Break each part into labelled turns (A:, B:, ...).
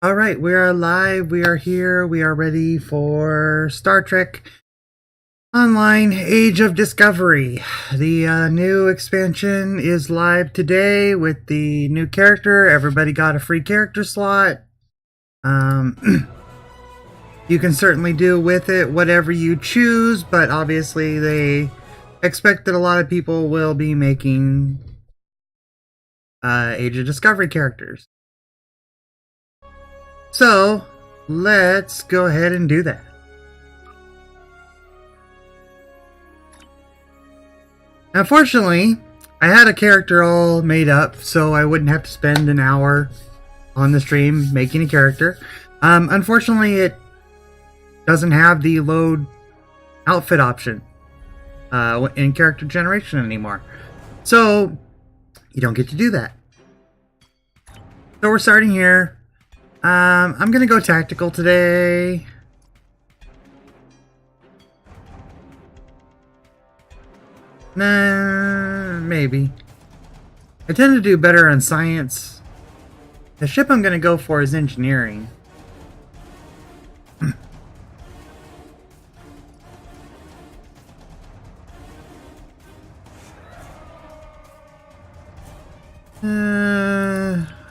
A: All right, we are live. We are here. We are ready for Star Trek Online Age of Discovery. The new expansion is live today with the new character. Everybody got a free character slot. You can certainly do with it whatever you choose, but obviously they expect that a lot of people will be making Age of Discovery characters. So, let's go ahead and do that. Unfortunately, I had a character all made up, so I wouldn't have to spend an hour on the stream making a character. Unfortunately, it doesn't have the load outfit option in character generation anymore. So, you don't get to do that. So we're starting here. I'm gonna go tactical today. Nah, maybe. I tend to do better on science. The ship I'm gonna go for is engineering.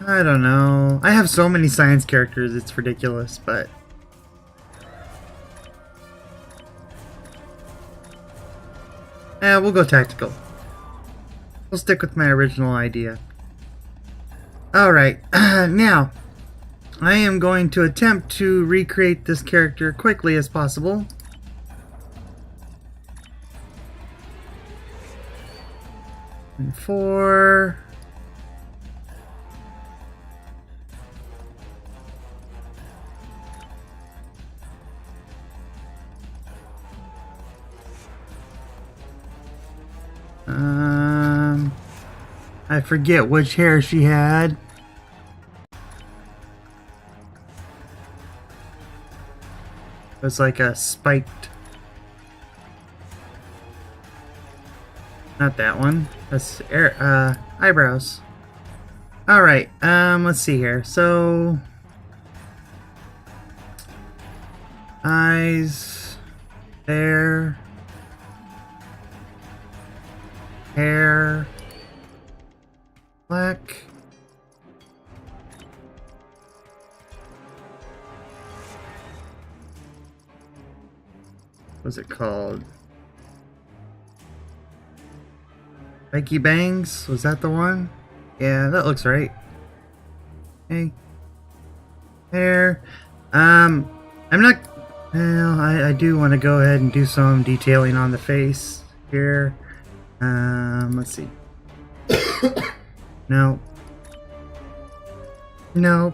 A: I don't know. I have so many science characters, it's ridiculous, but... we'll go tactical. We'll stick with my original idea. Alright, now, I am going to attempt to recreate this character quickly as possible. And 4... I forget which hair she had. It was like a spiked... Not that one. That's eyebrows. Alright, let's see here. So... Eyes... There... Hair... Black. What's it called? Becky Bangs? Was that the one? Yeah, that looks right. Okay. There. I'm not... Well, I do want to go ahead and do some detailing on the face here. Let's see. No. No.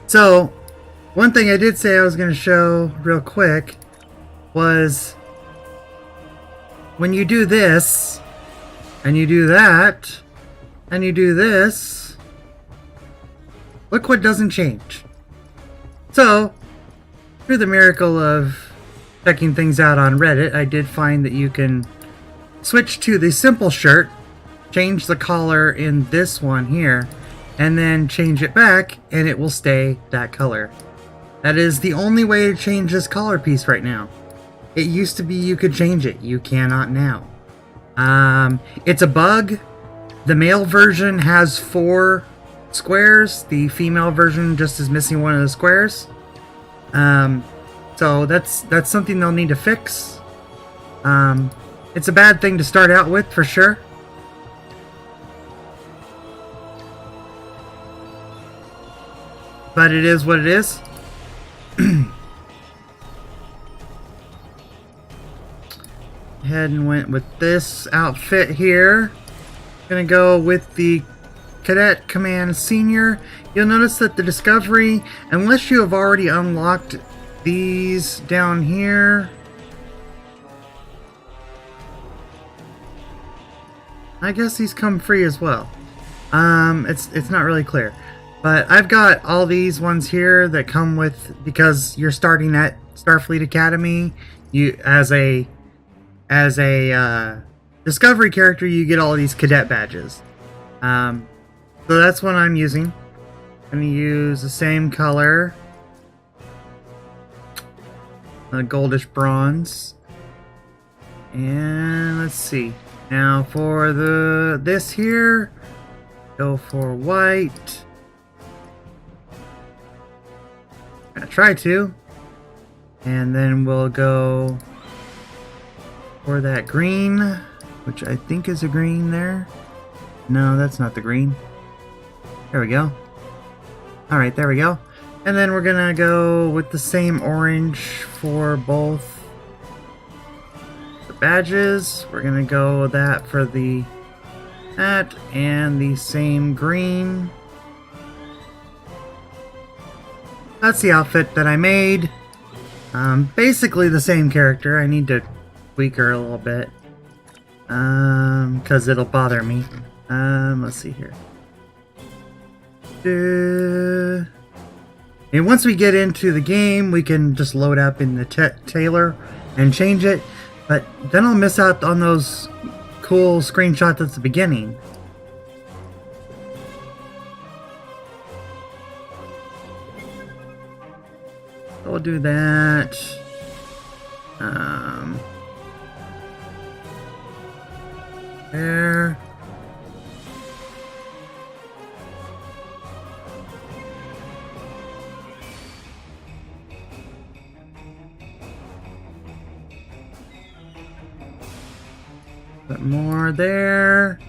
A: So, one thing I did say I was going to show real quick was when you do this, and you do that, and you do this, look what doesn't change. So, through the miracle of checking things out on Reddit, I did find that you can switch to the simple shirt, change the collar in this one here, and then change it back, and it will stay that color. That is the only way to change this collar piece right now. It used to be you could change it. You cannot now. It's a bug. The male version has 4 squares. The female version just is missing one of the squares. So that's something they'll need to fix. It's a bad thing to start out with, for sure. But it is what it is. Ahead and went with this outfit here. Gonna go with the Cadet Command Senior. You'll notice that the Discovery, unless you have already unlocked these down here, I guess these come free as well. It's not really clear. But I've got all these ones here that come with, because you're starting at Starfleet Academy, you as a Discovery character, you get all these cadet badges. So that's what I'm using. Gonna use the same color. Goldish bronze. And let's see. Now for this here, go for white. I'm gonna try to. And then we'll go for that green, which I think is a green there. No, that's not the green. There we go. Alright, there we go. And then we're gonna go with the same orange for both the badges. We're gonna go with that for that and the same green. That's the outfit that I made. Basically the same character. I need to tweak her a little bit. Because it'll bother me. Let's see here. And once we get into the game, we can just load up in the Tailor and change it. But then I'll miss out on those cool screenshots at the beginning. We'll do that. There. Bit more there.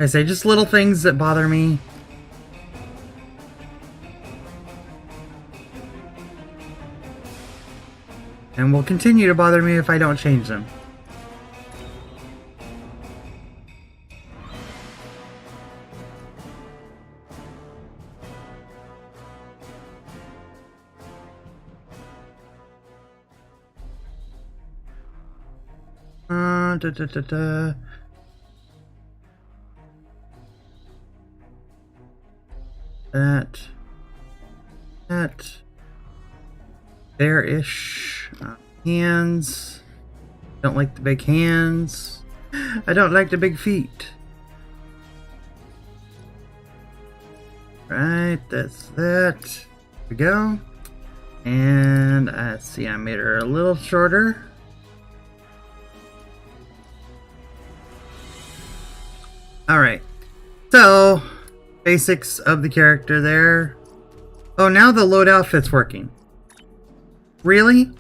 A: I say just little things that bother me. And will continue to bother me if I don't change them. That. There-ish. Hands. Don't like the big hands. I don't like the big feet. Right, that's that. There we go. And let's see, I made her a little shorter. Alright, so basics of the character there. Oh, now the load outfit's working. Really?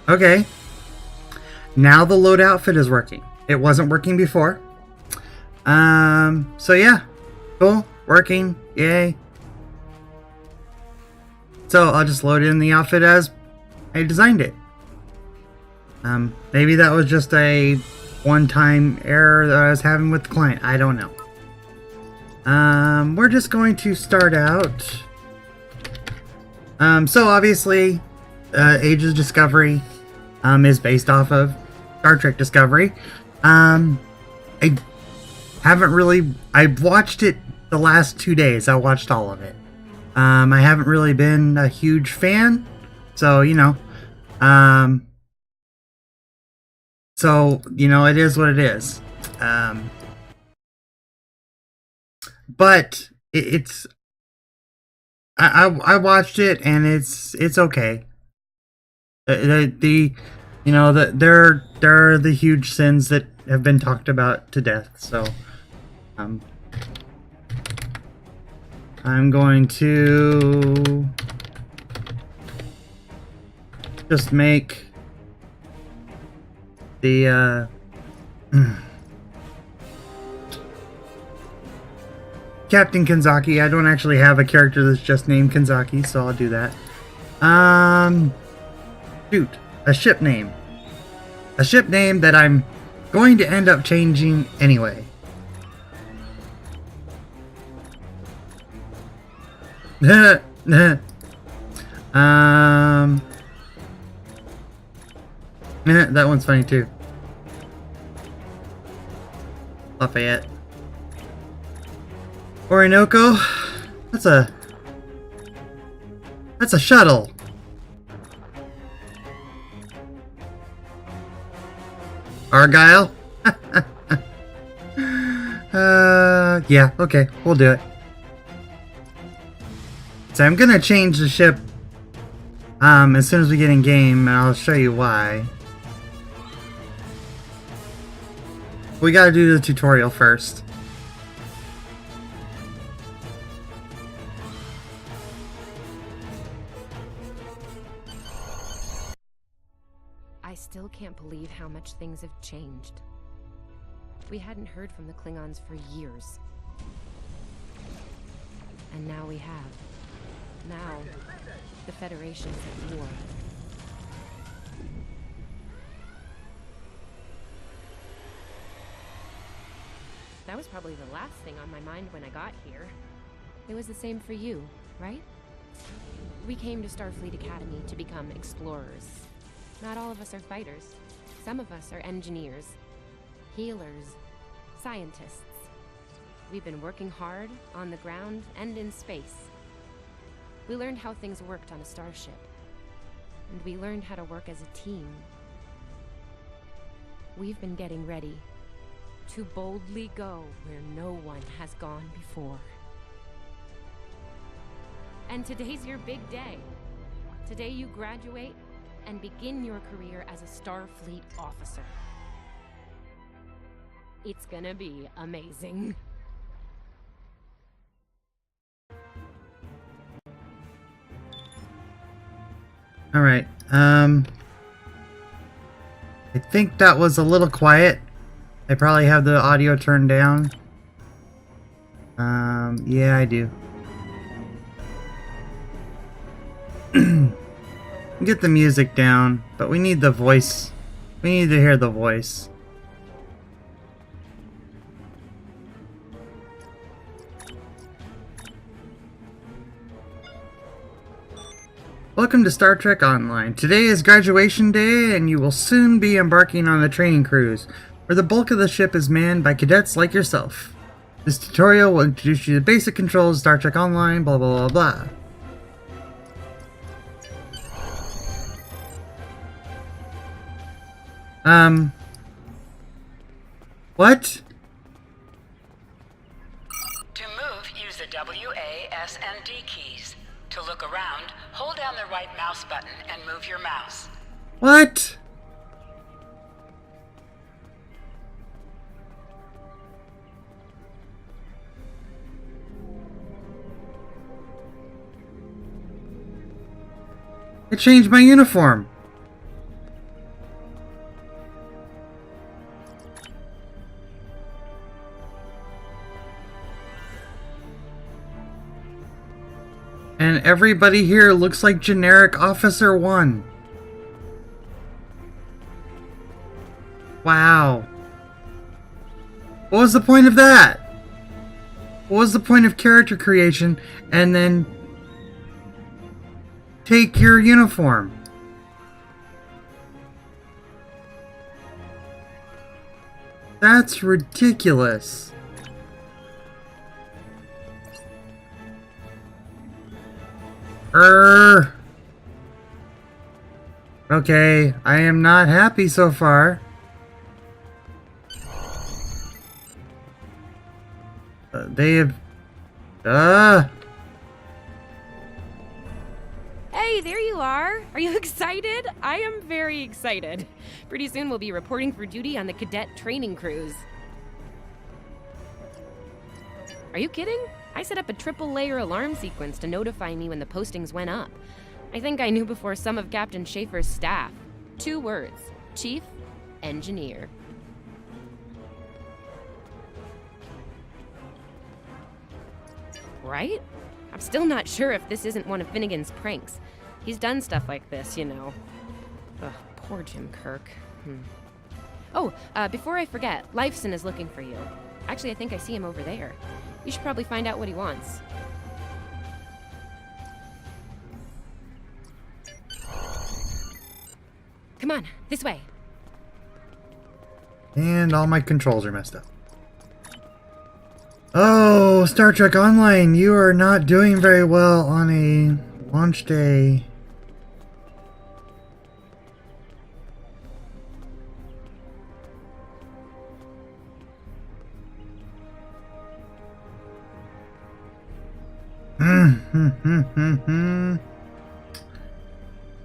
A: Okay. Now the load outfit is working. It wasn't working before. So yeah. Cool. Working. Yay. So I'll just load in the outfit as I designed it. Maybe that was just a one-time error that I was having with the client. I don't know. We're just going to start out. So obviously, Age of Discovery is based off of Star Trek Discovery. I haven't really... I've watched it the last 2 days. I watched all of it. I haven't really been a huge fan. So, you know. So, you know, it is what it is. But it's... I watched it and it's okay. The you know, there are the huge sins that have been talked about to death. So I'm going to just make the Captain Kanzaki. I don't actually have a character that's just named Kanzaki, so I'll do that. Shoot, a ship name. A ship name that I'm going to end up changing anyway. That one's funny too. Lafayette. Orinoco. That's a shuttle. Argyle? Yeah, okay, we'll do it. So I'm gonna change the ship as soon as we get in game, and I'll show you why. We gotta do the tutorial first.
B: I still can't believe how much things have changed. We hadn't heard from the Klingons for years. And now we have. Now, the Federation's at war. That was probably the last thing on my mind when I got here. It was the same for you, right? We came to Starfleet Academy to become explorers. Not all of us are fighters. Some of us are engineers, healers, scientists. We've been working hard on the ground and in space. We learned how things worked on a starship. And we learned how to work as a team. We've been getting ready to boldly go where no one has gone before. And today's your big day. Today you graduate and begin your career as a Starfleet officer. It's gonna be amazing.
A: Alright, I think that was a little quiet. I probably have the audio turned down. Yeah, I do. Get the music down, but we need the voice. We need to hear the voice. Welcome to Star Trek Online. Today is graduation day, and you will soon be embarking on the training cruise, where the bulk of the ship is manned by cadets like yourself. This tutorial will introduce you to basic controls of Star Trek Online, blah blah blah blah. What?
C: To move, use the W, A, S, and D keys. To look around, hold down the right mouse button and move your mouse.
A: What? I changed my uniform. And everybody here looks like generic Officer 1. Wow. What was the point of that? What was the point of character creation and then take your uniform? That's ridiculous. Okay, I am not happy so far. They have...
B: Hey, there you are! Are you excited? I am very excited. Pretty soon we'll be reporting for duty on the cadet training cruise. Are you kidding? I set up a triple-layer alarm sequence to notify me when the postings went up. I think I knew before some of Captain Schaefer's staff. 2 words. Chief Engineer. Right? I'm still not sure if this isn't one of Finnegan's pranks. He's done stuff like this, you know. Ugh, poor Jim Kirk. Oh, before I forget, Lifeson is looking for you. Actually, I think I see him over there. You should probably find out what he wants. Come on, this way.
A: And all my controls are messed up. Oh, Star Trek Online, you are not doing very well on a launch day.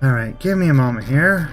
A: Alright, give me a moment here.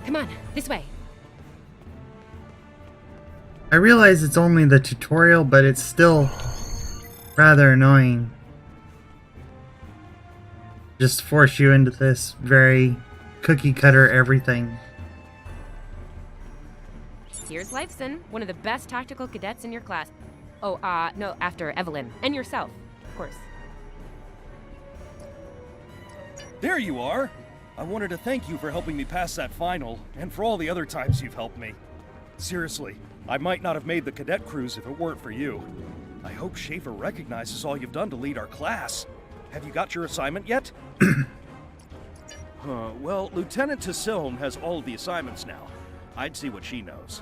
B: Come on, this way.
A: I realize it's only the tutorial, but it's still rather annoying. Just force you into this very cookie cutter everything.
B: Here's Leifson, one of the best tactical cadets in your class. Oh, no, after Evelyn. And yourself, of course.
D: There you are! I wanted to thank you for helping me pass that final, and for all the other times you've helped me. Seriously, I might not have made the cadet cruise if it weren't for you. I hope Schaefer recognizes all you've done to lead our class. Have you got your assignment yet? Well, Lieutenant Tassiln has all of the assignments now. I'd see what she knows.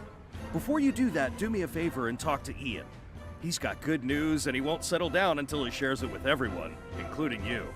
D: Before you do that, do me a favor and talk to Ian. He's got good news, and he won't settle down until he shares it with everyone, including you.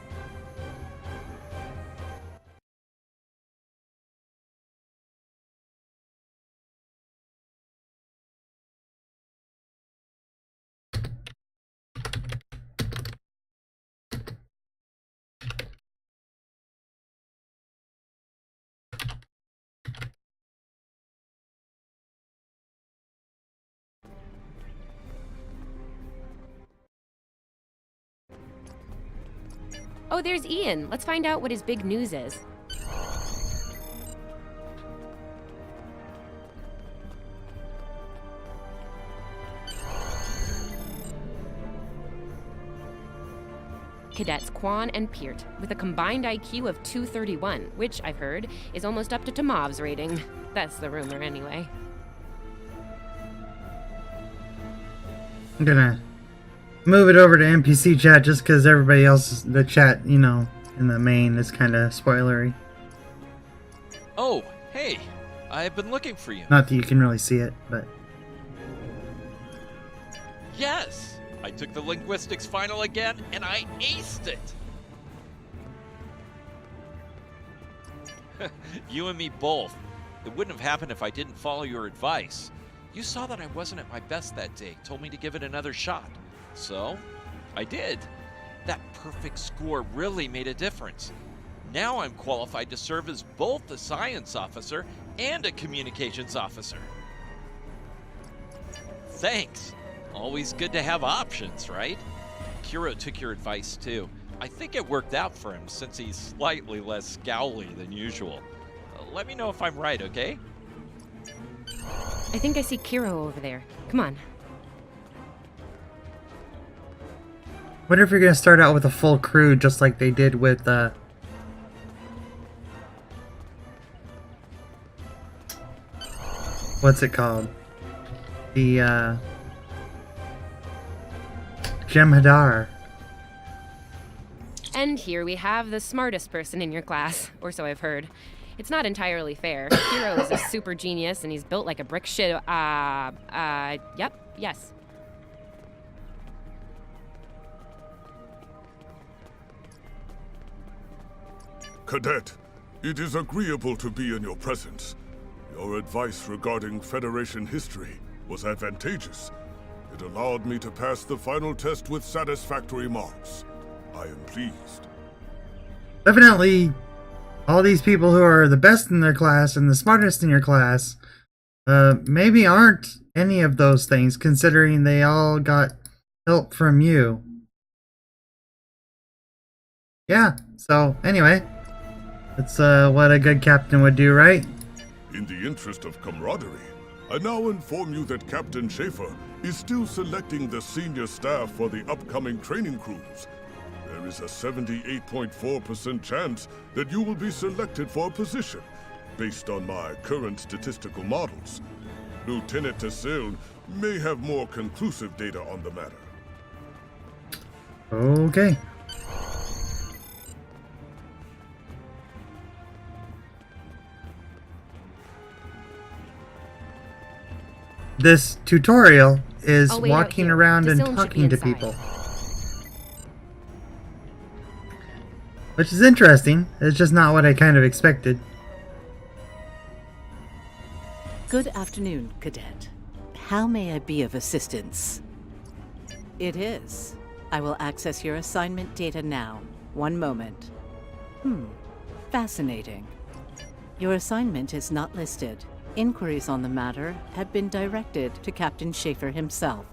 B: Oh, there's Ian. Let's find out what his big news is. Cadets Quan and Peart, with a combined IQ of 231, which, I've heard, is almost up to Tomov's rating. That's the rumor, anyway.
A: I'm gonna move it over to NPC chat just because everybody else, the chat, you know, in the main is kind of spoilery.
E: Oh, hey, I've been looking for you.
A: Not that you can really see it, but...
E: Yes, I took the linguistics final again, and I aced it. You and me both. It wouldn't have happened if I didn't follow your advice. You saw that I wasn't at my best that day, told me to give it another shot. So, I did. That perfect score really made a difference. Now I'm qualified to serve as both a science officer and a communications officer. Thanks. Always good to have options, right? Kiro took your advice too. I think it worked out for him since he's slightly less scowly than usual. Let me know if I'm right, okay?
B: I think I see Kiro over there. Come on.
A: What if you're gonna start out with a full crew just like they did with, what's it called? The, Jem'Hadar.
B: And here we have the smartest person in your class, or so I've heard. It's not entirely fair. Kiro is a super genius, and he's built like a brick shit. Yep, yes.
F: Cadet, it is agreeable to be in your presence. Your advice regarding Federation history was advantageous. It allowed me to pass the final test with satisfactory marks. I am pleased.
A: Evidently, all these people who are the best in their class and the smartest in your class maybe aren't any of those things, considering they all got help from you. Yeah, so anyway, that's what a good captain would do, right?
F: In the interest of camaraderie, I now inform you that Captain Schaefer is still selecting the senior staff for the upcoming training cruise. There is a 78.4% chance that you will be selected for a position, based on my current statistical models. Lieutenant Tassiln may have more conclusive data on the matter.
A: Okay. This tutorial is
B: I'll wait out
A: walking
B: here.
A: around and
B: Dylan should be
A: talking to
B: inside.
A: people. Which is interesting. It's just not what I kind of expected.
G: Good afternoon, Cadet. How may I be of assistance? It is. I will access your assignment data now. One moment. Fascinating. Your assignment is not listed. Inquiries on the matter have been directed to Captain Schaefer himself.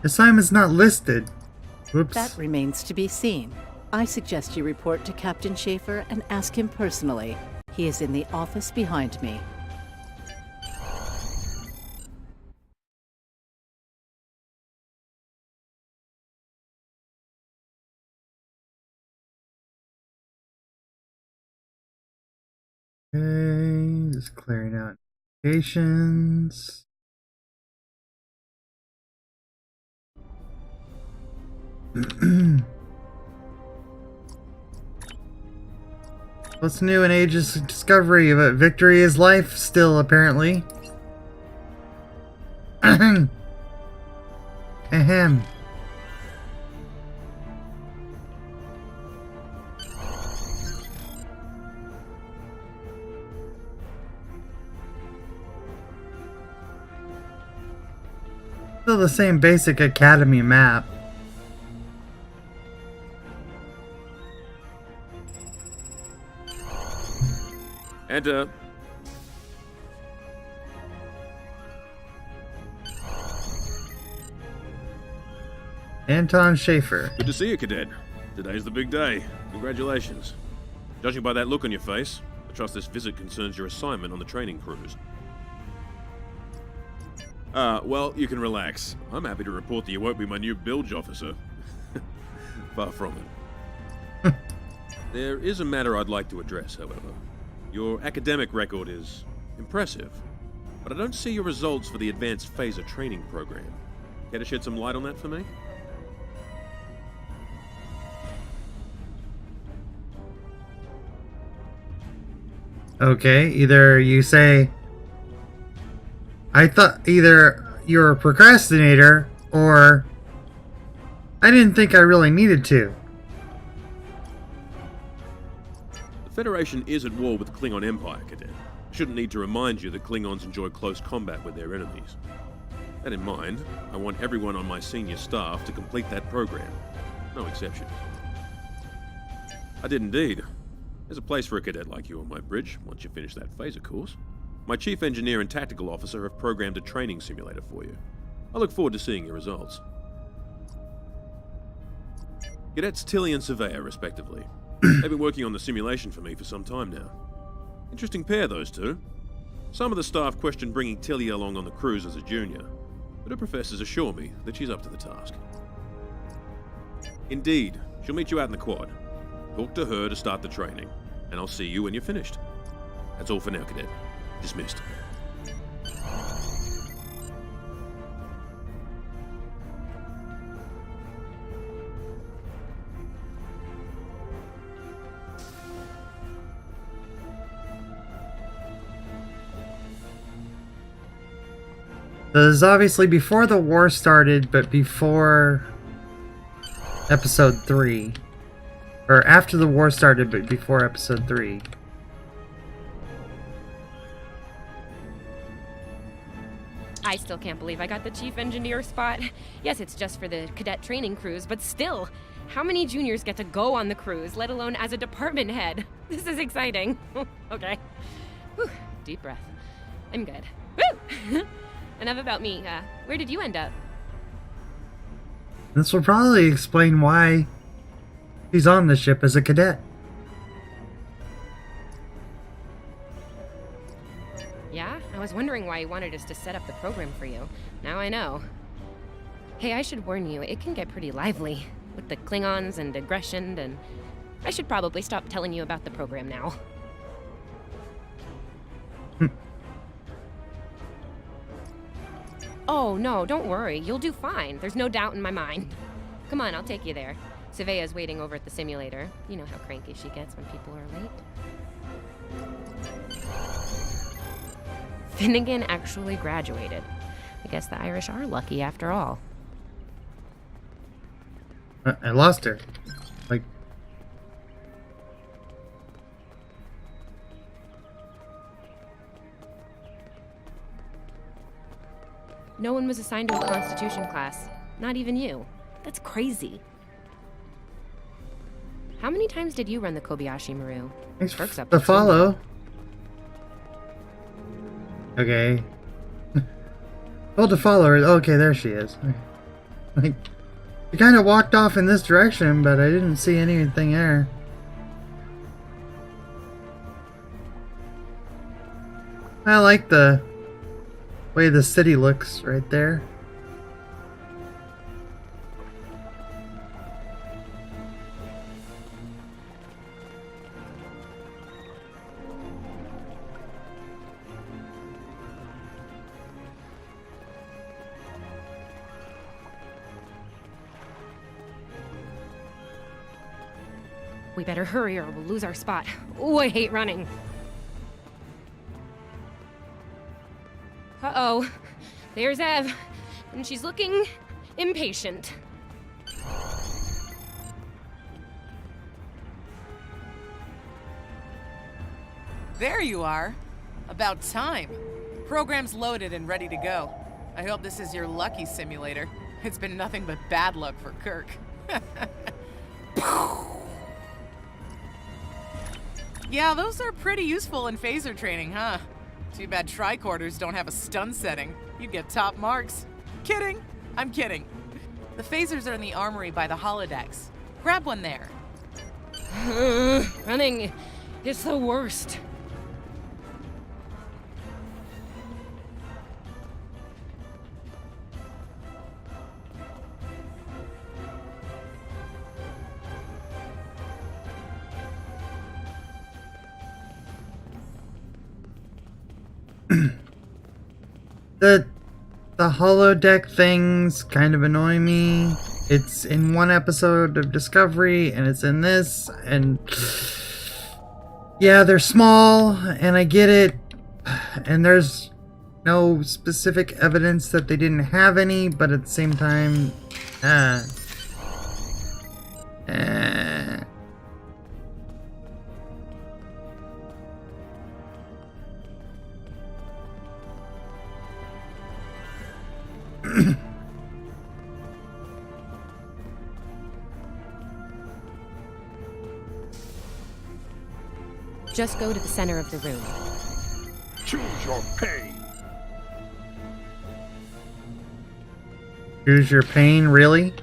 A: Assignment's not listed. Whoops.
G: That remains to be seen. I suggest you report to Captain Schaefer and ask him personally. He is in the office behind me.
A: Okay, just clearing out notifications. What's new in Age's discovery of it? Victory is life still, apparently. Ahem. Still the same basic academy map.
H: Enter.
A: Anton Schaefer.
H: Good to see you, Cadet. Today's the big day. Congratulations. Judging by that look on your face, I trust this visit concerns your assignment on the training cruise. Well, you can relax. I'm happy to report that you won't be my new bilge officer. Far from it. There is a matter I'd like to address, however. Your academic record is impressive, but I don't see your results for the Advanced Phaser training program. Care to shed some light on that for me?
A: Okay, either you say, I thought either you're a procrastinator, or I didn't think I really needed to.
H: The Federation is at war with the Klingon Empire, Cadet. I shouldn't need to remind you that Klingons enjoy close combat with their enemies. That in mind, I want everyone on my senior staff to complete that program. No exceptions. I did indeed. There's a place for a cadet like you on my bridge once you finish that phaser course. My chief engineer and tactical officer have programmed a training simulator for you. I look forward to seeing your results. Cadets Tilly and Surveyor, respectively. They've been working on the simulation for me for some time now. Interesting pair, those two. Some of the staff question bringing Tilly along on the cruise as a junior, but her professors assure me that she's up to the task. Indeed, she'll meet you out in the quad. Talk to her to start the training, and I'll see you when you're finished. That's all for now, Cadet. Dismissed.
A: This is obviously before the war started, but before episode 3. Or after the war started, but before episode 3.
B: I still can't believe I got the chief engineer spot. Yes, it's just for the cadet training cruise, but still, how many juniors get to go on the cruise, let alone as a department head? This is exciting. Okay. Whew, deep breath. I'm good. Woo! Enough about me. Where did you end up?
A: This will probably explain why he's on the ship as a cadet.
B: Yeah? I was wondering why you wanted us to set up the program for you. Now I know. Hey, I should warn you, it can get pretty lively. With the Klingons and aggression, and I should probably stop telling you about the program now. Oh, no, don't worry. You'll do fine. There's no doubt in my mind. Come on, I'll take you there. Savea's waiting over at the simulator. You know how cranky she gets when people are late. Finnegan actually graduated. I guess the Irish are lucky after all.
A: I lost her. Like...
B: No one was assigned to a Constitution class. Not even you. That's crazy. How many times did you run the Kobayashi Maru?
A: Thanks
B: Perks up
A: to
B: there somewhere.
A: follow. Okay. Hold to follow her. Okay, there she is. Like, she kind of walked off in this direction, but I didn't see anything there. I like the way the city looks right there.
B: We better hurry or we'll lose our spot. Oh, I hate running. Uh-oh. There's Ev. And she's looking impatient.
I: There you are. About time. Program's loaded and ready to go. I hope this is your lucky simulator. It's been nothing but bad luck for Kirk. Yeah, those are pretty useful in phaser training, huh? Too bad tricorders don't have a stun setting. You'd get top marks. Kidding. I'm kidding. The phasers are in the armory by the holodecks. Grab one there.
B: Running is the worst.
A: The holodeck things kind of annoy me. It's in one episode of Discovery, and it's in this, and yeah, they're small, and I get it, and there's no specific evidence that they didn't have any, but at the same time,
B: Just go to the center of the room.
F: Choose your pain.
A: Choose your pain, really?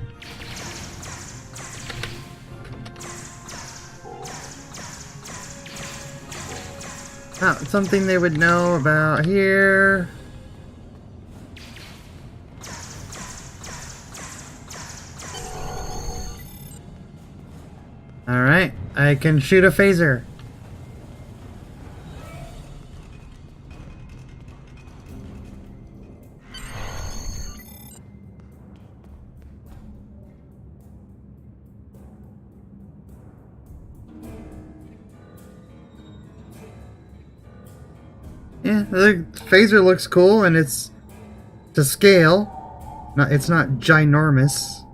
A: Not something they would know about here. Alright, I can shoot a phaser. Yeah, the phaser looks cool, and it's to scale. It's not ginormous.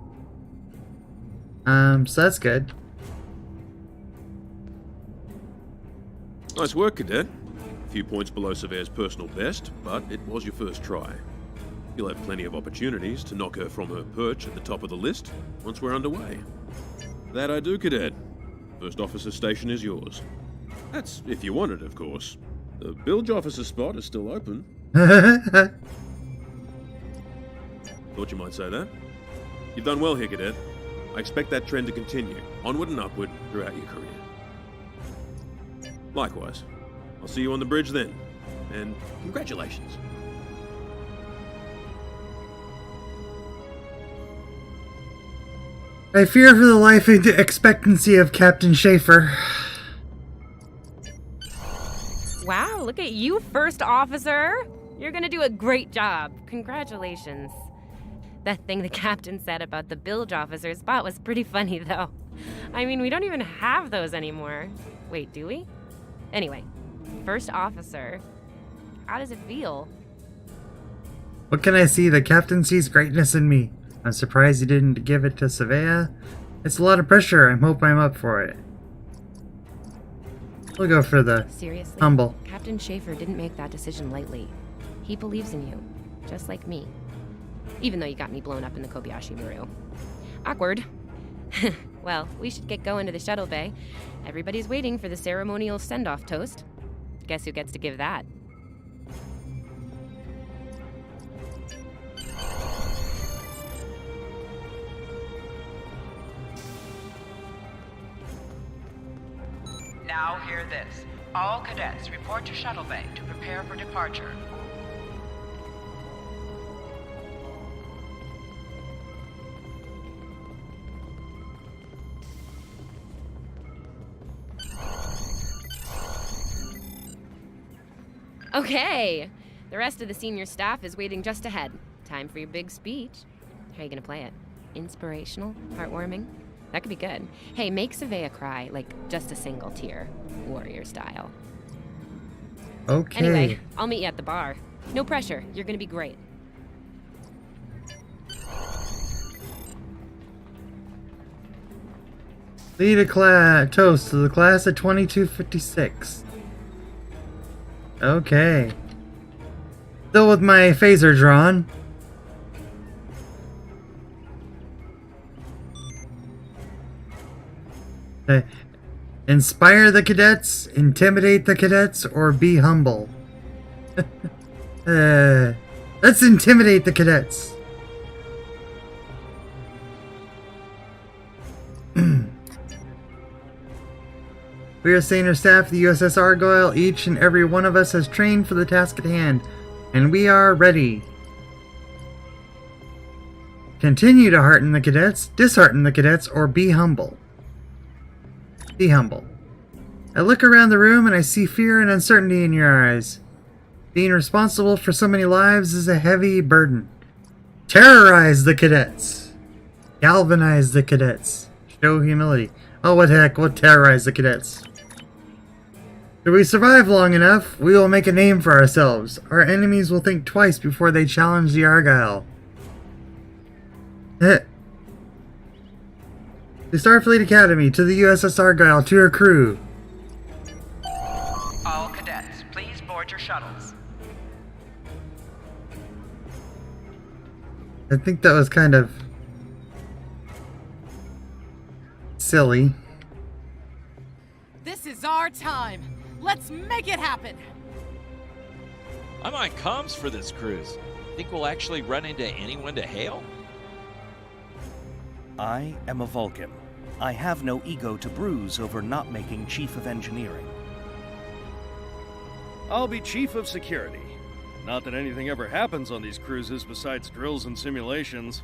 A: So that's good.
H: Nice work, Cadet. A few points below Severe's personal best, but it was your first try. You'll have plenty of opportunities to knock her from her perch at the top of the list once we're underway. That I do, Cadet. First officer station is yours. That's if you want it, of course. The bilge officer spot is still open. Thought you might say that. You've done well here, Cadet. I expect that trend to continue, onward and upward, throughout your career. Likewise. I'll see you on the bridge then. And congratulations.
A: I fear for the life expectancy of Captain Schaefer.
B: Wow, look at you, first officer. You're gonna do a great job. Congratulations. That thing the captain said about the bilge officer's spot was pretty funny, though. I mean, we don't even have those anymore. Wait, do we? Anyway, first officer. How does it feel?
A: What can I see? The captain sees greatness in me. I'm surprised he didn't give it to Savea. It's a lot of pressure. I hope I'm up for it. We'll go for the
B: Seriously?
A: humble.
B: Captain Schaefer didn't make that decision lightly. He believes in you, just like me. Even though you got me blown up in the Kobayashi Maru. Awkward. Well, we should get going to the shuttle bay. Everybody's waiting for the ceremonial send-off toast. Guess who gets to give that?
C: Now hear this. All cadets report to Shuttle Bay to prepare for departure.
B: Okay! The rest of the senior staff is waiting just ahead. Time for your big speech. How are you gonna play it? Inspirational? Heartwarming? That could be good. Hey, make Savea cry, like just a single tear. Warrior style.
A: Okay.
B: Anyway, I'll meet you at the bar. No pressure, you're gonna be great.
A: Lead a toast to the class of 2256. Okay. Still with my phaser drawn. Inspire the cadets, intimidate the cadets, or be humble. Let's intimidate the cadets. We are senior staff of the USS Argyle. Each and every one of us has trained for the task at hand, and we are ready. Continue to hearten the cadets, dishearten the cadets, or be humble. Be humble. I look around the room and I see fear and uncertainty in your eyes. Being responsible for so many lives is a heavy burden. Terrorize the cadets. Galvanize the cadets. Show humility. Oh, what heck, we'll terrorize the cadets. If we survive long enough, we will make a name for ourselves. Our enemies will think twice before they challenge the Argyle. To Starfleet Academy, to the USS Argyle, to her crew.
C: All cadets, please board your shuttles.
A: I think that was kind of silly.
I: This is our time. Let's make it happen.
E: I'm on comms for this cruise. Think we'll actually run into anyone to hail?
J: I am a Vulcan. I have no ego to bruise over not making Chief of Engineering.
D: I'll be Chief of Security. Not that anything ever happens on these cruises besides drills and simulations.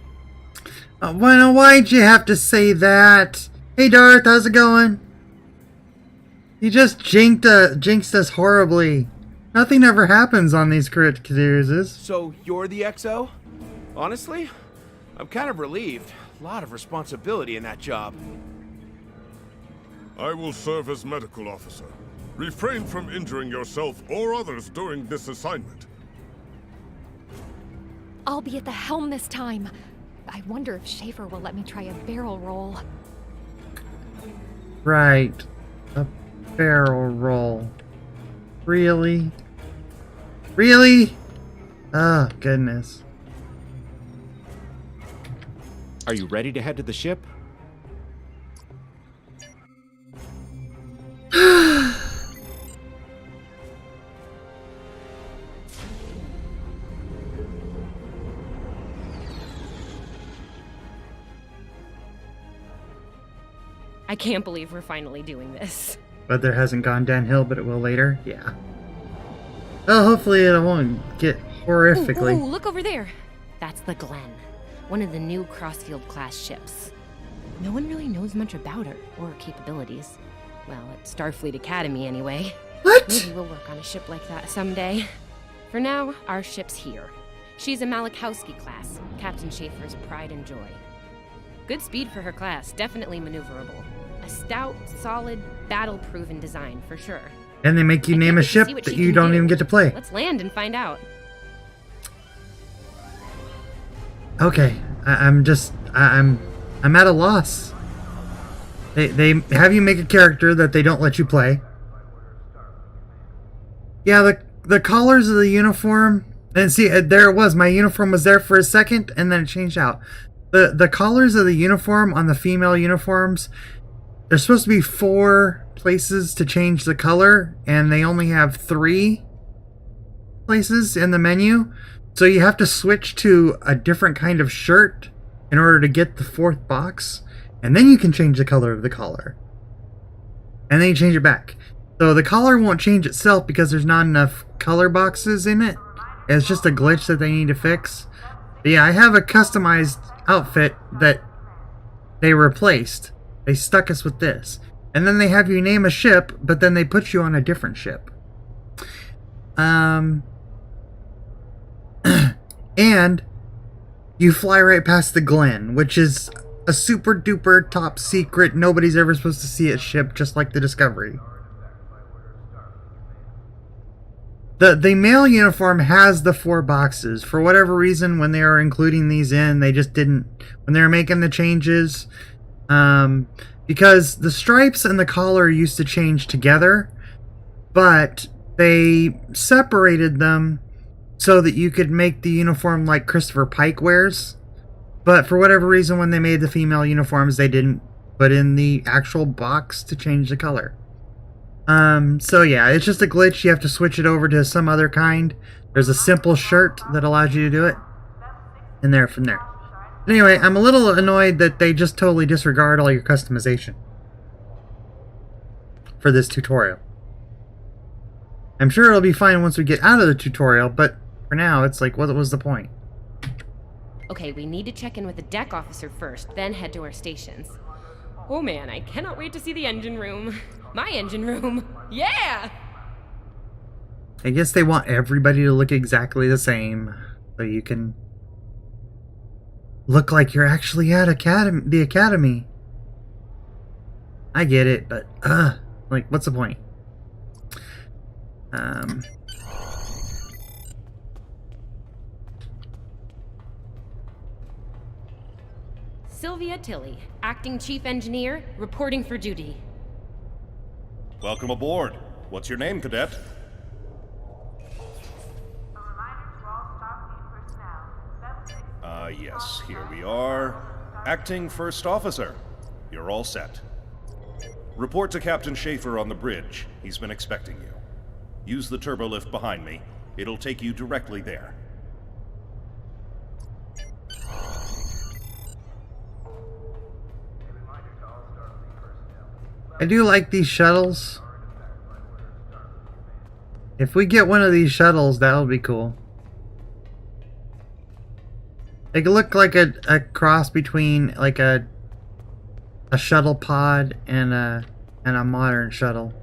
A: Well, why'd you have to say that? Hey Darth, how's it going? You just jinxed us horribly. Nothing ever happens on these cruises.
K: So you're the XO? Honestly, I'm kind of relieved. A lot of responsibility in that job.
F: I will serve as medical officer. Refrain from injuring yourself or others during this assignment.
L: I'll be at the helm this time. I wonder if Schaefer will let me try a barrel roll.
A: Right. A barrel roll. Really? Really? Oh, goodness.
M: Are you ready to head to the ship?
B: I can't believe we're finally doing this.
A: Weather hasn't gone downhill, but it will later. Yeah. Well, hopefully it won't get horrifically.
B: Ooh, look over there. That's the Glen, one of the new Crossfield-class ships. No one really knows much about her or her capabilities. Well, at Starfleet Academy, anyway.
A: What?
B: Maybe we'll work on a ship like that someday. For now, our ship's here. She's a Malachowski class, Captain Schaefer's pride and joy. Good speed for her class, definitely maneuverable. A stout, solid, battle-proven design, for sure.
A: And they make you
B: I
A: name
B: can't
A: a
B: wait to
A: ship
B: see what
A: that
B: she
A: you
B: can
A: don't
B: do.
A: even get to play.
B: Let's land and find out.
A: Okay, I'm at a loss. They have you make a character that they don't let you play. Yeah, the colors of the uniform, and see, there it was. My uniform was there for a second, and then it changed out. The colors of the uniform on the female uniforms, there's supposed to be 4 places to change the color, and they only have 3 places in the menu. So you have to switch to a different kind of shirt in order to get the 4th box, and then you can change the color of the collar. And then you change it back. So the collar won't change itself because there's not enough color boxes in it. It's just a glitch that they need to fix. But yeah, I have a customized outfit that they replaced. They stuck us with this. And then they have you name a ship, but then they put you on a different ship. And you fly right past the Glen, which is a super duper top secret, nobody's ever supposed to see a ship, just like the Discovery. The male uniform has the 4 boxes. For whatever reason, when they were including these in, they just didn't, when they were making the changes, because the stripes and the collar used to change together, but they separated them so that you could make the uniform like Christopher Pike wears. But for whatever reason, when they made the female uniforms, they didn't put in the actual box to change the color. So yeah, it's just a glitch. You have to switch it over to some other kind. There's a simple shirt that allows you to do it. And there, from there. Anyway, I'm a little annoyed that they just totally disregard all your customization for this tutorial. I'm sure it'll be fine once we get out of the tutorial, but for now, it's like, what was the point?
B: Okay, we need to check in with the deck officer first, then head to our stations. Oh man, I cannot wait to see the engine room. My engine room. Yeah!
A: I guess they want everybody to look exactly the same, so you can look like you're actually at the academy. I get it, but like, what's the point?
B: Sylvia Tilley, acting chief engineer, reporting for duty.
D: Welcome aboard. What's your name, Cadet? Yes, here we are. Acting First Officer. You're all set. Report to Captain Schaefer on the bridge. He's been expecting you. Use the turbolift behind me. It'll take you directly there.
A: I do like these shuttles. If we get one of these shuttles, that would be cool. They look like a cross between like a shuttle pod and a modern shuttle.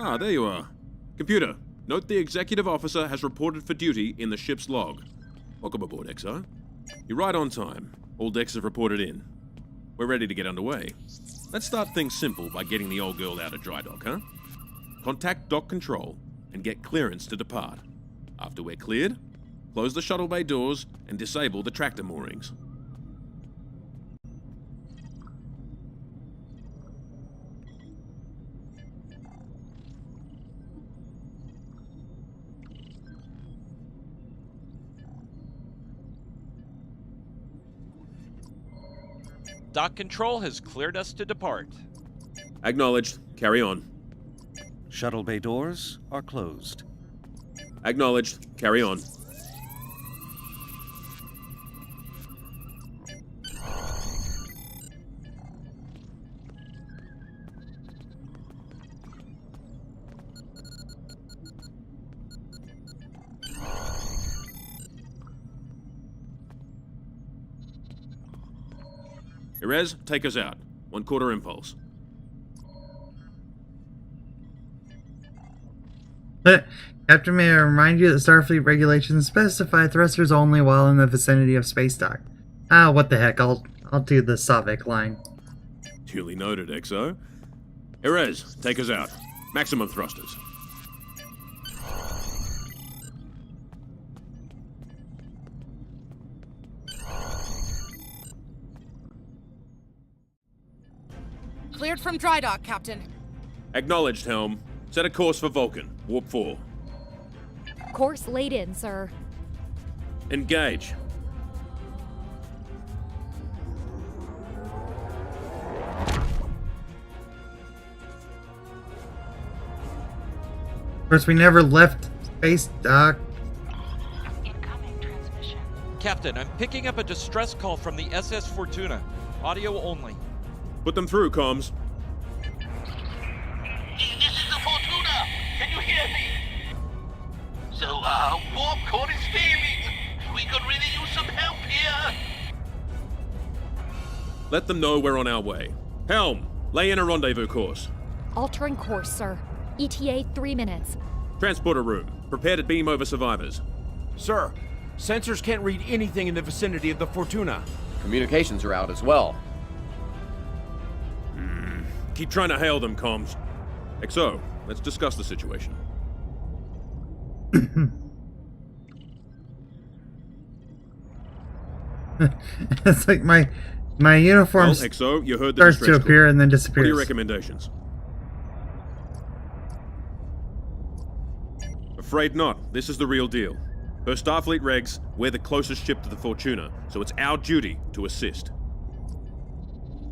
H: Ah, there you are. Computer, note the executive officer has reported for duty in the ship's log. Welcome aboard, XO. You're right on time. All decks have reported in. We're ready to get underway. Let's start things simple by getting the old girl out of dry dock, huh? Contact dock control and get clearance to depart. After we're cleared, close the shuttle bay doors and disable the tractor moorings.
E: Dock control has cleared us to depart.
H: Acknowledged. Carry on.
J: Shuttle bay doors are closed.
H: Acknowledged. Carry on. Erez, take us out. 1/4 impulse.
A: Captain, may I remind you that Starfleet regulations specify thrusters only while in the vicinity of space dock. Ah, what the heck, I'll do the Savik line.
H: Duly noted, XO. Erez, take us out. Maximum thrusters.
I: Cleared from dry dock, Captain.
H: Acknowledged, Helm. Set a course for Vulcan. Warp 4.
L: Course laid in, sir.
H: Engage.
A: Of course, we never left space dock.
C: Incoming transmission.
E: Captain, I'm picking up a distress call from the SS Fortuna. Audio only.
H: Put them through, comms.
N: This is the Fortuna! Can you hear me? So, warp core is failing. We could really use some help here.
H: Let them know we're on our way. Helm, lay in a rendezvous course.
L: Altering course, sir. ETA 3 minutes.
H: Transporter room. Prepare to beam over survivors.
K: Sir, sensors can't read anything in the vicinity of the Fortuna.
O: Communications are out as well.
H: Keep trying to hail them, comms. XO, let's discuss the situation.
A: It's like my uniform
H: Well, XO, you heard the
A: starts to
H: distress
A: appear
H: call.
A: and then
H: What are
A: disappears.
H: your recommendations? Afraid not. This is the real deal. Per Starfleet regs, we're the closest ship to the Fortuna, so it's our duty to assist.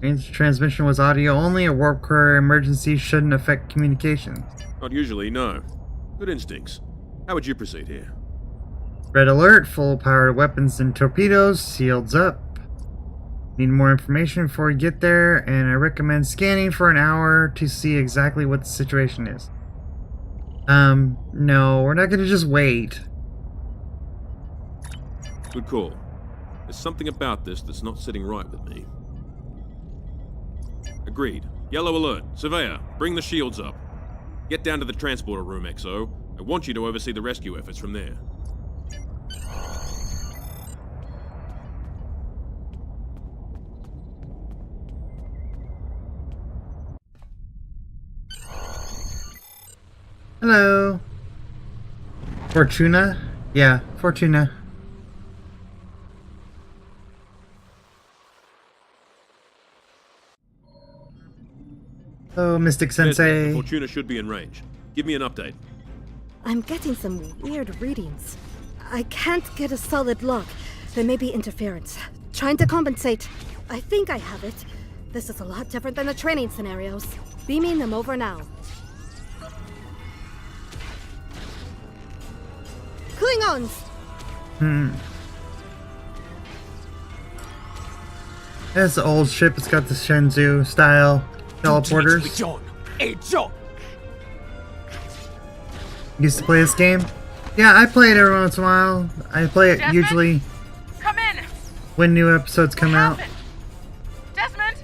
A: Means transmission was audio only. A warp core emergency shouldn't affect communication.
H: Not usually, no. Good instincts. How would you proceed here?
A: Red alert, full powered weapons and torpedoes, sealed up. Need more information before we get there, and I recommend scanning for an hour to see exactly what the situation is. No, we're not gonna just wait.
H: Good call. There's something about this that's not sitting right with me. Agreed. Yellow alert. Surveyor, bring the shields up. Get down to the transporter room, XO. I want you to oversee the rescue efforts from there.
A: Hello. Fortuna? Yeah, Fortuna. Oh, Mystic Sensei.
H: The Fortuna should be in range. Give me an update.
P: I'm getting some weird readings. I can't get a solid lock. There may be interference. Trying to compensate. I think I have it. This is a lot different than the training scenarios. Beaming them over now. Klingons!
A: That's the old ship. It's got the Shenzhou style teleporters. Used to play this game? Yeah, I play it every once in a while. I play it usually
I: Come in!
A: when new episodes come out.
I: Desmond!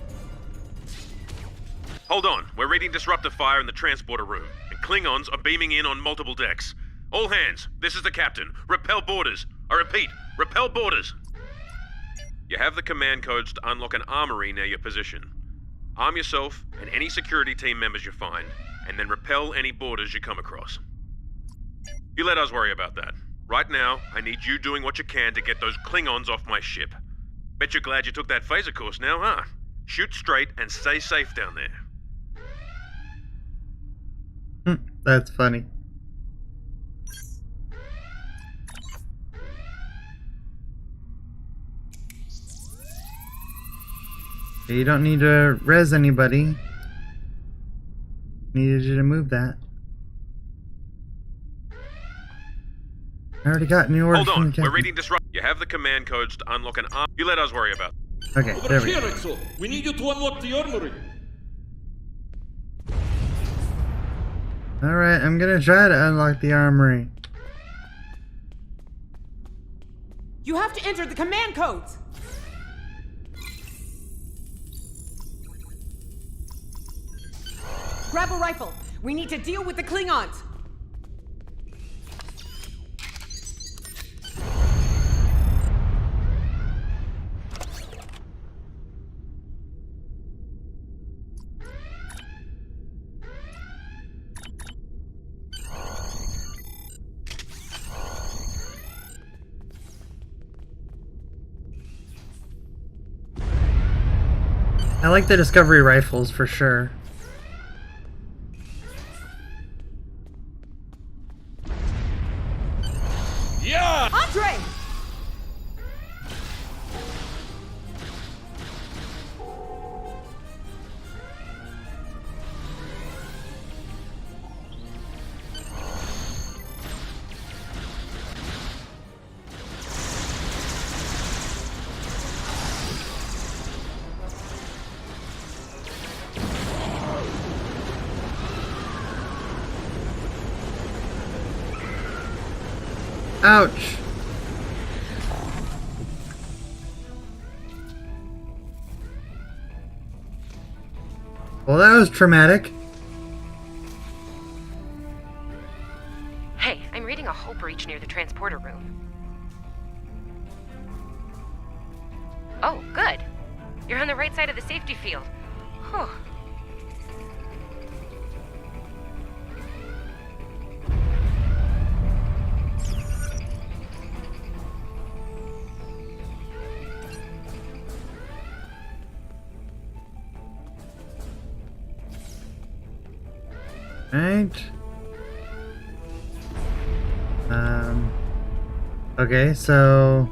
H: Hold on. We're reading disruptor fire in the transporter room, and Klingons are beaming in on multiple decks. All hands, this is the captain. Repel borders. I repeat, repel borders. You have the command codes to unlock an armory near your position. Arm yourself and any security team members you find, and then repel any borders you come across. You let us worry about that. Right now, I need you doing what you can to get those Klingons off my ship. Bet you're glad you took that phaser course now, huh? Shoot straight and stay safe down there.
A: That's funny. You don't need to res anybody. Needed you to move that. I already got new orders
H: Hold
A: from
H: on,
A: the
H: we're
A: captain.
H: reading disrupt. You have the command codes to unlock an arm. You let us worry about it.
A: Okay, there we go.
Q: Exo. We need you to unlock the armory.
A: Alright, I'm gonna try to unlock the armory.
I: You have to enter the command codes. Grab a rifle. We need to deal with the Klingons.
A: I like the Discovery rifles for sure.
Q: Yeah!
I: Andre!
A: Ouch! Well, that was traumatic.
B: Hey, I'm reading a hull breach near the transporter room. Oh, good. You're on the right side of the safety field. Whew.
A: Right. Okay, so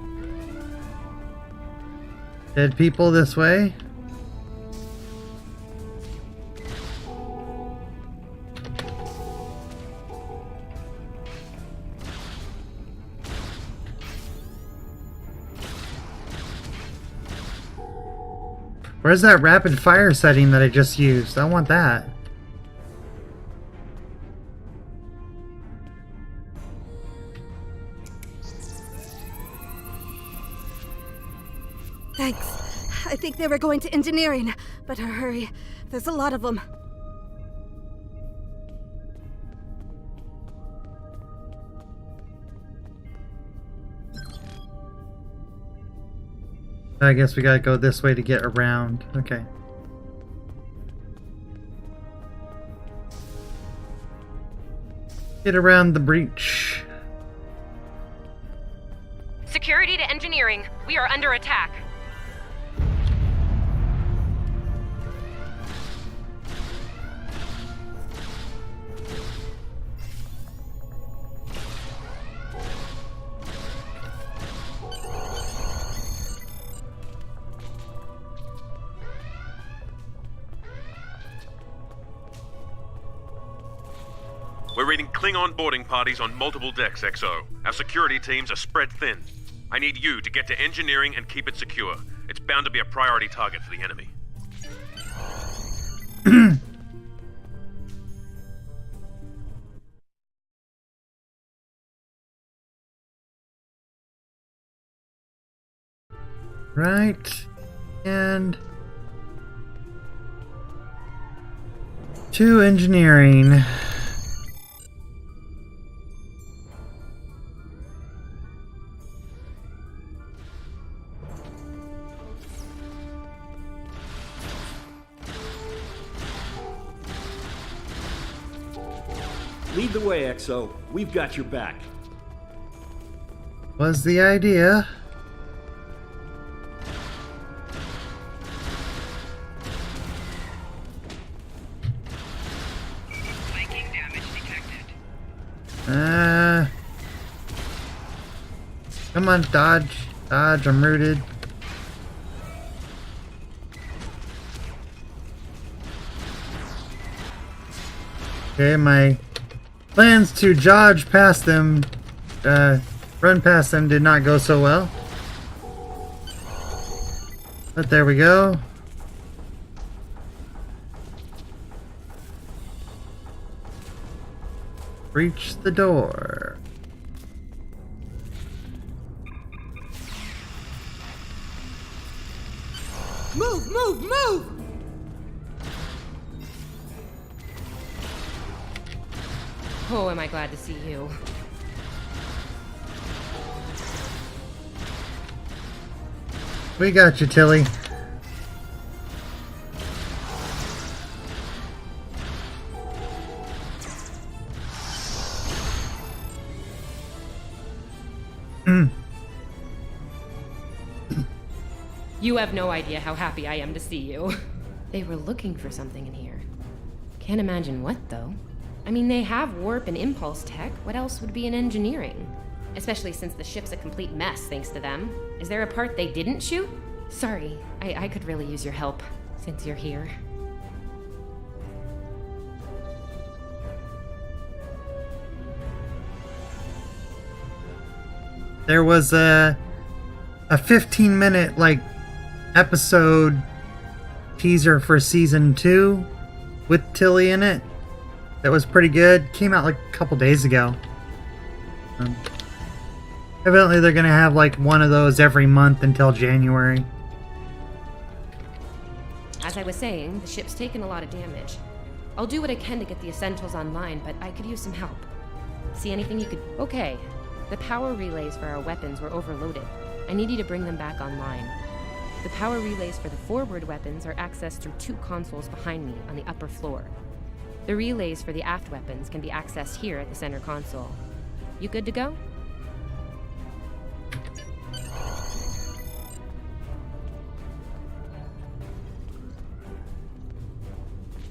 A: dead people this way. Where's that rapid fire setting that I just used? I want that.
P: Thanks. I think they were going to engineering. Better hurry. There's a lot of them.
A: I guess we gotta go this way to get around. Okay. Get around the breach.
B: Security to engineering. We are under attack.
H: We're reading Klingon boarding parties on multiple decks, XO. Our security teams are spread thin. I need you to get to engineering and keep it secure. It's bound to be a priority target for the enemy.
A: Right. And to engineering.
Q: Lead the way, XO. We've got your back.
A: Was the idea.
C: Flanking damage detected.
A: Come on, dodge. Dodge, I'm rooted. Okay, my plans to dodge past them Run past them did not go so well. But there we go. Reach the door.
I: Move, move, move!
B: Oh, am I glad to see you.
A: We got you, Tilly.
B: You have no idea how happy I am to see you. They were looking for something in here. Can't imagine what, though. I mean, they have warp and impulse tech. What else would be in engineering? Especially since the ship's a complete mess, thanks to them. Is there a part they didn't shoot? Sorry, I could really use your help, since you're here.
A: There was a 15-minute, like, episode teaser for season 2 with Tilly in it. That was pretty good. Came out like a couple days ago. Evidently they're gonna have like one of those every month until January.
B: As I was saying, the ship's taken a lot of damage. I'll do what I can to get the essentials online, but I could use some help. See anything you could... Okay. The power relays for our weapons were overloaded. I need you to bring them back online. The power relays for the forward weapons are accessed through 2 consoles behind me on the upper floor. The relays for the aft weapons can be accessed here at the center console. You good to go?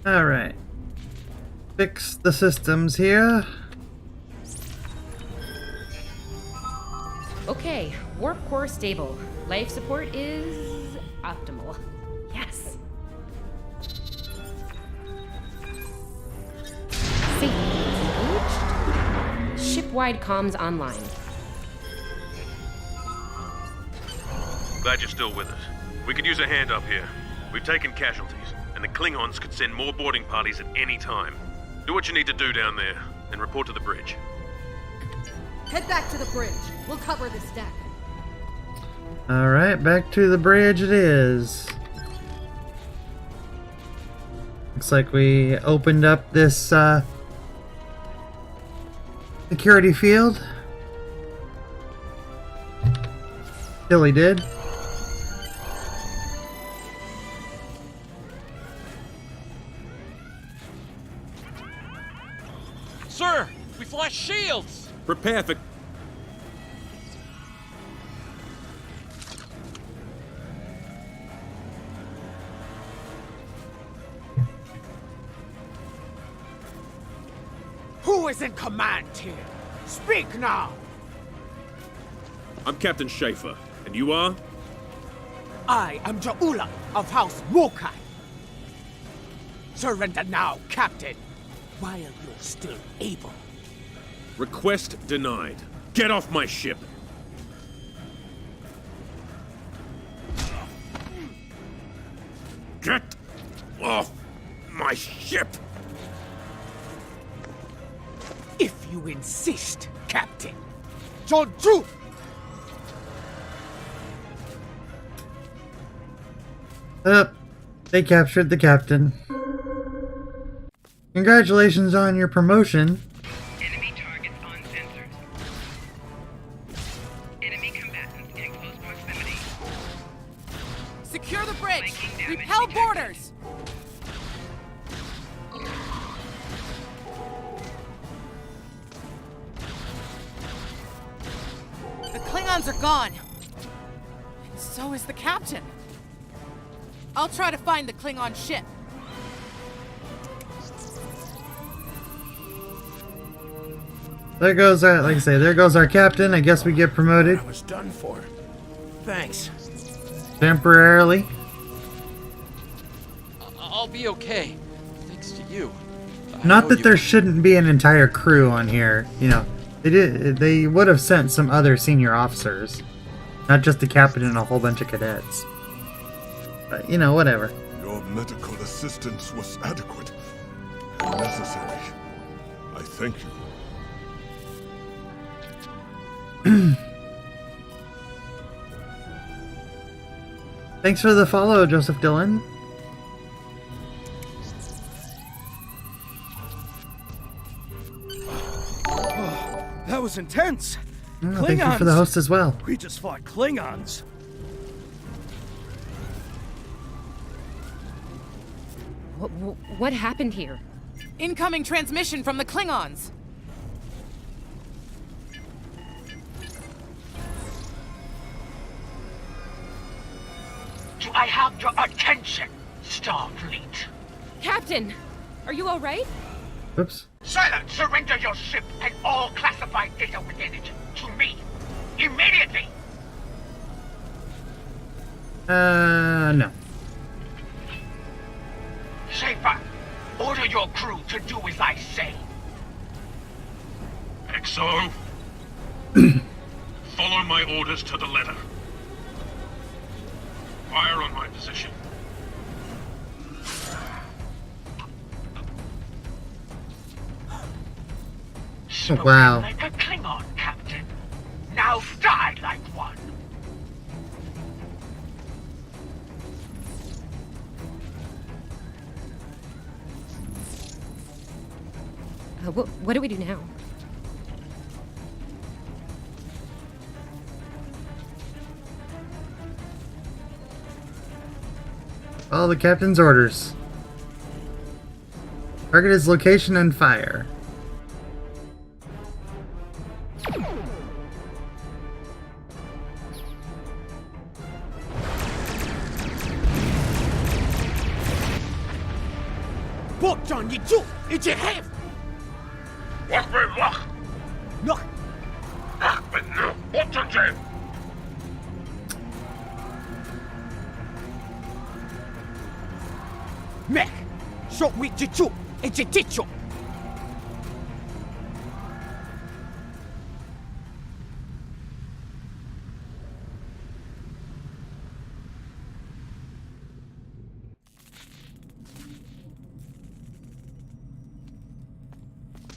A: Alright. Fix the systems here.
B: Okay, warp core stable. Life support is optimal. Yes. Safety engaged. Ship-wide comms online.
H: Glad you're still with us. We could use a hand up here. We've taken casualties, and the Klingons could send more boarding parties at any time. Do what you need to do down there, and report to the bridge.
P: Head back to the bridge. We'll cover this deck.
A: Alright, back to the bridge it is. Looks like we opened up this security field. Tilly did.
E: Sir, we flashed shields!
H: Prepare for...
K: Who is in command here? Speak now!
H: I'm Captain Schaefer, and you are?
K: I am Ja'ula of House Wokai. Surrender now, Captain, while you're still able.
H: Request denied. Get off my ship! Get off my ship!
K: If you insist, Captain. John Drew!
A: They captured the captain. Congratulations on your promotion.
C: Enemy targets on sensors. Enemy combatants in close proximity.
I: Secure the bridge! Repel boarders! The Klingons are gone. And so is the captain. I'll try to find the Klingon ship.
A: There goes our, like I say, there goes our captain. I guess we get promoted.
K: I was done for. Thanks.
A: Temporarily.
E: I'll be okay, thanks to you.
A: Not that there shouldn't be an entire crew on here, you know, They would have sent some other senior officers, not just the captain and a whole bunch of cadets. But, you know, whatever.
F: Your medical assistance was adequate and necessary. I thank you.
A: Thanks for the follow, Joseph Dillon.
D: That was intense.
A: Oh, thank you for the host as well.
D: We just fought Klingons.
B: What happened here?
I: Incoming transmission from the Klingons.
N: Do I have your attention, Starfleet?
B: Captain, are you all right?
A: Oops.
N: Silence! Surrender your ship and all classified data within it to me. Immediately!
A: No.
N: Schaefer, order your crew to do as I say.
R: XO, follow my orders to the letter. Fire on my position.
A: Oh, wow.
N: Like a Klingon, Captain. Now die like one.
B: What do we do now?
A: Follow the captain's orders. Target his location and fire.
K: Botjan, je toe, in je hef!
R: Wacht bij wacht!
K: Nog!
R: Ach, ben nu, Botjan zijn!
K: Mech! Shot with je toe, in je ditjo!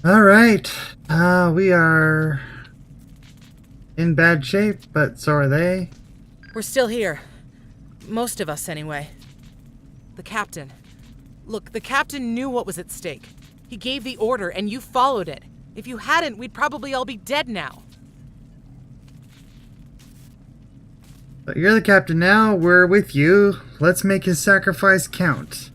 A: Alright, we are in bad shape, but so are they.
I: We're still here. Most of us, anyway. The captain. Look, the captain knew what was at stake. He gave the order, and you followed it. If you hadn't, we'd probably all be dead now.
A: But you're the captain now, we're with you. Let's make his sacrifice count.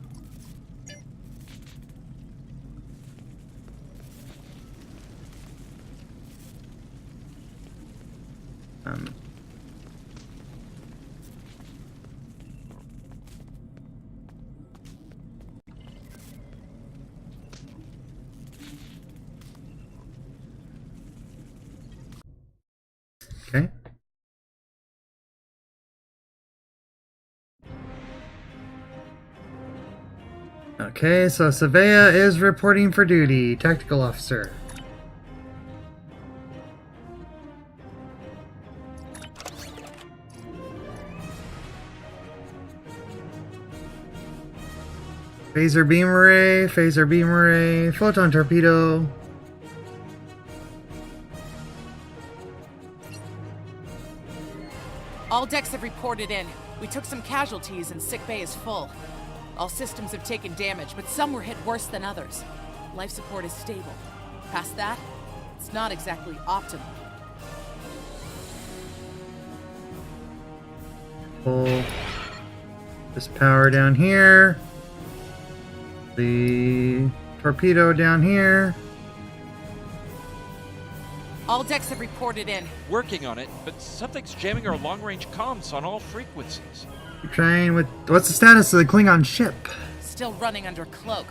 A: Okay. Okay, so Savea is reporting for duty, tactical officer. Phaser beam array, photon torpedo.
I: All decks have reported in. We took some casualties and sick bay is full. All systems have taken damage, but some were hit worse than others. Life support is stable. Past that, it's not exactly optimal.
A: Pull this power down here. The torpedo down here.
I: All decks have reported in.
E: Working on it, but something's jamming our long-range comms on all frequencies.
A: Keep trying with... What's the status of the Klingon ship?
I: Still running under cloak.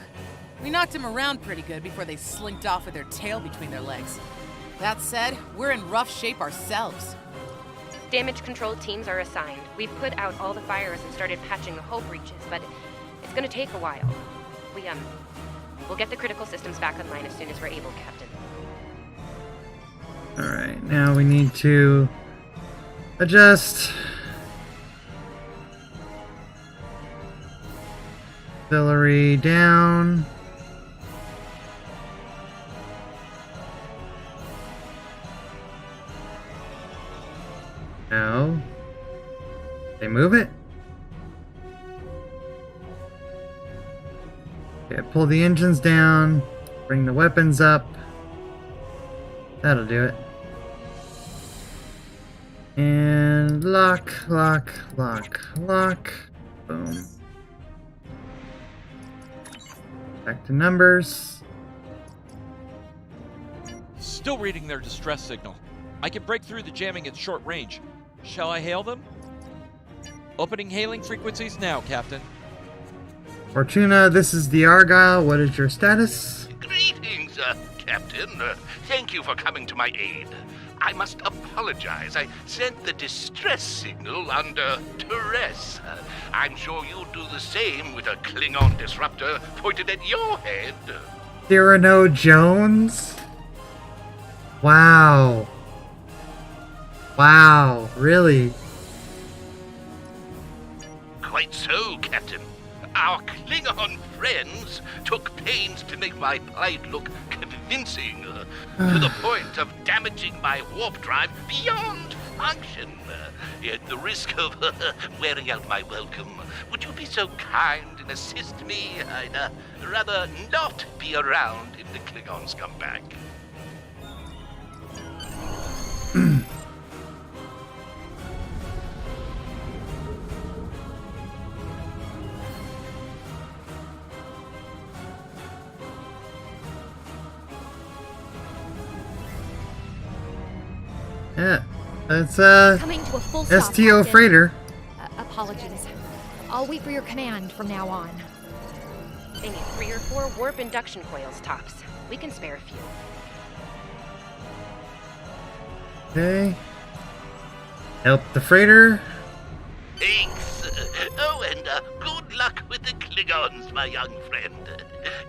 I: We knocked him around pretty good before they slinked off with their tail between their legs. That said, we're in rough shape ourselves.
B: Damage control teams are assigned. We've put out all the fires and started patching the hull breaches, but it's gonna take a while. We'll get the critical systems back online as soon as we're able, Captain.
A: Alright, now we need to adjust. Auxiliary down. No. They move it? Okay, pull the engines down. Bring the weapons up. That'll do it. And lock, lock, lock, lock. Boom. Back to numbers.
E: Still reading their distress signal. I can break through the jamming at short range. Shall I hail them? Opening hailing frequencies now, Captain.
A: Fortuna, this is the Argyle. What is your status?
N: Greetings, Captain. Thank you for coming to my aid. I must apologize. I sent the distress signal under duress. I'm sure you'd do the same with a Klingon disruptor pointed at your head.
A: Cyrano Jones? Wow. Wow, really?
N: Quite so, Captain. Our Klingon friends took pains to make my plight look convincing, to the point of damaging my warp drive beyond function. At the risk of wearing out my welcome, would you be so kind and assist me? I'd rather not be around if the Klingons come back.
A: Yeah, that's
L: Coming to a full stop,
A: STO
L: Captain.
A: freighter.
L: Apologies. I'll wait for your command from now on.
B: They need 3 or 4 warp induction coils tops. We can spare a few.
A: Okay. Help the freighter.
N: Thanks. Oh, and good luck with the Klingons, my young friend.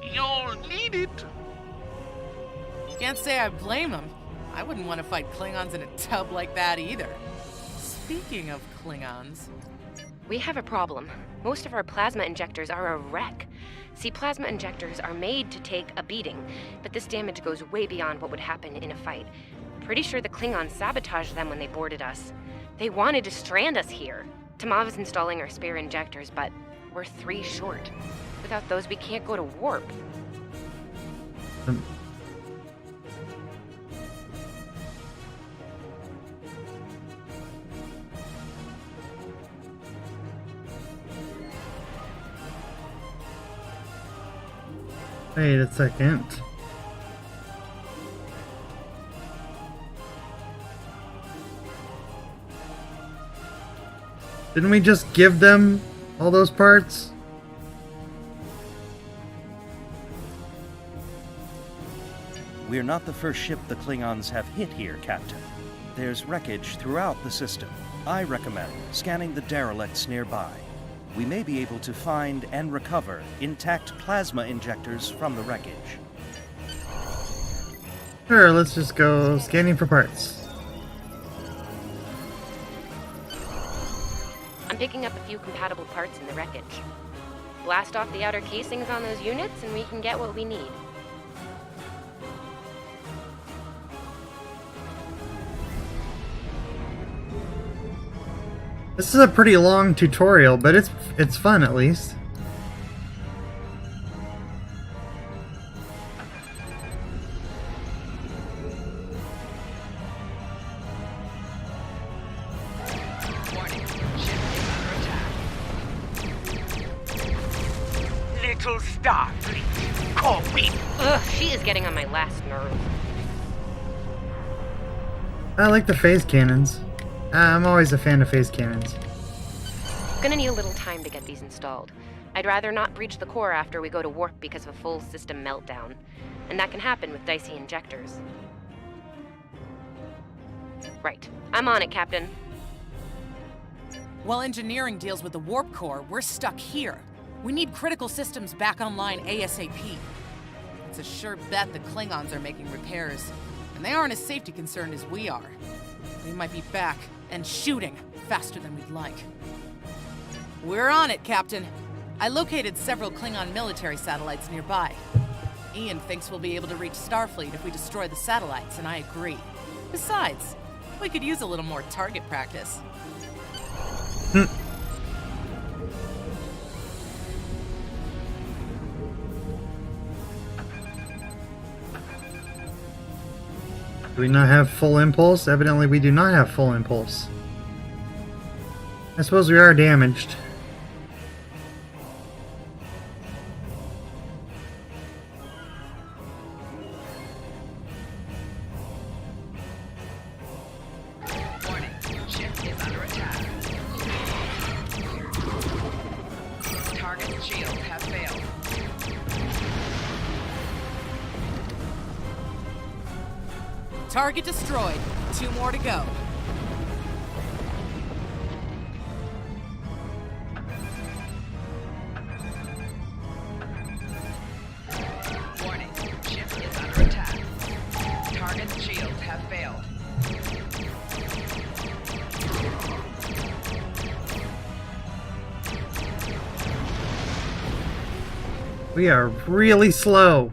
N: You'll need it.
I: Can't say I blame them. I wouldn't want to fight Klingons in a tub like that either. Speaking of Klingons...
B: We have a problem. Most of our plasma injectors are a wreck. See, plasma injectors are made to take a beating, but this damage goes way beyond what would happen in a fight. Pretty sure the Klingons sabotaged them when they boarded us. They wanted to strand us here. Tamav is installing our spare injectors, but we're 3 short. Without those, we can't go to warp.
A: Wait a second. Didn't we just give them all those parts?
J: We're not the first ship the Klingons have hit here, Captain. There's wreckage throughout the system. I recommend scanning the derelicts nearby. We may be able to find and recover intact plasma injectors from the wreckage.
A: Sure, let's just go scanning for parts.
B: I'm picking up a few compatible parts in the wreckage. Blast off the outer casings on those units and we can get what we need.
A: This is a pretty long tutorial, but it's fun at least.
C: Little Starfleet, copy.
B: Ugh, she is getting on my last nerve.
A: I like the phase cannons. I'm always a fan of phase cannons.
B: Gonna need a little time to get these installed. I'd rather not breach the core after we go to warp because of a full system meltdown. And that can happen with dicey injectors. Right. I'm on it, Captain.
I: While engineering deals with the warp core, we're stuck here. We need critical systems back online ASAP. It's a sure bet the Klingons are making repairs. and they aren't as safety concerned as we are. We might be back and shooting faster than we'd like. We're on it, Captain. I located several Klingon military satellites nearby. Ian thinks we'll be able to reach Starfleet if we destroy the satellites, and I agree. Besides, we could use a little more target practice.
A: Do we not have full impulse? Evidently we do not have full impulse. I suppose we are damaged.
C: Warning, ship is under attack. Target shields have failed.
I: Target destroyed. 2 more to go.
C: Warning, ship is under attack. Target shields have failed.
A: We are really slow.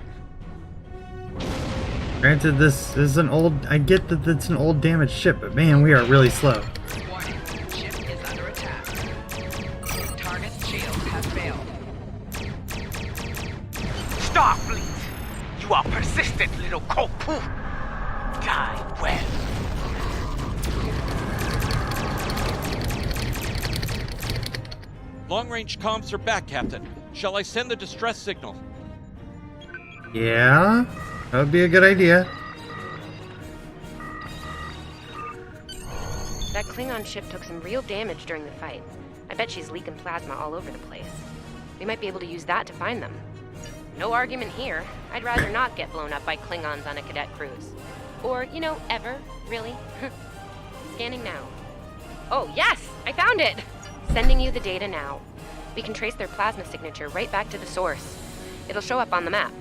A: Granted, this is an old... I get that it's an old damaged ship, but man, we are really slow.
C: Warning, ship is under attack. Target shields have failed.
S: Starfleet! You are persistent, little cockpoo! Die well.
E: Long-range comms are back, Captain. Shall I send the distress signal?
A: Yeah, that would be a good idea.
B: That Klingon ship took some real damage during the fight. I bet she's leaking plasma all over the place. We might be able to use that to find them. No argument here. I'd rather not get blown up by Klingons on a cadet cruise. Or, you know, ever, really. Scanning now. Oh, yes! I found it! Sending you the data now. We can trace their plasma signature right back to the source. It'll show up on the map.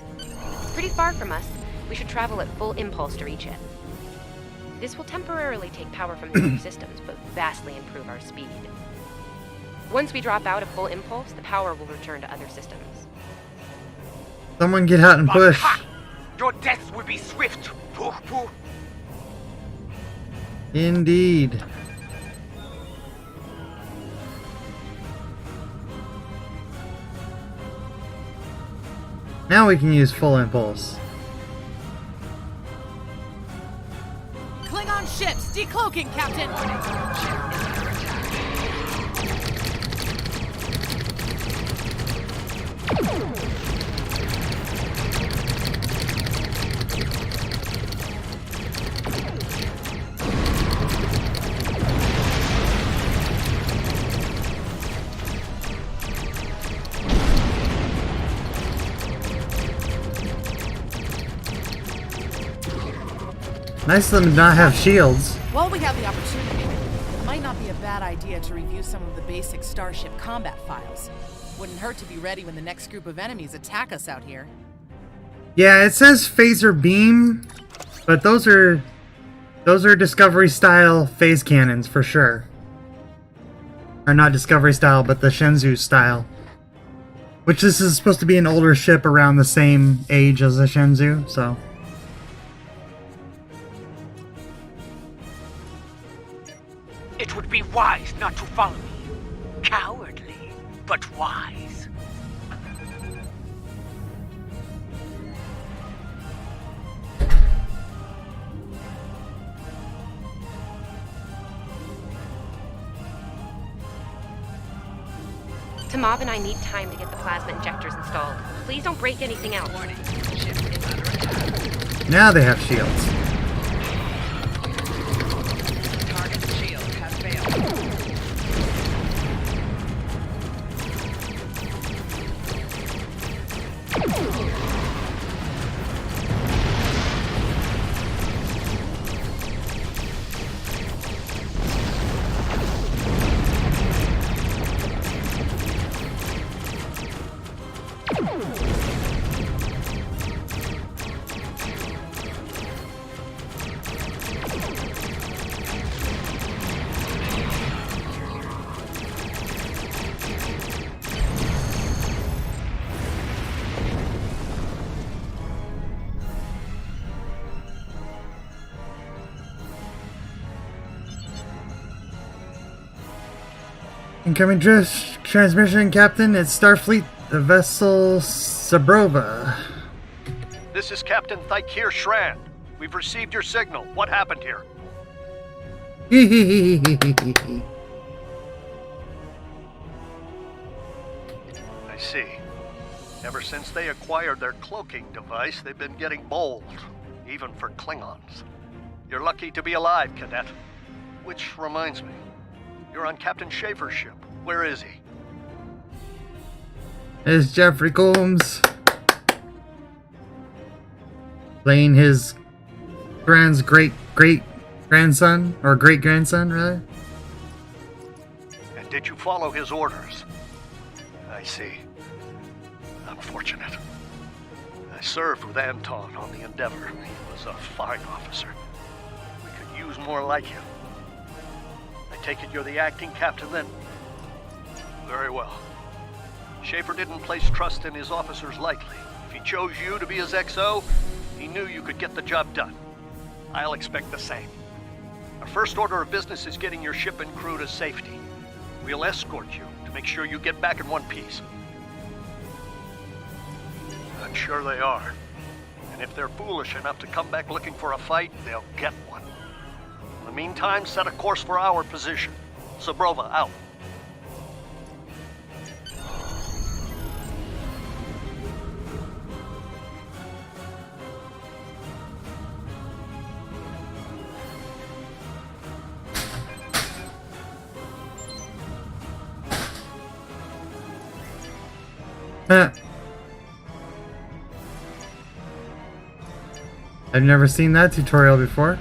B: It's pretty far from us. We should travel at full impulse to reach it. This will temporarily take power from the other systems, but vastly improve our speed. Once we drop out of full impulse, the power will return to other systems.
A: Someone get out and push.
S: Your death will be swift, poo-poo.
A: Indeed. Now we can use full impulse.
I: Klingon ships decloaking, Captain!
A: Nice of them to not have shields.
I: While we have the opportunity, it might not be a bad idea to review some of the basic Starship combat files. Wouldn't hurt to be ready when the next group of enemies attack us out here.
A: Yeah, it says phaser beam, but those are Discovery style phase cannons for sure. Or not Discovery style, but the Shenzhou style. Which this is supposed to be an older ship around the same age as the Shenzhou, so.
S: It would be wise not to follow me. Cowardly, but wise.
B: Tamav and I need time to get the plasma injectors installed. Please don't break anything else.
A: Now they have shields. Incoming drift transmission, Captain. It's Starfleet, the vessel Sabrova.
T: This is Captain Thykir Shran. We've received your signal. What happened here? I see. Ever since they acquired their cloaking device, they've been getting bold, even for Klingons. You're lucky to be alive, Cadet. Which reminds me, you're on Captain Schaefer's ship. Where is he?
A: There's Jeffrey Combs playing his great-grandson, or great-grandson, rather.
T: And did you follow his orders? I see. Unfortunate. I served with Anton on the Endeavor. He was a fine officer. We could use more like him. I take it you're the acting captain then? Very well. Schaefer didn't place trust in his officers lightly. If he chose you to be his XO, he knew you could get the job done. I'll expect the same. Our first order of business is getting your ship and crew to safety. We'll escort you to make sure you get back in one piece. I'm sure they are. And if they're foolish enough to come back looking for a fight, they'll get one. In the meantime, set a course for our position. Sabrova, out.
A: I've never seen that tutorial before.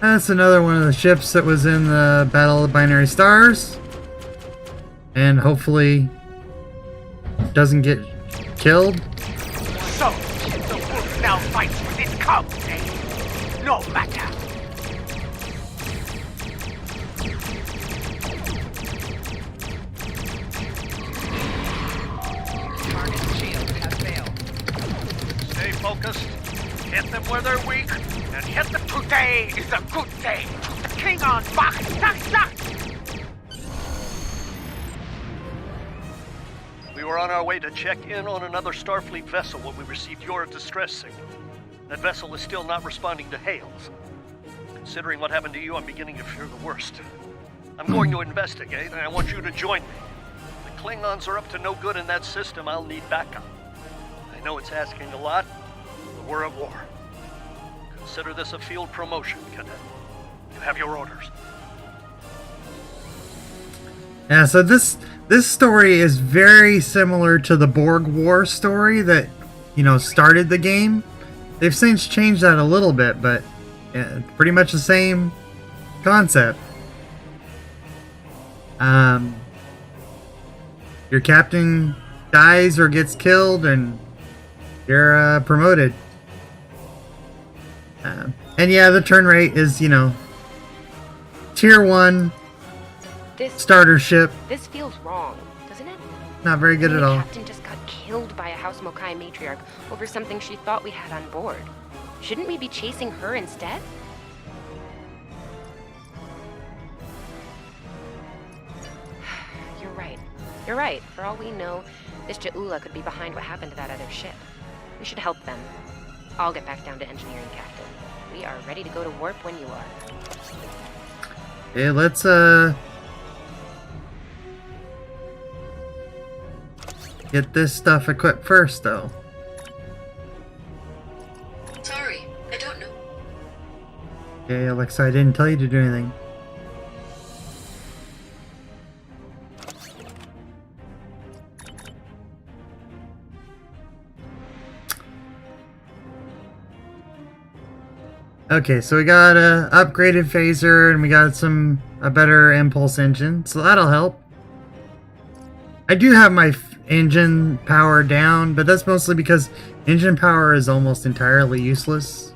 A: That's another one of the ships that was in the Battle of the Binary Stars. And hopefully doesn't get killed.
S: So, the wolf now fights with its cubs, eh? No matter.
C: Target shield has failed.
T: Stay focused. Hit them where they're weak, and hit them.
S: Today is a good day. Klingon Bach, zack.
T: We were on our way to check in on another Starfleet vessel when we received your distress signal. That vessel is still not responding to hails. Considering what happened to you, I'm beginning to fear the worst. I'm going to investigate, and I want you to join me. If the Klingons are up to no good in that system, I'll need backup. I know it's asking a lot, but we're at war. Consider this a field promotion, Cadet. You have your orders.
A: Yeah, so this story is very similar to the Borg War story that, started the game. They've since changed that a little bit, but pretty much the same concept. Your captain dies or gets killed, and you're promoted. And yeah, the turn rate is, tier 1 starter ship.
B: This feels wrong, doesn't it?
A: Not very good at all.
B: The captain just got killed by a House Mokai matriarch over something she thought we had on board. Shouldn't we be chasing her instead? You're right. For all we know, this Ja'ula could be behind what happened to that other ship. We should help them. I'll get back down to engineering, Captain. We are ready to go to warp when you are.
A: Okay, let's get this stuff equipped first, though.
U: Sorry, I don't know.
A: Okay, Alexa, I didn't tell you to do anything. Okay, so we got a upgraded phaser and we got a better impulse engine, so that'll help. I do have my engine power down, but that's mostly because engine power is almost entirely useless.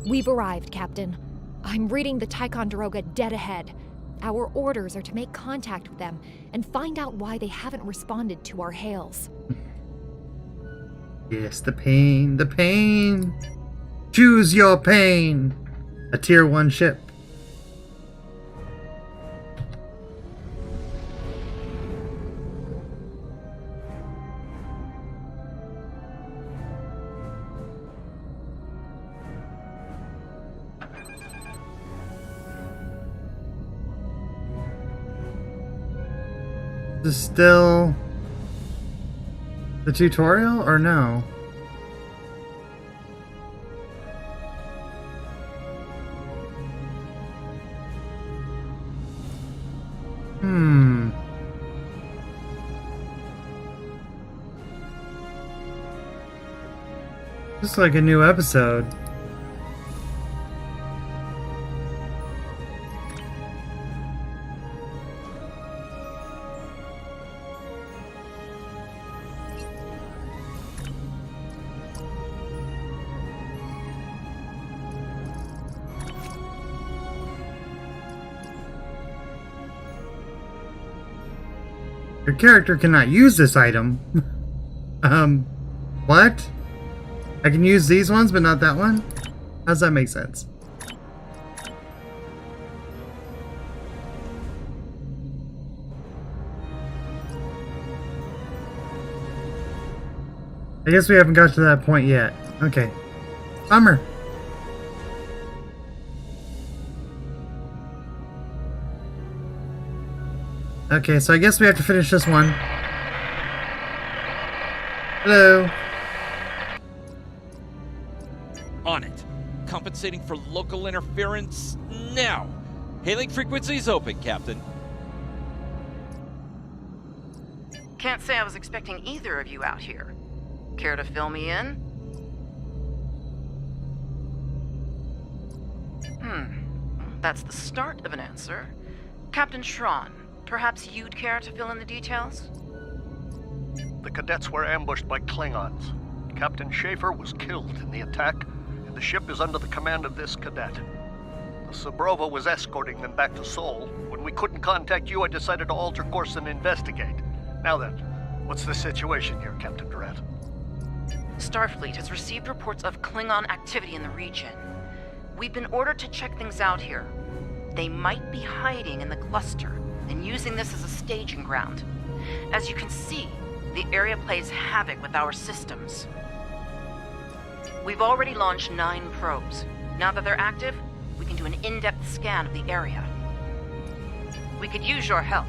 L: We've arrived, Captain. I'm reading the Ticonderoga dead ahead. Our orders are to make contact with them and find out why they haven't responded to our hails.
A: Yes, the pain, the pain. Choose your pain. A tier 1 ship. Is this still the tutorial or no? Just like a new episode. Your character cannot use this item. What? I can use these ones, but not that one? How does that make sense? I guess we haven't got to that point yet. Okay. Bummer. Okay, so I guess we have to finish this one. Hello.
E: On it. Compensating for local interference now. Hailing frequencies open, Captain.
G: Can't say I was expecting either of you out here. Care to fill me in? That's the start of an answer. Captain Shran, perhaps you'd care to fill in the details?
T: The cadets were ambushed by Klingons. Captain Schaefer was killed in the attack, and the ship is under the command of this cadet. The Sabrova was escorting them back to Sol. When we couldn't contact you, I decided to alter course and investigate. Now then, what's the situation here, Captain Durant?
G: Starfleet has received reports of Klingon activity in the region. We've been ordered to check things out here. They might be hiding in the cluster and using this as a staging ground. As you can see, the area plays havoc with our systems. We've already launched 9 probes. Now that they're active, we can do an in-depth scan of the area. We could use your help.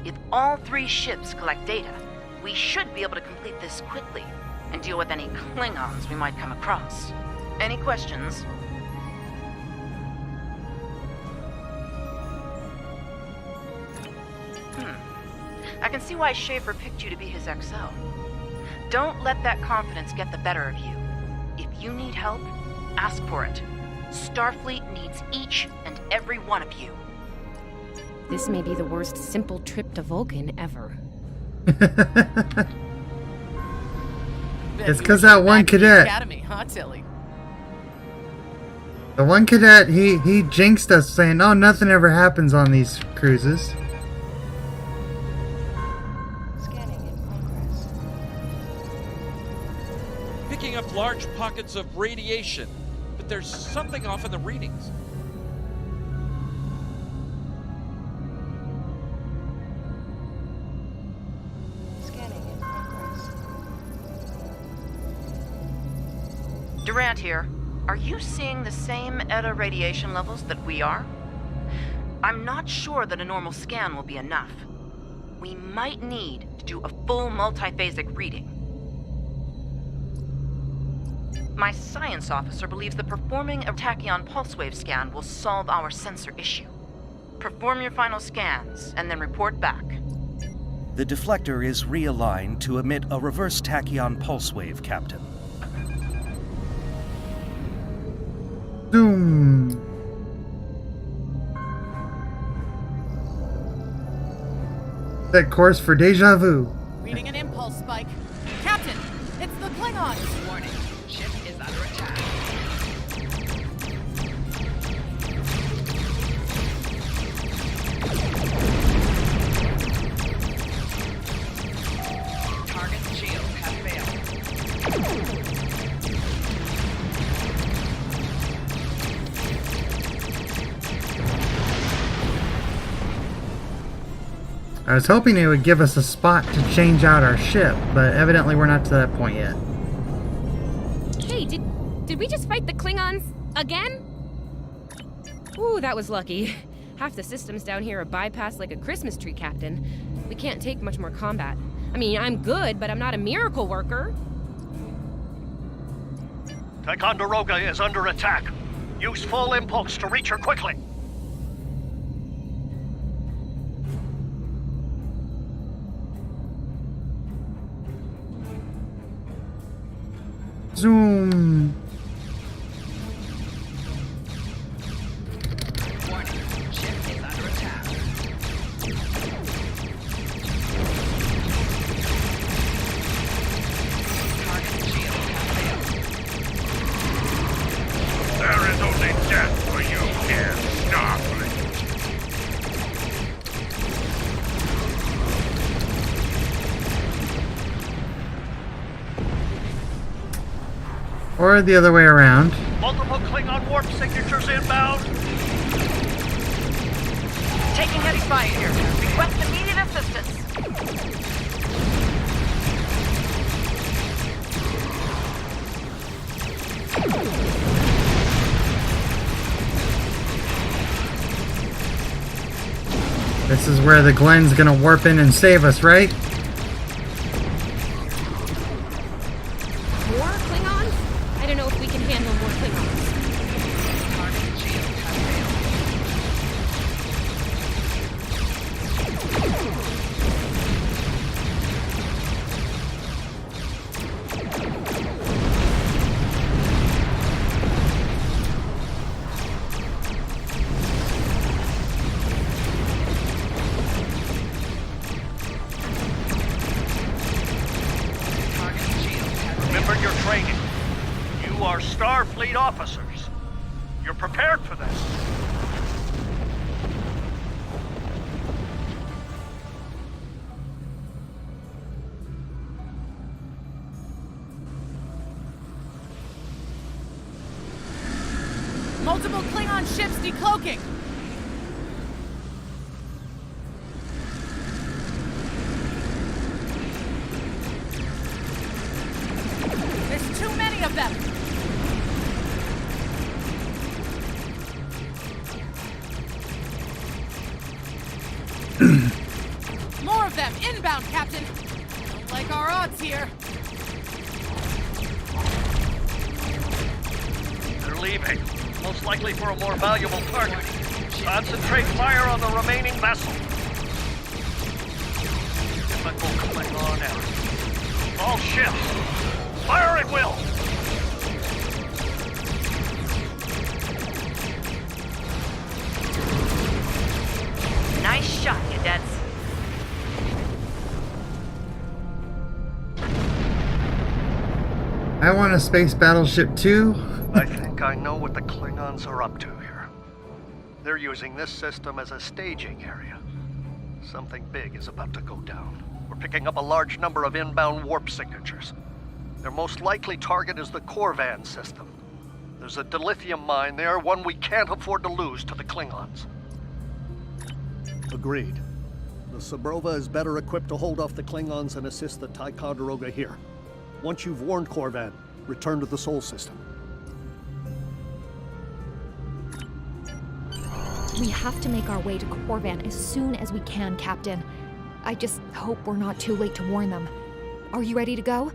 G: If all 3 ships collect data, we should be able to complete this quickly and deal with any Klingons we might come across. Any questions? I can see why Schaefer picked you to be his XO. Don't let that confidence get the better of you. If you need help, ask for it. Starfleet needs each and every one of you.
B: This may be the worst simple trip to Vulcan ever.
A: It's because that one cadet.
I: Academy, huh, Tilly?
A: The one cadet, he jinxed us saying, "Oh, nothing ever happens on these cruises."
E: Picking up large pockets of radiation, but there's something off in the readings.
G: Durant here. Are you seeing the same ETA radiation levels that we are? I'm not sure that a normal scan will be enough. We might need to do a full multiphasic reading. My science officer believes that performing a tachyon pulse wave scan will solve our sensor issue. Perform your final scans and then report back.
J: The deflector is realigned to emit a reverse tachyon pulse wave, Captain.
A: Boom. Set course for deja vu.
I: Reading an impulse spike. Captain, it's the Klingons. Warning, ship is under attack.
A: I was hoping it would give us a spot to change out our ship, but evidently we're not to that point yet.
B: Hey, did we just fight the Klingons again? Ooh, that was lucky. Half the systems down here are bypassed like a Christmas tree, Captain. We can't take much more combat. I mean, I'm good, but I'm not a miracle worker.
T: Ticonderoga is under attack. Use full impulse to reach her quickly.
A: Zoom.
R: There is only death for you here, Starfleet.
A: Or the other way around.
T: Multiple Klingon warp signatures inbound.
G: Taking heavy fire here. Request immediate assistance.
A: This is where the Glen's gonna warp in and save us, right?
B: More Klingons? I don't know if we can handle more Klingons.
T: Remember your training. You are Starfleet officers. You're prepared for this.
I: Multiple Klingon ships decloaking. There's too many of them. More of them inbound, Captain. Don't like our odds here.
T: They're leaving. Most likely for a more valuable target. Concentrate fire on the remaining vessel. Typical Klingon error. All ships, fire at will.
G: Nice shot, cadets.
A: I want a space battleship too.
T: I think I know what the Klingons are up to here. They're using this system as a staging area. Something big is about to go down. We're picking up a large number of inbound warp signatures. Their most likely target is the Korvan system. There's a dilithium mine there, one we can't afford to lose to the Klingons.
M: Agreed. The Sabrova is better equipped to hold off the Klingons and assist the Ticonderoga here. Once you've warned Korvan, return to the Sol system.
L: We have to make our way to Korvan as soon as we can, Captain. I just hope we're not too late to warn them. Are you ready to go?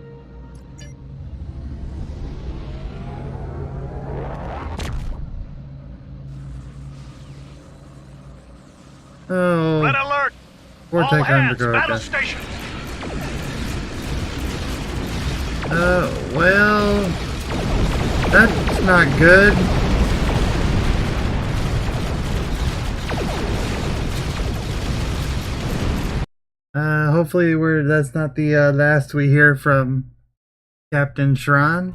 A: Oh.
T: Red alert!
A: Poor
T: All hands,
A: Ticonderoga.
T: battle stations!
A: Oh, well, that's not good. Hopefully that's not the last we hear from Captain Shran.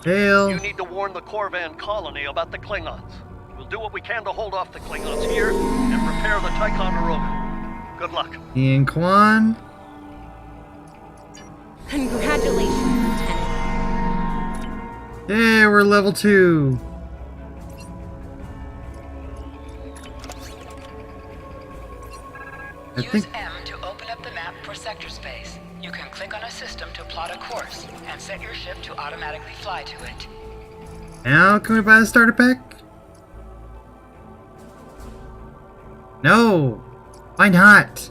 A: Hail.
T: You need to warn the Korvan colony about the Klingons. We'll do what we can to hold off the Klingons here and prepare the Ticonderoga. Good luck.
A: Ian Kwan.
B: Congratulations, Lieutenant.
A: Yeah, we're level 2.
C: Use M to open up the map for sector space. You can click on a system to plot a course and set your ship to automatically fly to it.
A: Now, can we buy the starter pack? No! Why not?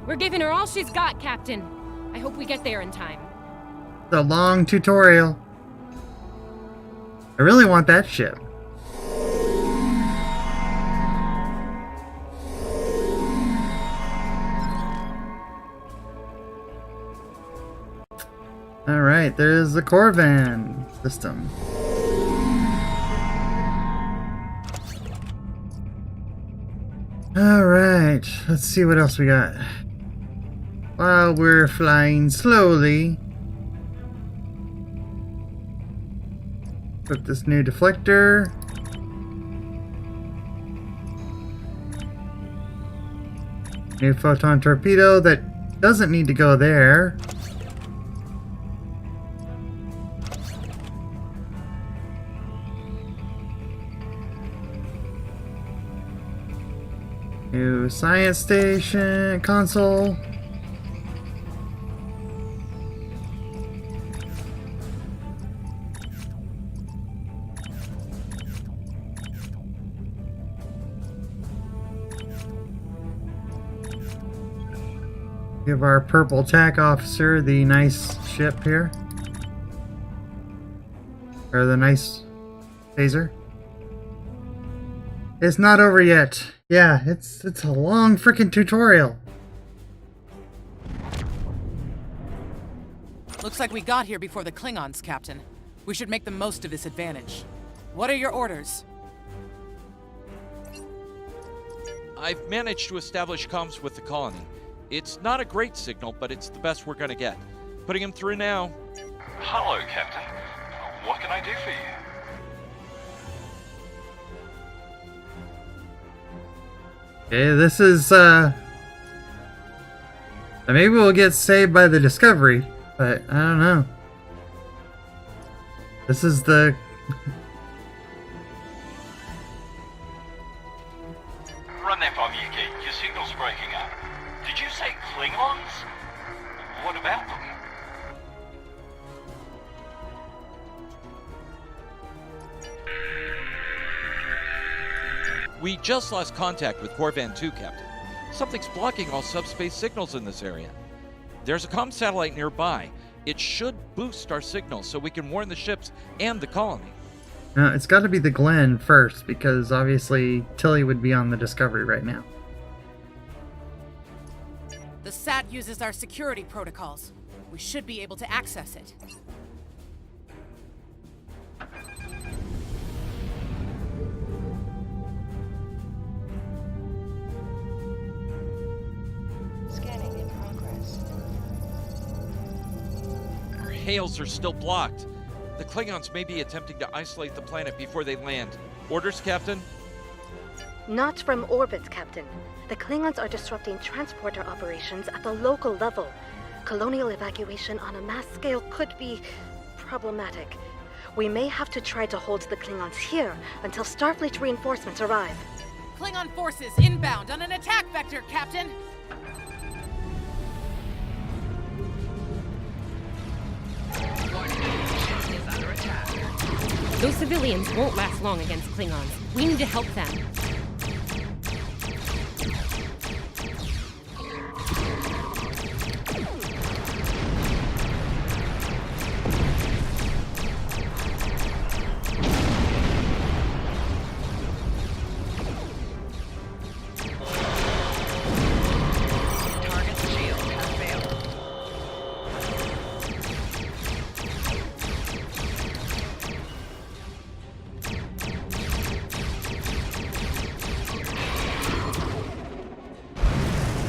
B: We're giving her all she's got, Captain. I hope we get there in time.
A: It's a long tutorial. I really want that ship. Alright, there's the Corvan system. Alright, let's see what else we got. While we're flying slowly, put this new deflector. New photon torpedo that doesn't need to go there. New science station console. Give our purple tack officer the nice ship here. Or the nice phaser. It's not over yet. Yeah, it's a long freaking tutorial.
I: Looks like we got here before the Klingons, Captain. We should make the most of this advantage. What are your orders?
E: I've managed to establish comms with the colony. It's not a great signal, but it's the best we're gonna get. Putting him through now.
O: Hello, Captain. What can I do for you?
A: Okay, this is, maybe we'll get saved by the Discovery, but I don't know. This is the...
O: Run that by me again. Your signal's breaking up. Did you say Klingons? What about them?
E: We just lost contact with Corvan 2, Captain. Something's blocking all subspace signals in this area. There's a comm satellite nearby. It should boost our signal so we can warn the ships and the colony.
A: No, it's got to be the Glenn first, because obviously Tilly would be on the Discovery right now.
I: The SAT uses our security protocols. We should be able to access it.
C: Scanning in progress.
E: Our hails are still blocked. The Klingons may be attempting to isolate the planet before they land. Orders, Captain?
P: Not from orbit, Captain. The Klingons are disrupting transporter operations at the local level. Colonial evacuation on a mass scale could be problematic. We may have to try to hold the Klingons here until Starfleet reinforcements arrive.
I: Klingon forces inbound on an attack vector, Captain!
B: Those civilians won't last long against Klingons. We need to help them.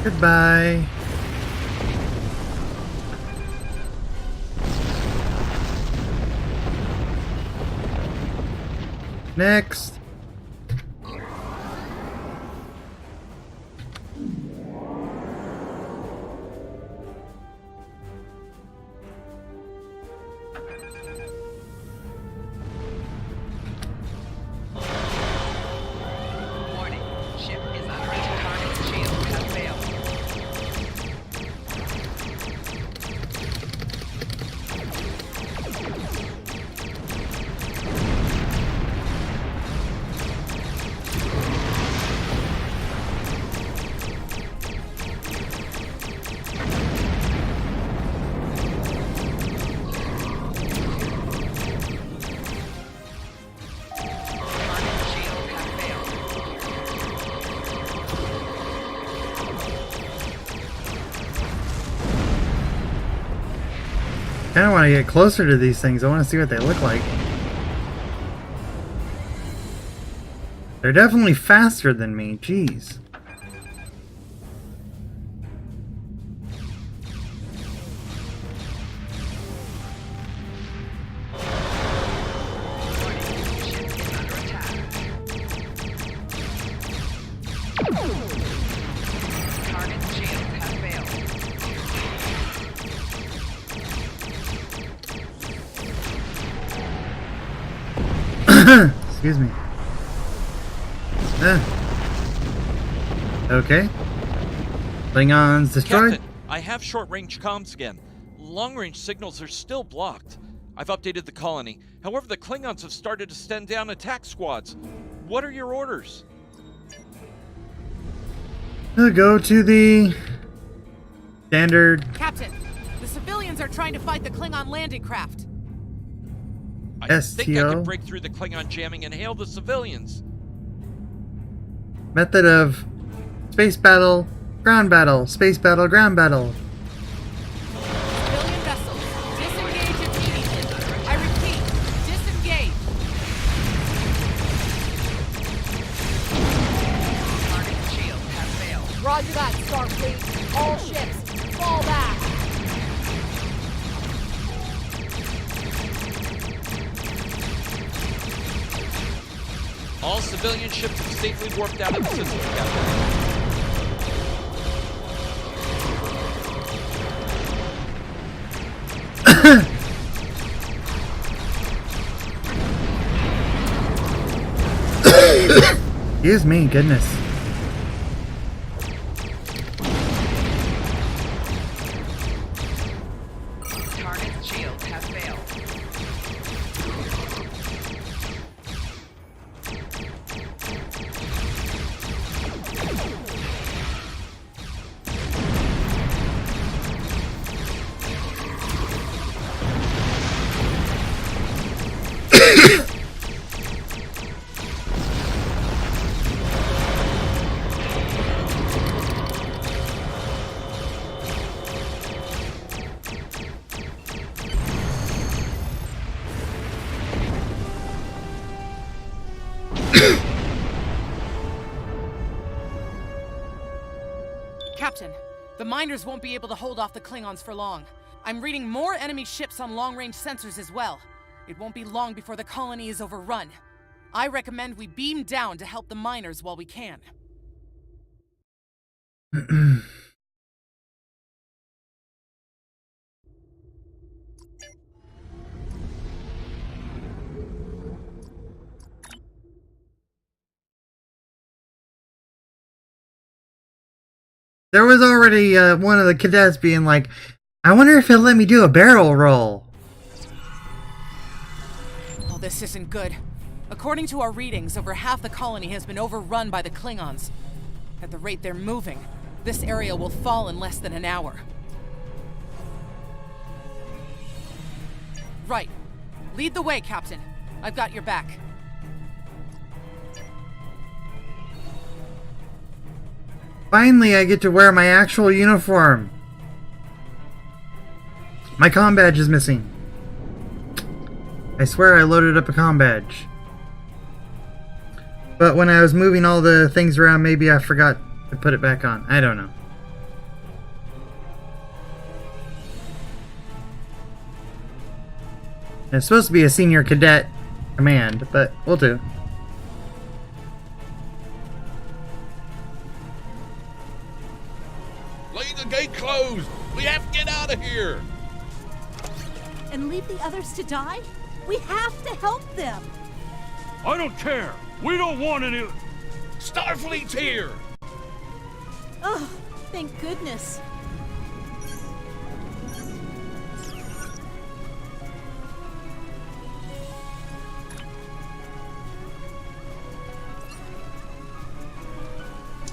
A: Goodbye. Next. kind of want to get closer to these things. I want to see what they look like. They're definitely faster than me. Jeez. Excuse me. Okay. Klingons destroyed.
E: Captain, I have short-range comms again. Long-range signals are still blocked. I've updated the colony. However, the Klingons have started to send down attack squads. What are your orders?
A: Go to the standard.
I: Captain, the civilians are trying to fight the Klingon landing craft.
E: I think I can break through the Klingon jamming and hail the civilians.
A: Method of space battle, ground battle, space battle, ground battle.
I: Civilian vessels, disengage immediately. I repeat, disengage.
G: Target shield has failed.
L: Roger that, Starfleet. All ships, fall back.
E: All civilian ships have safely warped out of the system, Captain.
A: Excuse me, goodness.
G: Target shield has failed.
I: Captain, the miners won't be able to hold off the Klingons for long. I'm reading more enemy ships on long-range sensors as well. It won't be long before the colony is overrun. I recommend we beam down to help the miners while we can.
A: There was already one of the cadets being like, I wonder if he'll let me do a barrel roll.
I: Oh, this isn't good. According to our readings, over half the colony has been overrun by the Klingons. At the rate they're moving, this area will fall in less than an hour. Right. Lead the way, Captain. I've got your back.
A: Finally, I get to wear my actual uniform. My comm badge is missing. I swear I loaded up a comm badge. But when I was moving all the things around, maybe I forgot to put it back on. I don't know. It's supposed to be a senior cadet command, but we'll do.
N: Leave the gate closed! We have to get out of here!
Q: And leave the others to die? We have to help them!
R: I don't care! We don't want any...
N: Starfleet's here!
Q: Oh, thank goodness.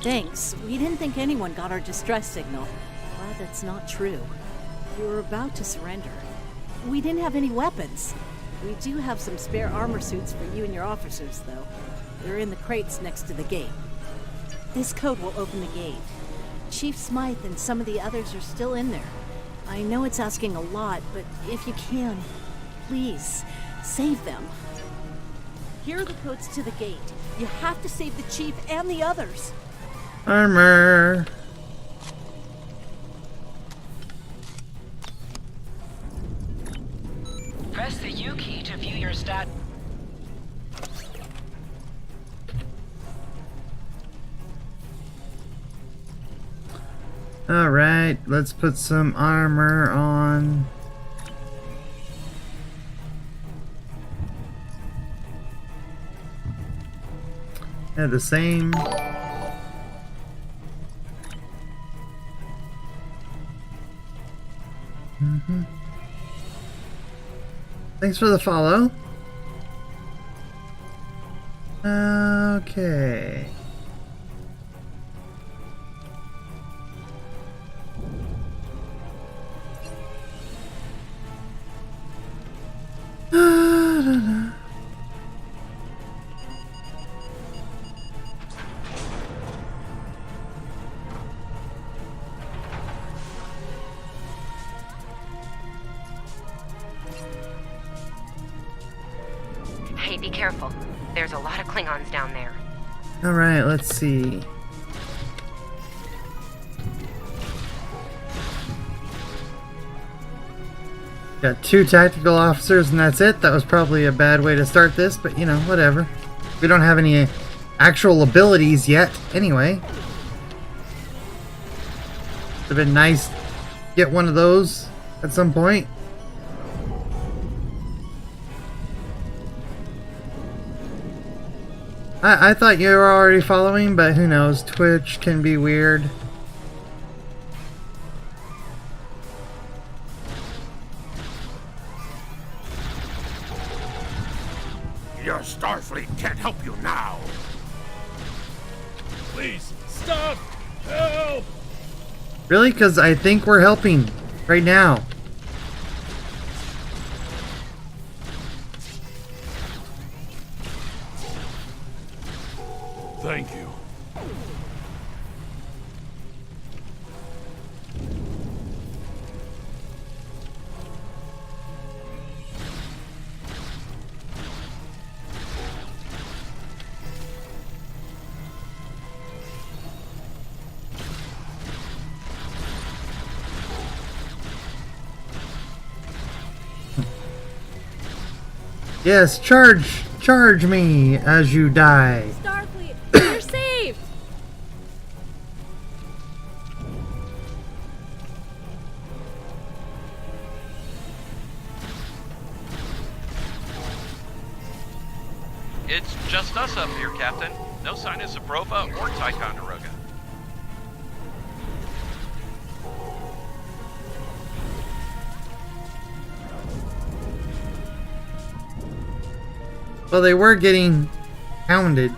Q: Thanks. We didn't think anyone got our distress signal. Glad that's not true. We were about to surrender. We didn't have any weapons. We do have some spare armor suits for you and your officers, though. They're in the crates next to the gate. This code will open the gate. Chief Smythe and some of the others are still in there. I know it's asking a lot, but if you can, please, save them. Here are the codes to the gate. You have to save the chief and the others.
A: Armor.
C: Press the U key to view your stat.
A: Alright, let's put some armor on. Yeah, the same. Thanks for the follow. Okay.
B: Hey, be careful. There's a lot of Klingons down there.
A: Alright, let's see. Got 2 tactical officers and that's it. That was probably a bad way to start this, but you know, whatever. We don't have any actual abilities yet, anyway. Would have been nice to get one of those at some point. I thought you were already following, but who knows? Twitch can be weird.
R: Your Starfleet can't help you now. Please, stop! Help!
A: Really? Because I think we're helping right now.
R: Thank you.
A: Yes, charge me as you die.
L: Starfleet, you're saved!
E: It's just us up here, Captain. No sign of Zabrova or Ticonderoga.
A: Well, they were getting hounded.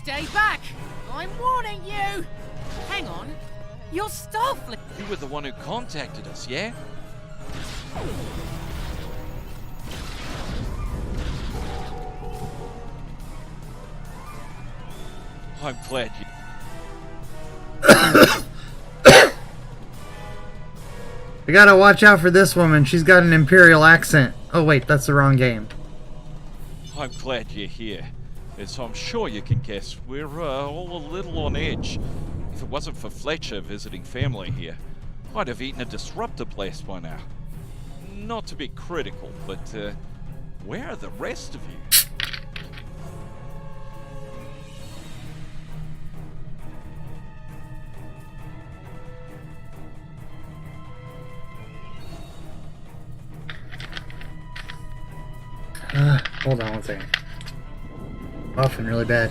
I: Stay back! I'm warning you! Hang on. You're Starfleet!
E: You were the one who contacted us, yeah? I'm glad you...
A: We gotta watch out for this woman. She's got an Imperial accent. Oh wait, that's the wrong game.
E: I'm glad you're here. As I'm sure you can guess, we're all a little on edge. If it wasn't for Fletcher visiting family here, I'd have eaten a disruptor blast by now. Not to be critical, but where are the rest of you?
A: Hold on one second. Often really bad.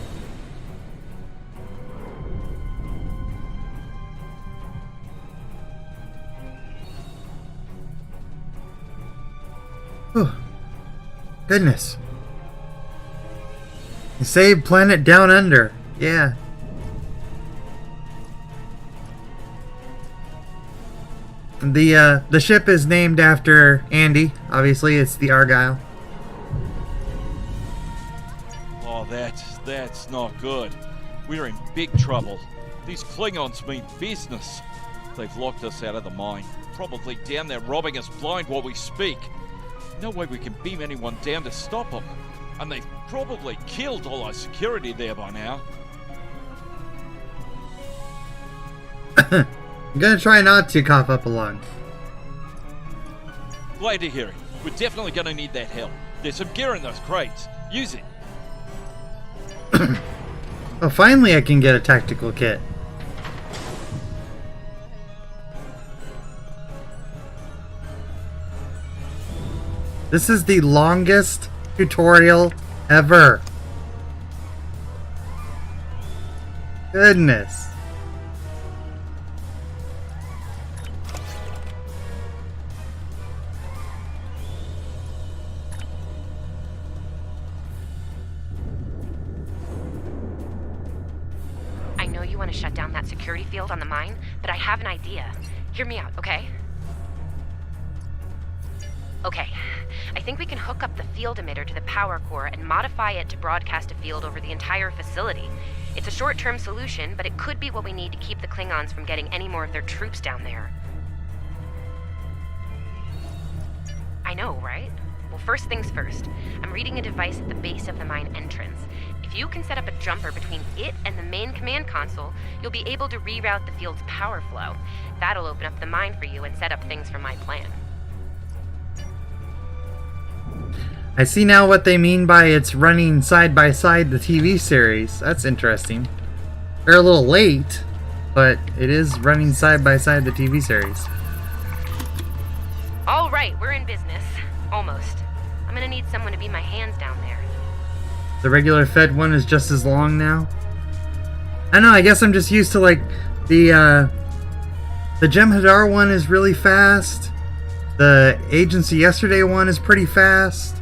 A: Whew. Goodness. Save planet Down Under. Yeah. The ship is named after Andy. Obviously, it's the Argyle.
E: Oh, that's not good. We're in big trouble. These Klingons mean business. They've locked us out of the mine. Probably down there robbing us blind while we speak. No way we can beam anyone down to stop them. And they've probably killed all our security there by now.
A: I'm gonna try not to cough up a lung.
E: Glad to hear it. We're definitely gonna need that help. There's some gear in those crates. Use it.
A: Oh, finally I can get a tactical kit. This is the longest tutorial ever. Goodness.
B: I know you want to shut down that security field on the mine, but I have an idea. Hear me out, okay? Okay, I think we can hook up the field emitter to the power core and modify it to broadcast a field over the entire facility. It's a short-term solution, but it could be what we need to keep the Klingons from getting any more of their troops down there. I know, right? Well, first things first. I'm reading a device at the base of the mine entrance. If you can set up a jumper between it and the main command console, you'll be able to reroute the field's power flow. That'll open up the mine for you and set up things for my plan.
A: I see now what they mean by it's running side by side the TV series. That's interesting. They're a little late, but it is running side by side the TV series.
B: All right, we're in business. Almost. I'm gonna need someone to be my hands down there.
A: The regular Fed one is just as long now. I don't know, I guess I'm just used to like the Jem'Hadar one is really fast. The Agency Yesterday one is pretty fast.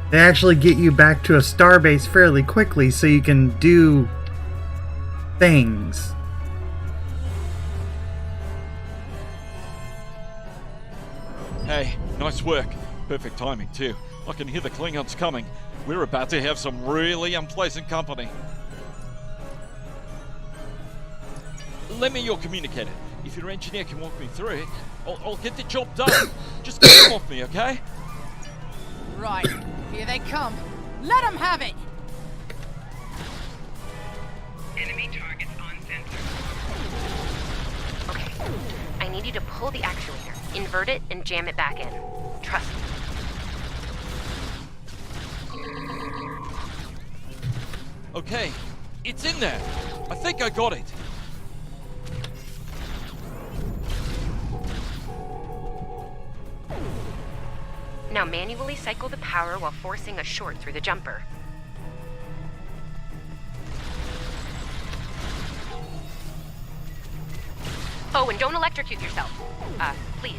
A: They actually get you back to a starbase fairly quickly so you can do things.
E: Hey, nice work. Perfect timing, too. I can hear the Klingons coming. We're about to have some really unpleasant company. Lend me your communicator. If your engineer can walk me through it, I'll get the job done. Just get them off me, okay?
I: Right, here they come. Let them have it!
C: Enemy targets on sensor.
B: Okay, I need you to pull the actuator, invert it, and jam it back in. Trust me.
E: Okay, it's in there. I think I got it.
B: Now manually cycle the power while forcing a short through the jumper. Oh, and don't electrocute yourself. Please.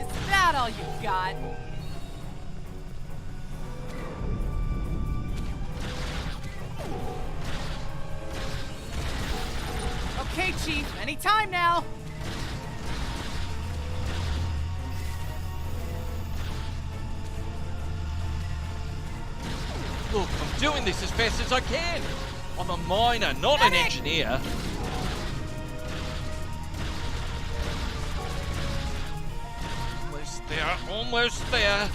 I: Is that all you got? Okay, Chief, anytime now.
E: Look, I'm doing this as fast as I can. I'm a miner, not an engineer. Almost there, almost there.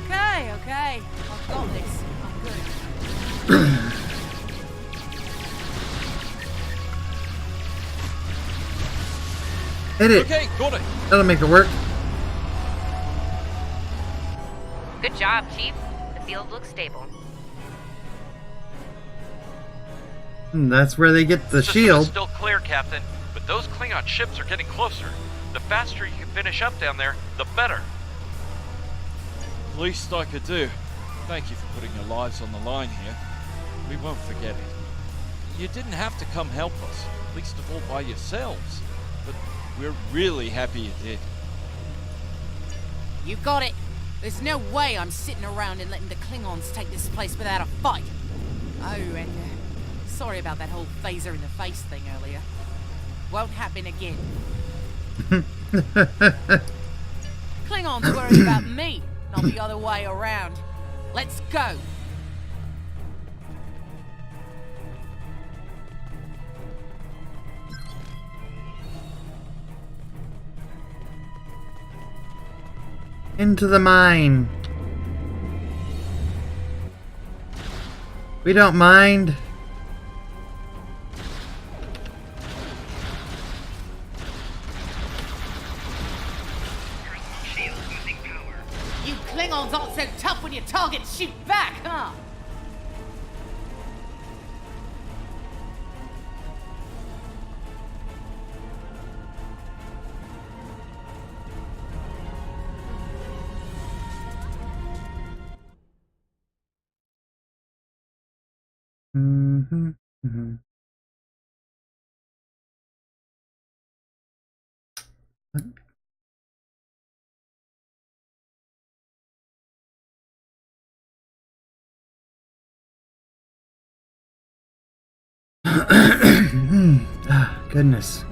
I: Okay. I've got this. I'm good.
A: Hit it.
E: Okay, got it.
A: That'll make it work.
B: Good job, Chief. The field looks stable.
A: That's where they get the
H: System is
A: shield.
H: still clear, Captain, but those Klingon ships are getting closer. The faster you can finish up down there, the better.
E: least I could do. Thank you for putting your lives on the line here. We won't forget it. You didn't have to come help us, least of all by yourselves. But we're really happy you did.
I: You got it. There's no way I'm sitting around and letting the Klingons take this place without a fight. Oh, and sorry about that whole phaser in the face thing earlier. Won't happen again. Klingons worried about me, not the other way around. Let's go.
A: Into the mine. We don't mind.
I: You Klingons aren't so tough when your targets shoot back, huh?
A: Mm-hmm. Mm-hmm. Ah, goodness.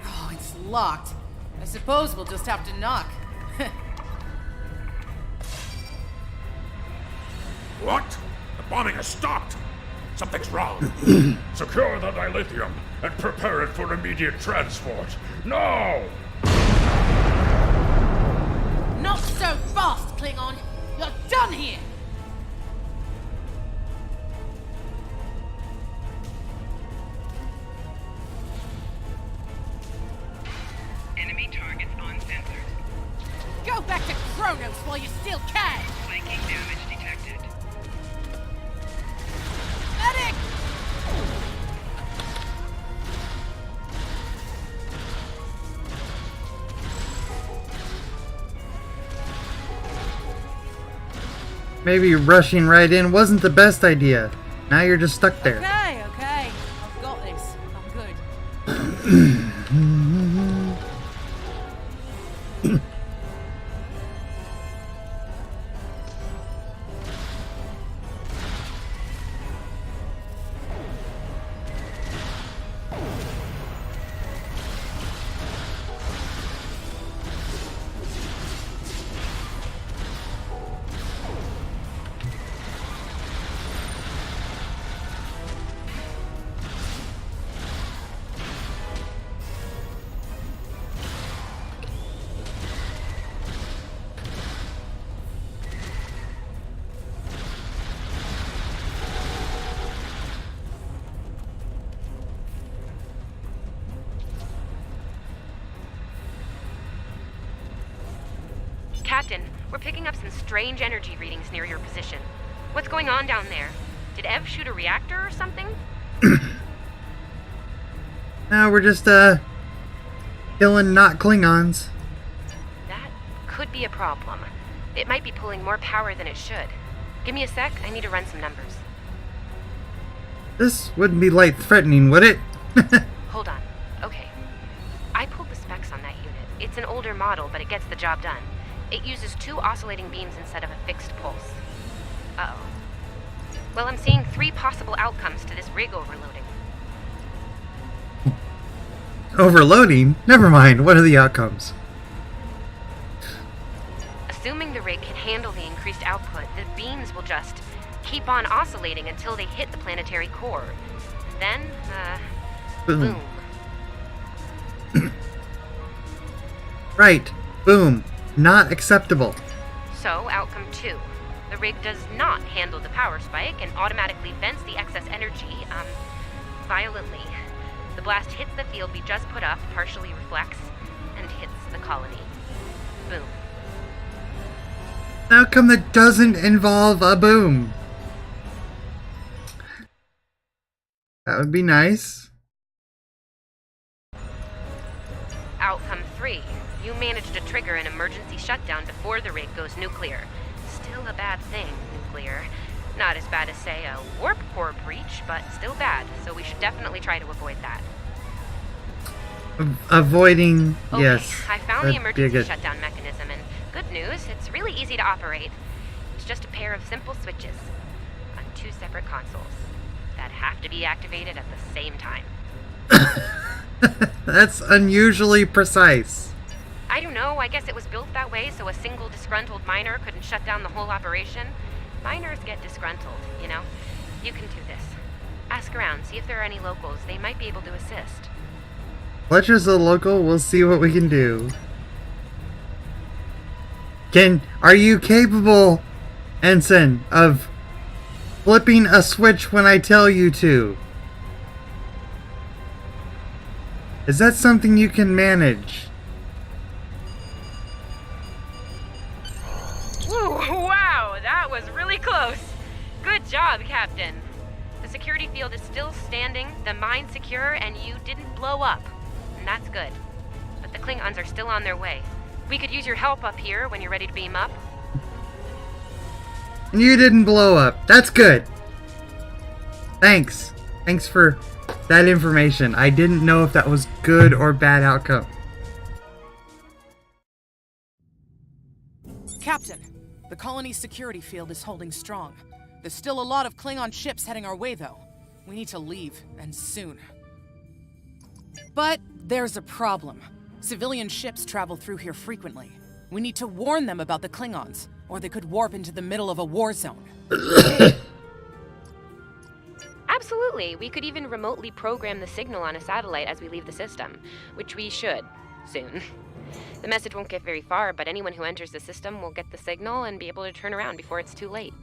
I: Oh, it's locked. I suppose we'll just have to knock.
R: What? The bombing has stopped! Something's wrong. Secure the dilithium and prepare it for immediate transport. Now!
I: Not so fast, Klingon! You're done here!
C: Enemy targets on sensors.
I: Go back to Kronos while you still can!
C: Flanking damage detected.
I: Medic!
A: Maybe rushing right in wasn't the best idea. Now you're just stuck there.
I: Okay, okay. I've got this. I'm good.
B: Captain, we're picking up some strange energy readings near your position. What's going on down there? Did Ev shoot a reactor or something?
A: Now we're just, killing not Klingons.
B: That could be a problem. It might be pulling more power than it should. Give me a sec, I need to run some numbers.
A: This wouldn't be life-threatening, would it?
B: Hold on. Okay. I pulled the specs on that unit. It's an older model, but it gets the job done. It uses 2 oscillating beams instead of a fixed pulse. Uh-oh. Well, I'm seeing 3 possible outcomes to this rig overloading.
A: Overloading? Never mind. What are the outcomes?
B: Assuming the rig can handle the increased output, the beams will just keep on oscillating until they hit the planetary core. And then, boom.
A: Right. Boom. Not acceptable.
B: So, outcome 2. The rig does not handle the power spike and automatically vents the excess energy, violently. The blast hits the field we just put up, partially reflects, and hits the colony. Boom.
A: An outcome that doesn't involve a boom. That would be nice.
B: Outcome 3. You managed to trigger an emergency shutdown before the rig goes nuclear. Still a bad thing, nuclear. Not as bad as, say, a warp core breach, but still bad, so we should definitely try to avoid that.
A: Avoiding,
B: okay,
A: yes.
B: I found the emergency shutdown mechanism, and good news, it's really easy to operate. It's just a pair of simple switches on 2 separate consoles that have to be activated at the same time.
A: That's unusually precise.
B: I don't know, I guess it was built that way so a single disgruntled miner couldn't shut down the whole operation. Miners get disgruntled, you know? You can do this. Ask around, see if there are any locals. They might be able to assist.
A: Fletcher's a local, we'll see what we can do. Are you capable, Ensign, of flipping a switch when I tell you to? Is that something you can manage?
B: Woo, wow, that was really close. Good job, Captain. The security field is still standing, the mine's secure, and you didn't blow up. And that's good. But the Klingons are still on their way. We could use your help up here when you're ready to beam up.
A: And you didn't blow up. That's good. Thanks. Thanks for that information. I didn't know if that was good or bad outcome.
I: Captain, the colony's security field is holding strong. There's still a lot of Klingon ships heading our way, though. We need to leave, and soon. But there's a problem. Civilian ships travel through here frequently. We need to warn them about the Klingons, or they could warp into the middle of a war zone.
B: Absolutely. We could even remotely program the signal on a satellite as we leave the system, which we should, soon. The message won't get very far, but anyone who enters the system will get the signal and be able to turn around before it's too late.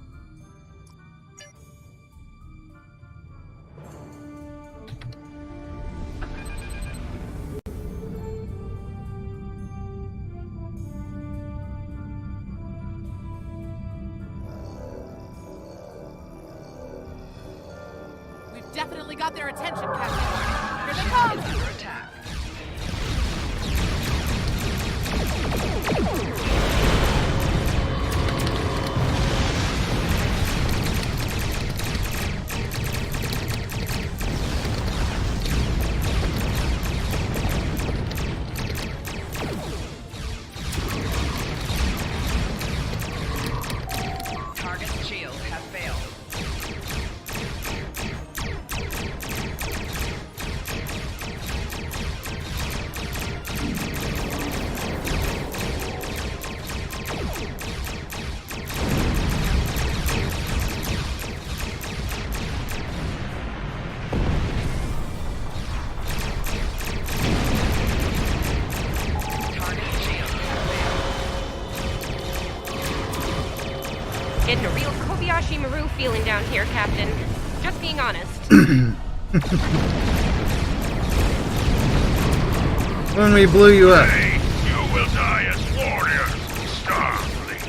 I: We've definitely got their attention, Captain. Here they come!
C: Under attack. Target shield has failed.
B: Getting a real Kobayashi Maru feeling down here, Captain. Just being honest.
A: When we blew you up.
R: You will die as warriors, Starfleet.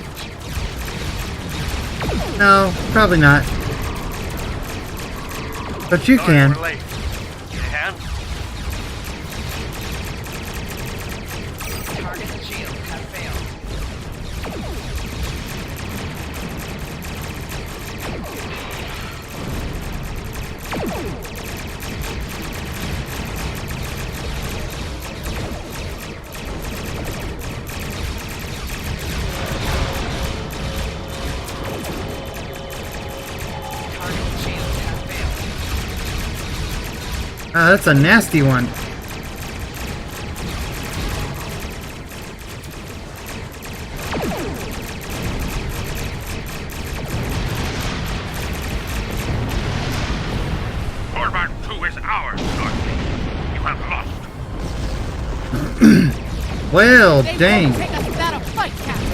A: No, probably not. But you can.
T: We're late. Can?
C: Target shield has failed.
A: Ah, that's a nasty one.
R: Corvair 2 is ours, Starfleet. You have lost.
A: Well,
L: They
A: dang.
L: won't take us without a fight, Captain.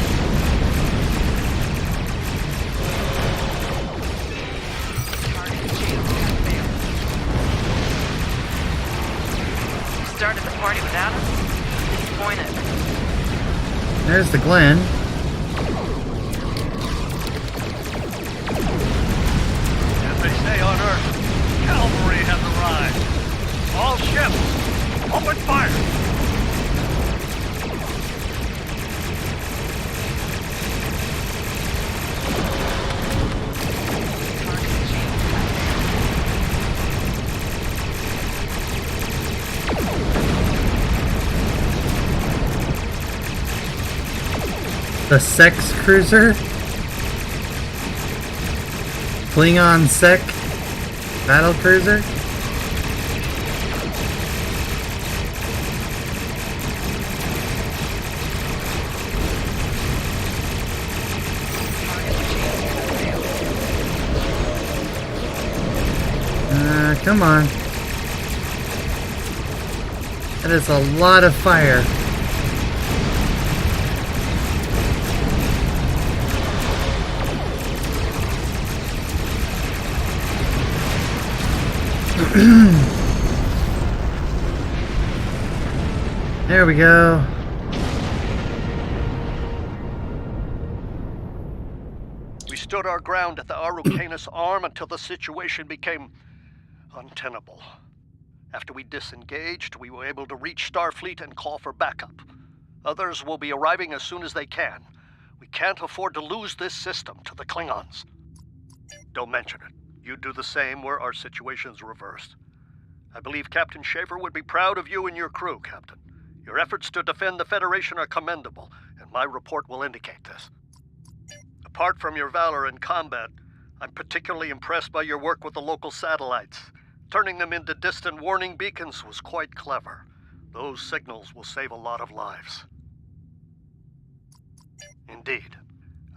G: Started the party without us? Disappointed.
A: There's the Glen.
T: As they say on Earth, cavalry has arrived. All ships, open fire!
A: The Sex Cruiser? Klingon Sec Battle Cruiser? Come on. That is a lot of fire. There we go.
T: We stood our ground at the Araucanus Arm until the situation became untenable. After we disengaged, we were able to reach Starfleet and call for backup. Others will be arriving as soon as they can. We can't afford to lose this system to the Klingons. Don't mention it. You do the same where our situation's reversed. I believe Captain Schaefer would be proud of you and your crew, Captain. Your efforts to defend the Federation are commendable, and my report will indicate this. Apart from your valor in combat, I'm particularly impressed by your work with the local satellites. Turning them into distant warning beacons was quite clever. Those signals will save a lot of lives. Indeed.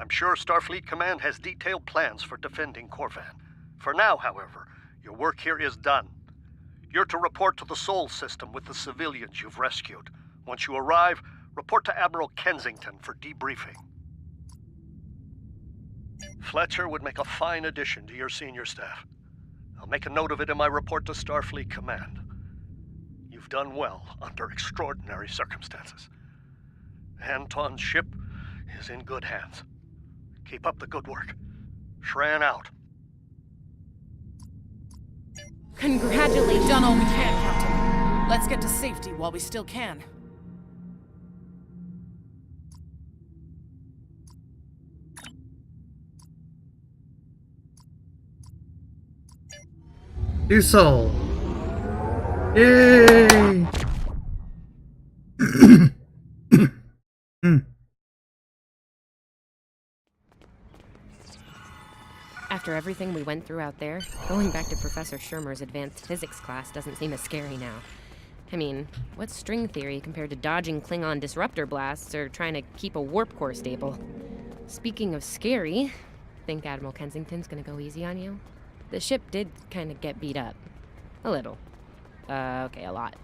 T: I'm sure Starfleet Command has detailed plans for defending Corvan. For now, however, your work here is done. You're to report to the Sol system with the civilians you've rescued. Once you arrive, report to Admiral Kensington for debriefing. Fletcher would make a fine addition to your senior staff. I'll make a note of it in my report to Starfleet Command. You've done well under extraordinary circumstances. Anton's ship is in good hands. Keep up the good work. Shran out.
I: Congratulations. Done all we can, Captain. Let's get to safety while we still can.
A: Do Sol. Yay!
B: After everything we went through out there, going back to Professor Schirmer's advanced physics class doesn't seem as scary now. I mean, what's string theory compared to dodging Klingon disruptor blasts or trying to keep a warp core stable? Speaking of scary, think Admiral Kensington's gonna go easy on you? The ship did kind of get beat up. A little. Okay, a lot.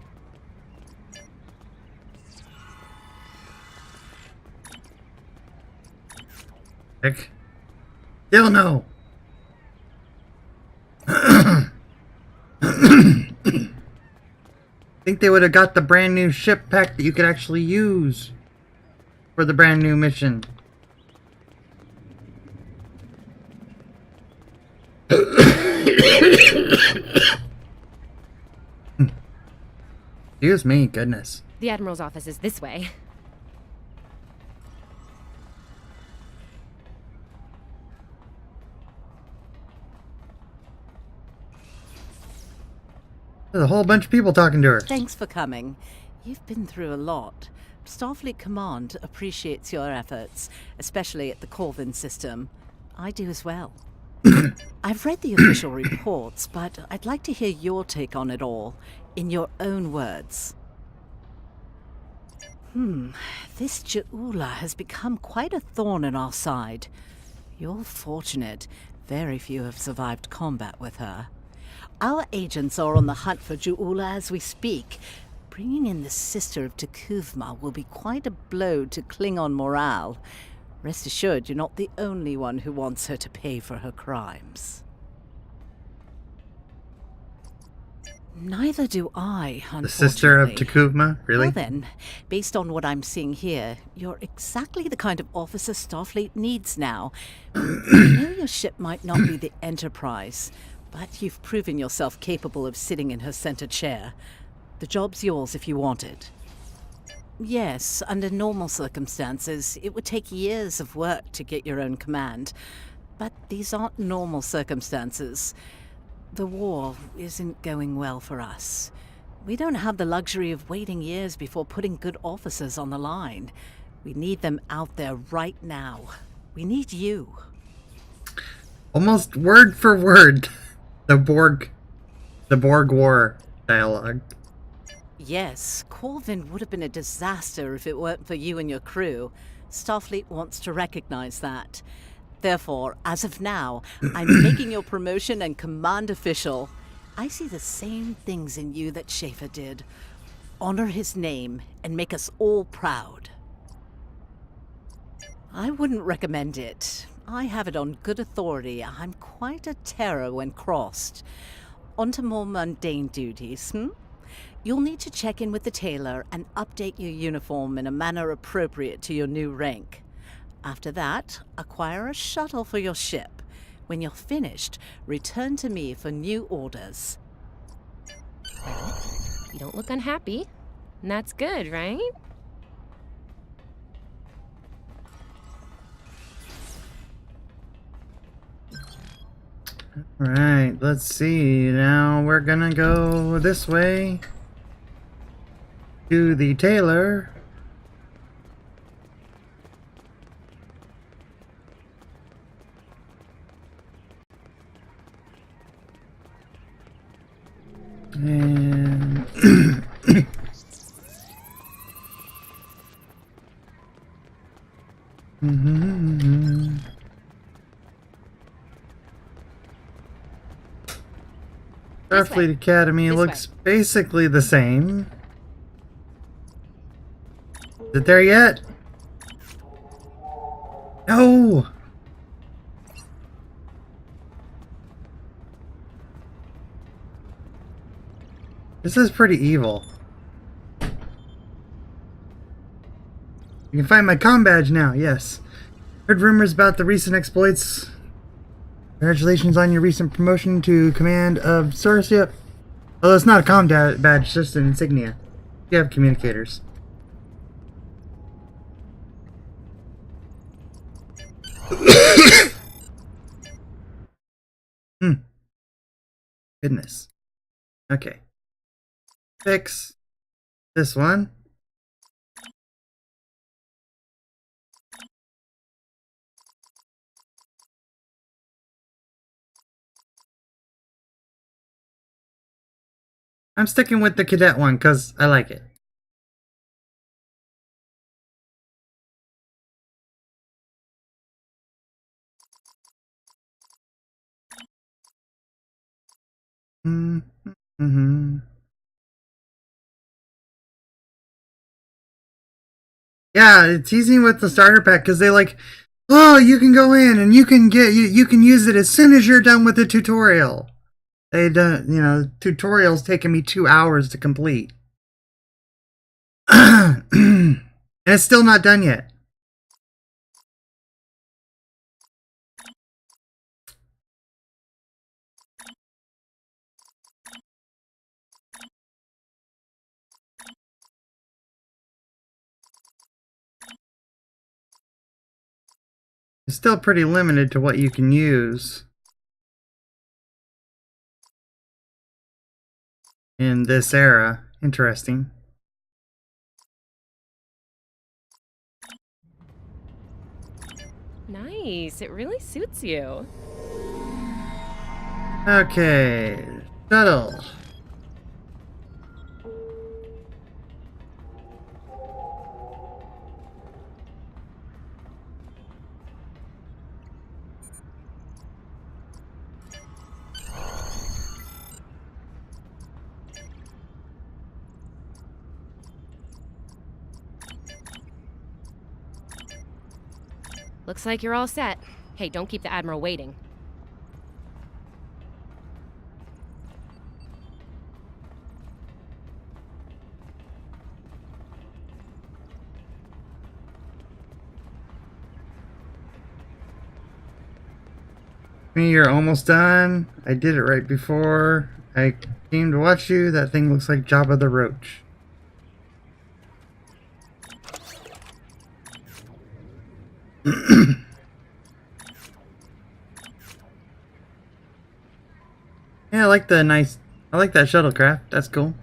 A: Heck. Still no. Think they would have got the brand new ship pack that you could actually use for the brand new mission. Excuse me, goodness.
B: The Admiral's office is this way.
A: There's a whole bunch of people talking to her.
Q: Thanks for coming. You've been through a lot. Starfleet Command appreciates your efforts, especially at the Corvin system. I do as well. I've read the official reports, but I'd like to hear your take on it all, in your own words. This Ju'ula has become quite a thorn in our side. You're fortunate. Very few have survived combat with her. Our agents are on the hunt for Ju'ula as we speak. Bringing in the sister of Takuvma will be quite a blow to Klingon morale. Rest assured, you're not the only one who wants her to pay for her crimes. Neither do I, unfortunately.
A: The sister of Takuvma? Really?
Q: Well then, based on what I'm seeing here, you're exactly the kind of officer Starfleet needs now. I know your ship might not be the Enterprise, but you've proven yourself capable of sitting in her center chair. The job's yours if you want it. Yes, under normal circumstances, it would take years of work to get your own command. But these aren't normal circumstances. The war isn't going well for us. We don't have the luxury of waiting years before putting good officers on the line. We need them out there right now. We need you.
A: Almost word for word, the Borg War dialogue.
Q: Yes, Corvin would have been a disaster if it weren't for you and your crew. Starfleet wants to recognize that. Therefore, as of now, I'm making your promotion and command official. I see the same things in you that Schaefer did. Honor his name and make us all proud. I wouldn't recommend it. I have it on good authority. I'm quite a terror when crossed. On to more mundane duties, You'll need to check in with the tailor and update your uniform in a manner appropriate to your new rank. After that, acquire a shuttle for your ship. When you're finished, return to me for new orders.
B: You don't look unhappy. And that's good, right?
A: Right, let's see. Now we're gonna go this way to the tailor. And Starfleet Academy looks basically the same. Is it there yet? No! This is pretty evil. You can find my comm badge now, yes. Heard rumors about the recent exploits. Congratulations on your recent promotion to command of Source. Yep. Although it's not a comm badge, it's just an insignia. You have communicators. Goodness. Okay. Fix this one. I'm sticking with the cadet one because I like it. Yeah, it's easy with the starter pack because they like, oh, you can go in and you can use it as soon as you're done with the tutorial. They done, tutorials taking me 2 hours to complete. And it's still not done yet. It's still pretty limited to what you can use in this era. Interesting.
B: Nice. It really suits you.
A: Okay, shuttle.
B: Looks like you're all set. Hey, don't keep the Admiral waiting.
A: You're almost done. I did it right before I came to watch you. That thing looks like Jabba the Roach. Yeah, I like the I like that shuttlecraft. That's cool.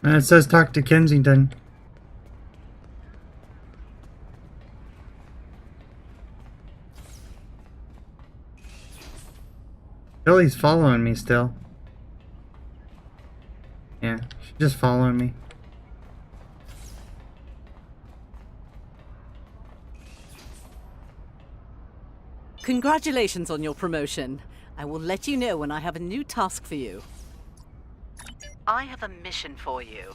A: And it says talk to Kensington. Billy's following me still. Yeah, she's just following me.
Q: Congratulations on your promotion. I will let you know when I have a new task for you.
G: I have a mission for you.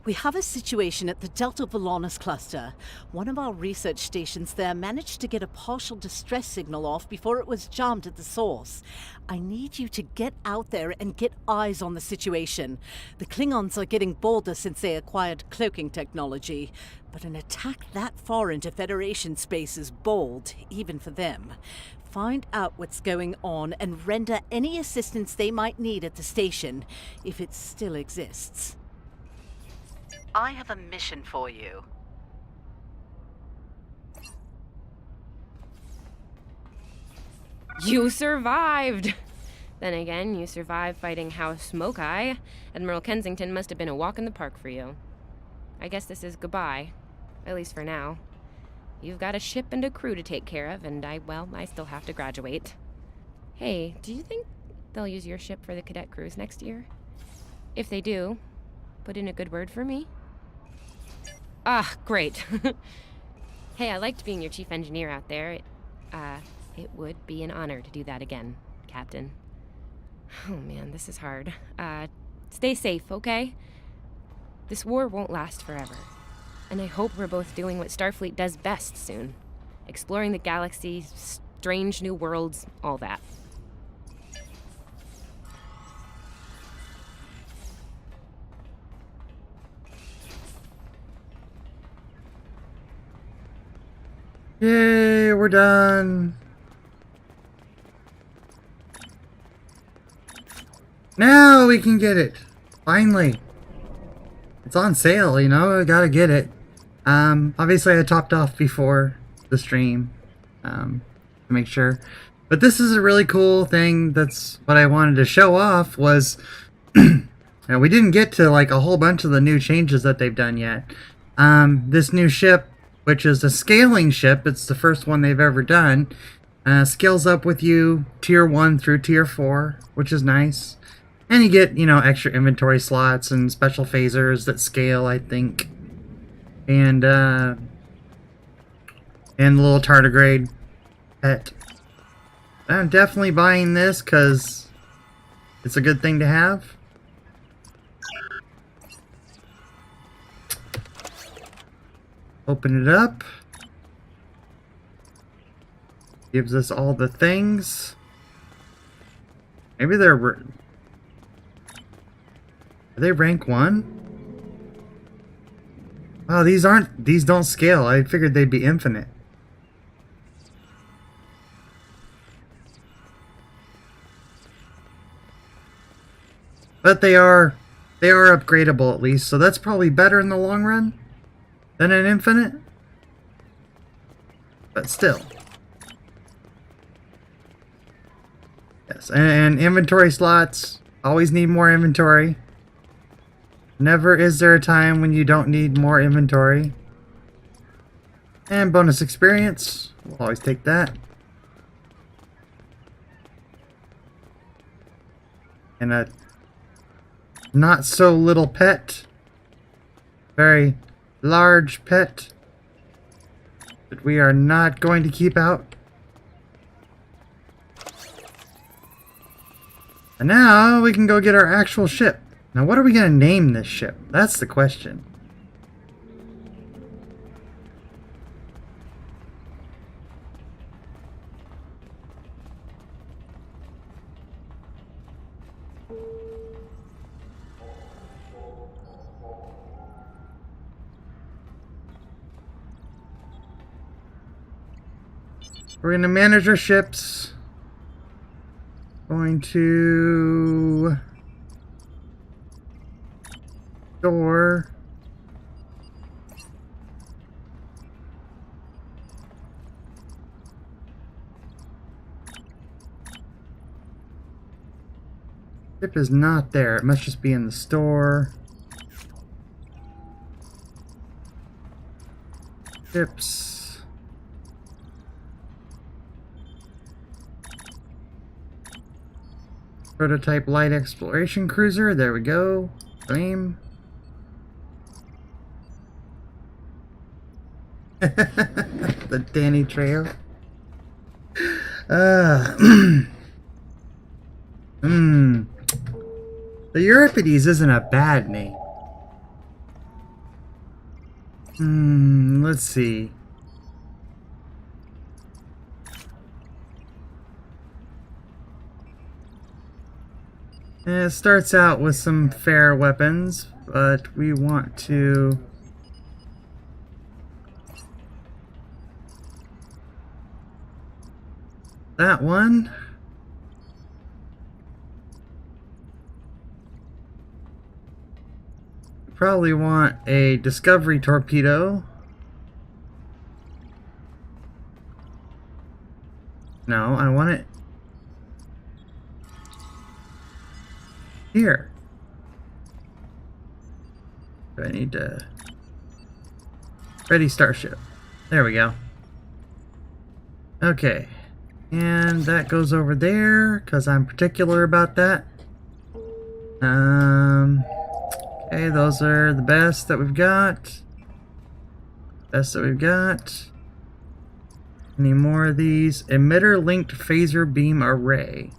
Q: We have a situation at the Delta Volanus cluster. One of our research stations there managed to get a partial distress signal off before it was jammed at the source. I need you to get out there and get eyes on the situation. The Klingons are getting bolder since they acquired cloaking technology, but an attack that far into Federation space is bold, even for them. Find out what's going on and render any assistance they might need at the station, if it still exists.
G: I have a mission for you.
B: You survived! Then again, you survived fighting House Smoke-Eye. Admiral Kensington must have been a walk in the park for you. I guess this is goodbye. At least for now. You've got a ship and a crew to take care of, and I still have to graduate. Hey, do you think they'll use your ship for the cadet cruise next year? If they do, put in a good word for me. Ah, great. Hey, I liked being your chief engineer out there. It would be an honor to do that again, Captain. Oh man, this is hard. Stay safe, okay? This war won't last forever. And I hope we're both doing what Starfleet does best soon. Exploring the galaxy, strange new worlds, all that.
A: Yay, we're done. Now we can get it. Finally. It's on sale, you know, I gotta get it. Obviously I topped off before the stream, to make sure. But this is a really cool thing. That's what I wanted to show off was, you know, we didn't get to like a whole bunch of the new changes that they've done yet. This new ship, which is a scaling ship, it's the first one they've ever done, scales up with you tier 1 through tier 4, which is nice. And you get, you know, extra inventory slots and special phasers that scale, I think. And a little tardigrade pet. I'm definitely buying this because it's a good thing to have. Open it up. Gives us all the things. Maybe they're... Are they rank 1? Wow, these don't scale. I figured they'd be infinite. But they are upgradable at least, so that's probably better in the long run than an infinite. But still. Yes, and inventory slots. Always need more inventory. Never is there a time when you don't need more inventory. And bonus experience. We'll always take that. And a not so little pet. Very large pet. That we are not going to keep out. And now we can go get our actual ship. Now what are we going to name this ship? That's the question. We're going to manage our ships. Going to store ship is not there. It must just be in the store. Ships. Prototype light exploration cruiser. There we go. Flame. The Danny Trejo. The Euripides isn't a bad name. Let's see. It starts out with some fair weapons, but we want to that one. Probably want a discovery torpedo. No, I want it here. Do I need to ready starship? There we go. Okay, and that goes over there because I'm particular about that. Okay, those are the best that we've got. Best that we've got. Any more of these? Emitter linked phaser beam array.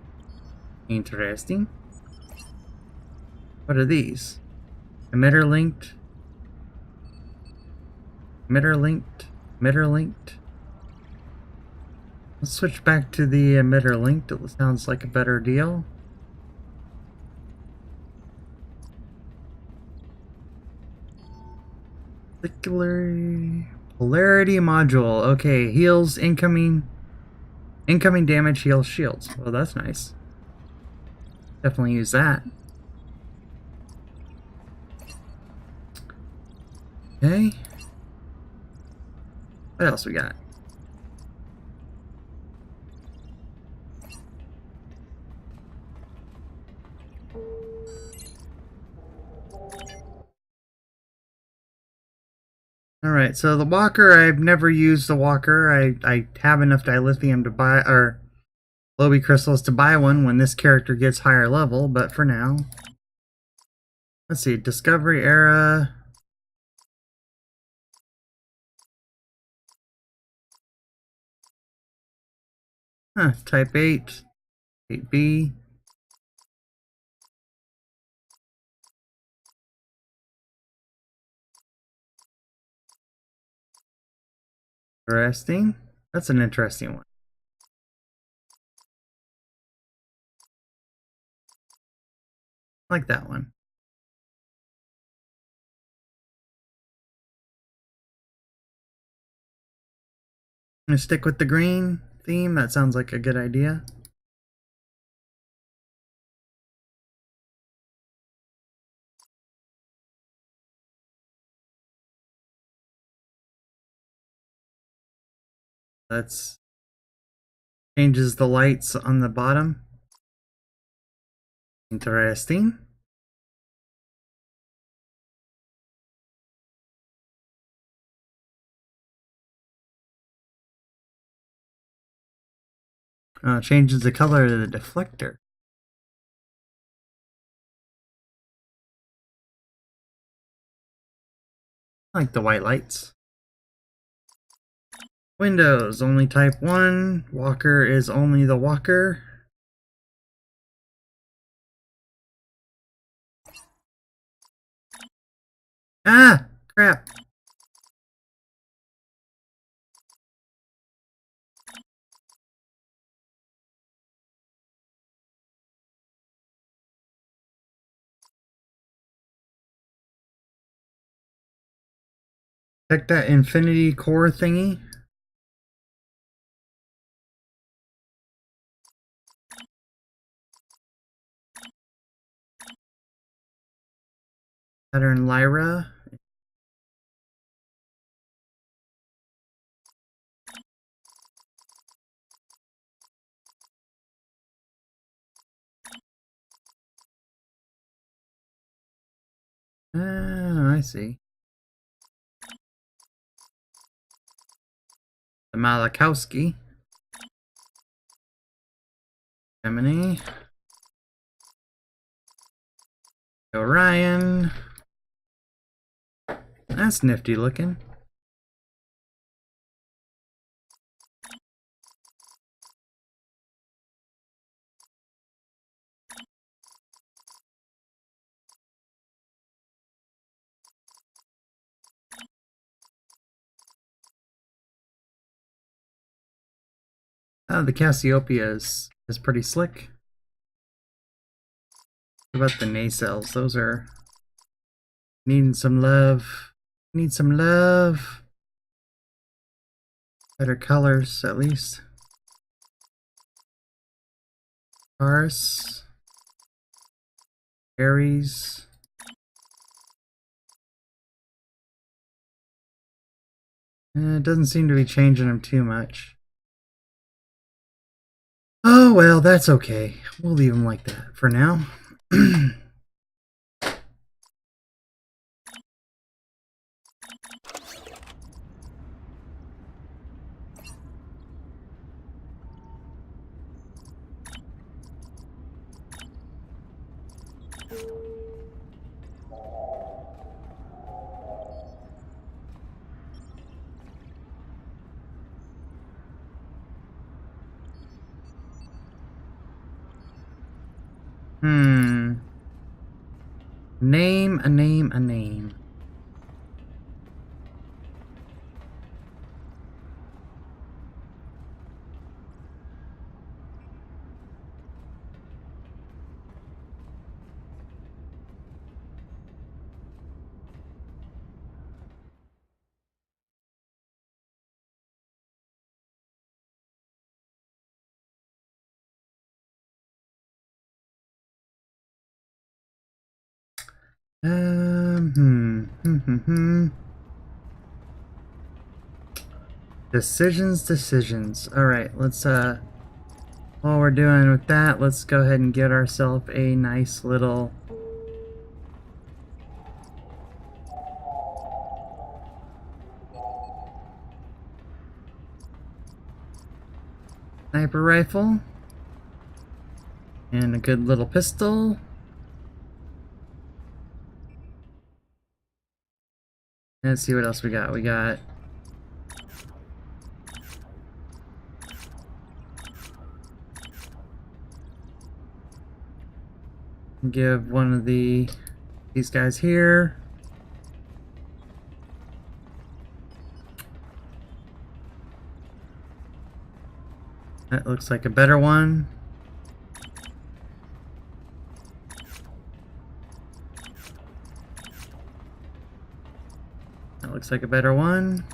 A: Interesting. What are these? Emitter linked. Emitter linked. Emitter linked. Let's switch back to the emitter linked. It sounds like a better deal. Polarity module. Okay, heals incoming damage, heals shields. Well, that's nice. Definitely use that. Okay. What else we got? Alright, so the walker, I've never used the walker. I have enough dilithium to buy, or Lobi crystals to buy one when this character gets higher level, but for now. Let's see, Discovery Era. Type 8. 8B. Interesting. That's an interesting one. I like that one. I'm gonna stick with the green theme. That sounds like a good idea. That's changes the lights on the bottom. Interesting. Changes the color of the deflector. I like the white lights. Windows, only type 1. Walker is only the walker. Ah! Crap! Check that infinity core thingy. Pattern Lyra. I see. The Malachowski. Gemini. Orion. That's nifty looking. The Cassiopeia is pretty slick. What about the nacelles? Those are needing some love. Need some love. Better colors, at least. Taurus. Aries. It doesn't seem to be changing them too much. Oh well, that's okay. We'll leave them like that for now. A name. Decisions. Alright, let's, while we're doing with that, let's go ahead and get ourselves a nice little sniper rifle and a good little pistol. Let's see what else we got. We got give one of these guys here. That looks like a better one. That looks like a better one.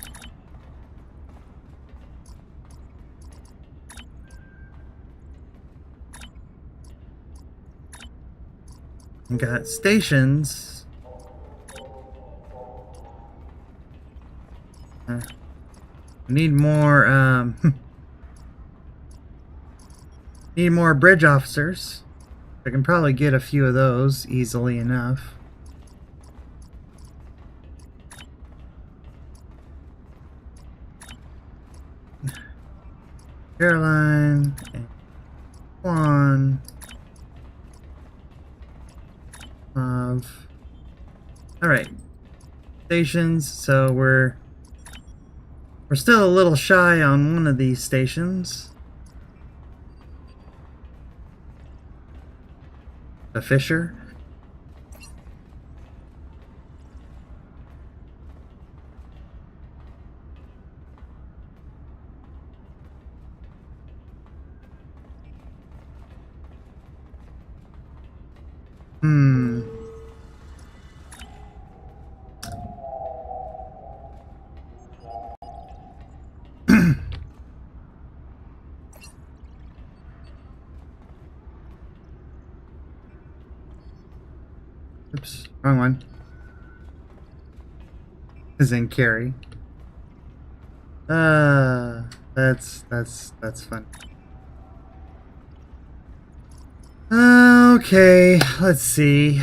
A: We got stations. Need more, need more bridge officers. I can probably get a few of those easily enough. Caroline and Juan of alright. Stations, so we're still a little shy on one of these stations. The Fisher. Oops, wrong one. Is in Carrie. That's fun. Okay, let's see.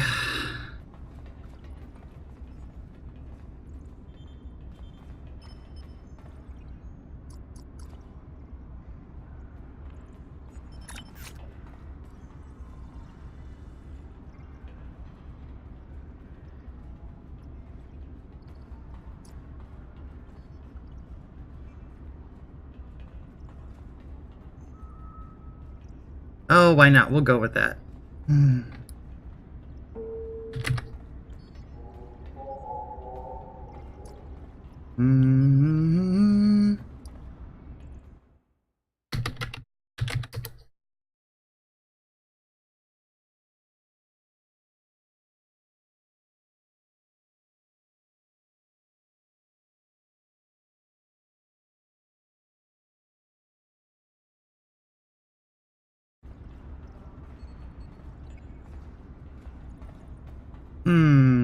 A: Oh, why not? We'll go with that.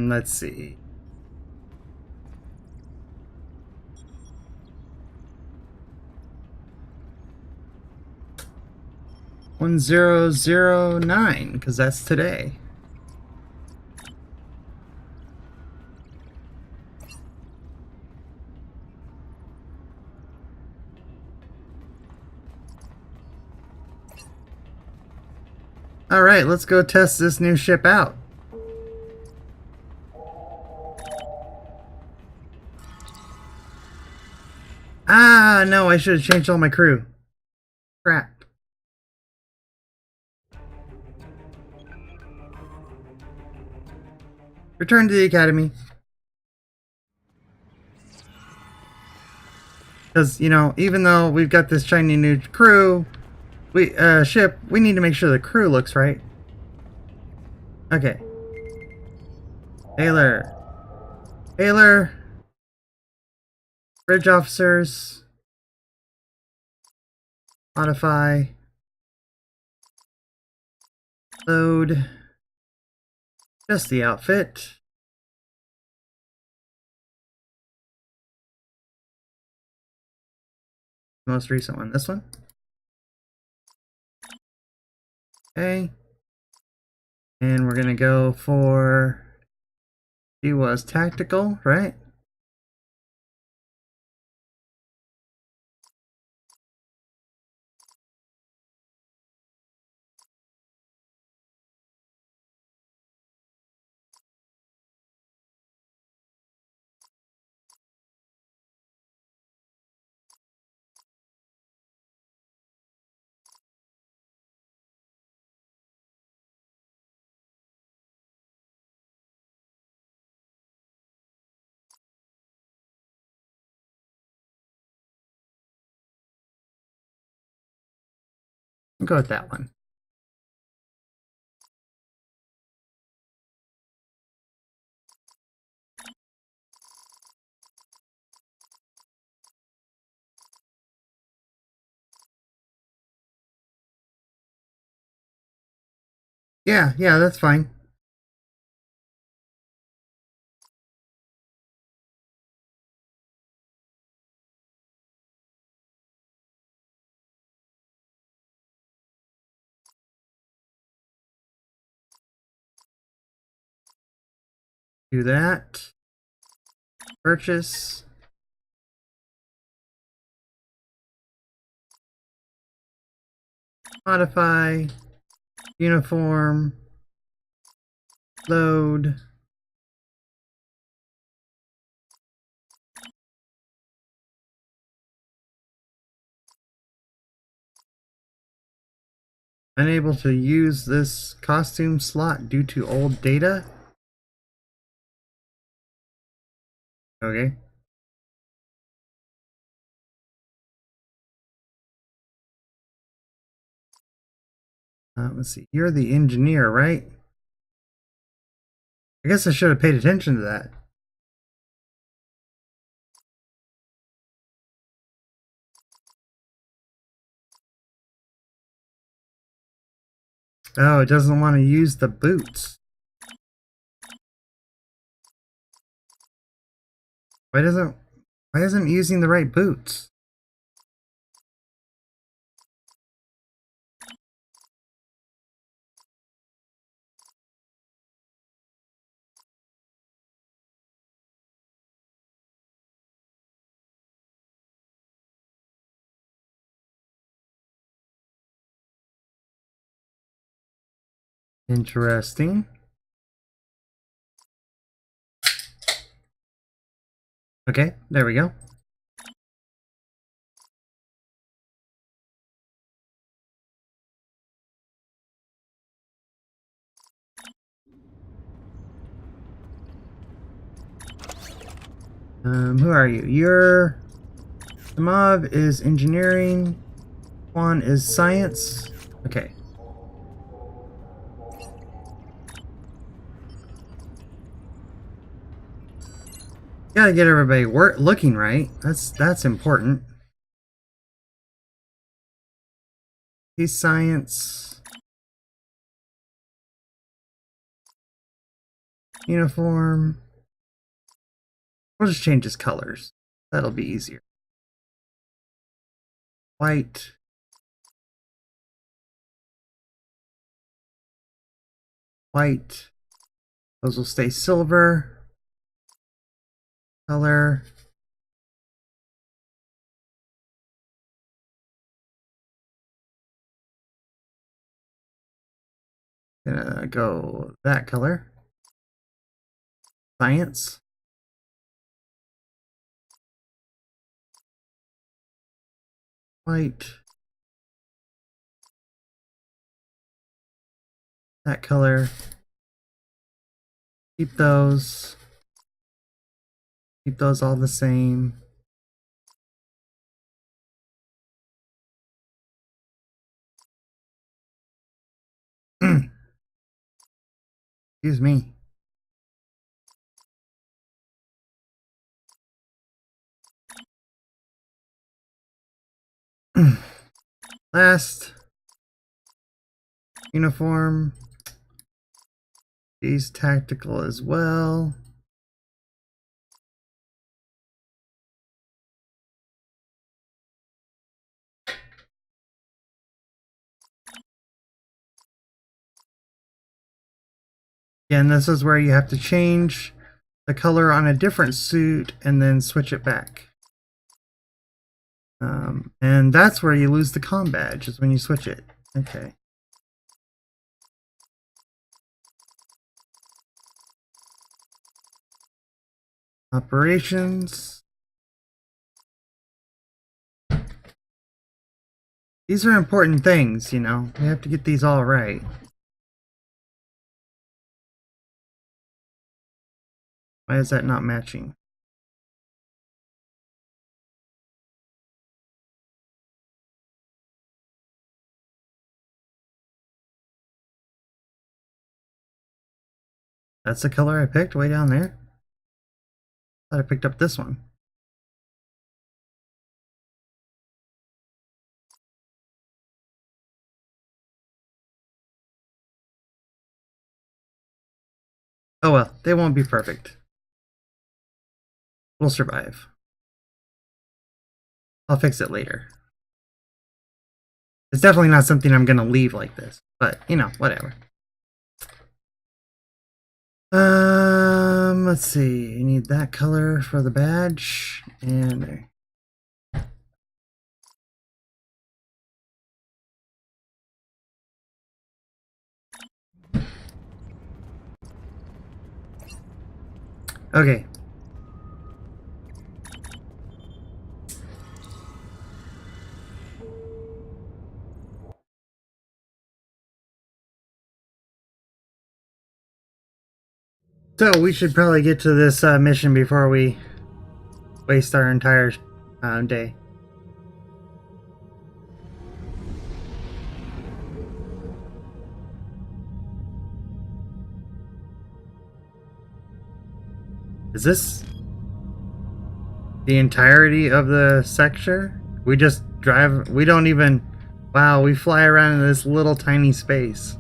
A: Let's see. $1009, because that's today. All right, let's go test this new ship out. Ah, no, I should have changed all my crew. Crap. Return to the academy. Because, you know, even though we've got this shiny new crew, ship, we need to make sure the crew looks right. Okay. Taylor. Bridge officers. Modify. Load. Just the outfit. Most recent one, this one. Okay. And we're gonna go for, she was tactical, right? I'll go with that one. Yeah, that's fine. Do that. Purchase. Modify. Uniform. Load. Unable to use this costume slot due to old data. Okay. Let's see. You're the engineer, right? I guess I should have paid attention to that. Oh, it doesn't want to use the boots. Why isn't it using the right boots? Interesting. Okay, there we go. Who are you? You're... Samov is engineering. Juan is science. Okay. Gotta get everybody looking right. That's important. He's science. Uniform. We'll just change his colors. That'll be easier. White. White. Those will stay silver. Color. Gonna go that color. Science. White. That color. Keep those. Keep those all the same. Excuse me. Last uniform. He's tactical as well. Again, this is where you have to change the color on a different suit and then switch it back. And that's where you lose the comm badge, is when you switch it. Okay. Operations. These are important things, you know. We have to get these all right. Why is that not matching? That's the color I picked way down there. Thought I picked up this one. Oh well, they won't be perfect. We'll survive. I'll fix it later. It's definitely not something I'm gonna leave like this, but you know, whatever. Let's see. You need that color for the badge, and there. Okay. So we should probably get to this mission before we waste our entire day. Is this the entirety of the sector? We just drive, we don't even, wow, we fly around in this little tiny space.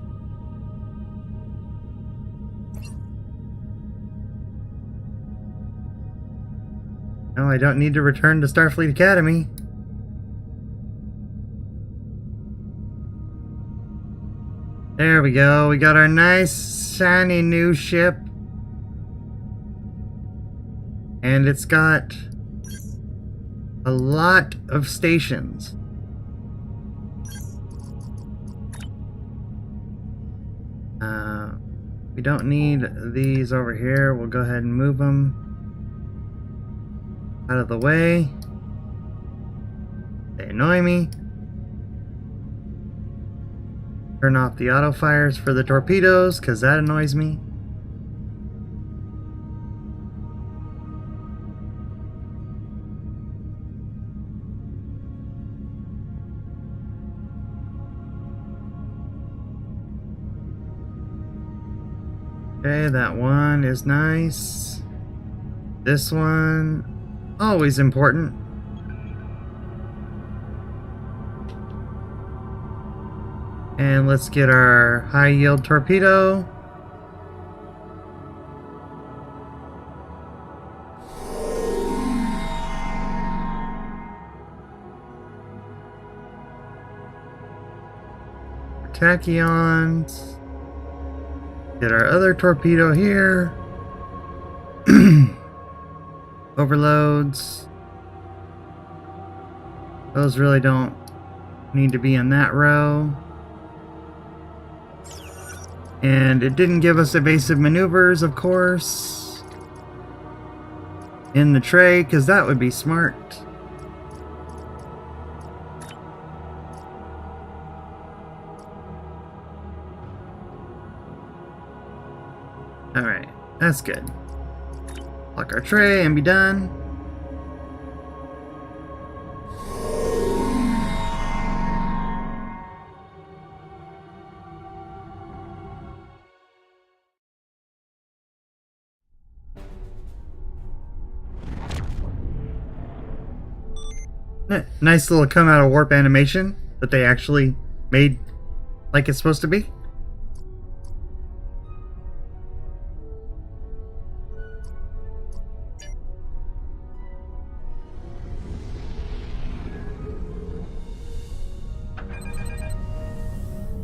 A: No, I don't need to return to Starfleet Academy. There we go. We got our nice, shiny new ship. And it's got a lot of stations. We don't need these over here. We'll go ahead and move them out of the way. They annoy me. Turn off the auto fires for the torpedoes, because that annoys me. Okay, that one is nice. This one, always important. And let's get our high yield torpedo. Tachyons. Get our other torpedo here. Overloads. Those really don't need to be in that row. And it didn't give us evasive maneuvers, of course, in the tray, because that would be smart. Alright, that's good. Lock our tray and be done. Nice little come out of warp animation that they actually made like it's supposed to be.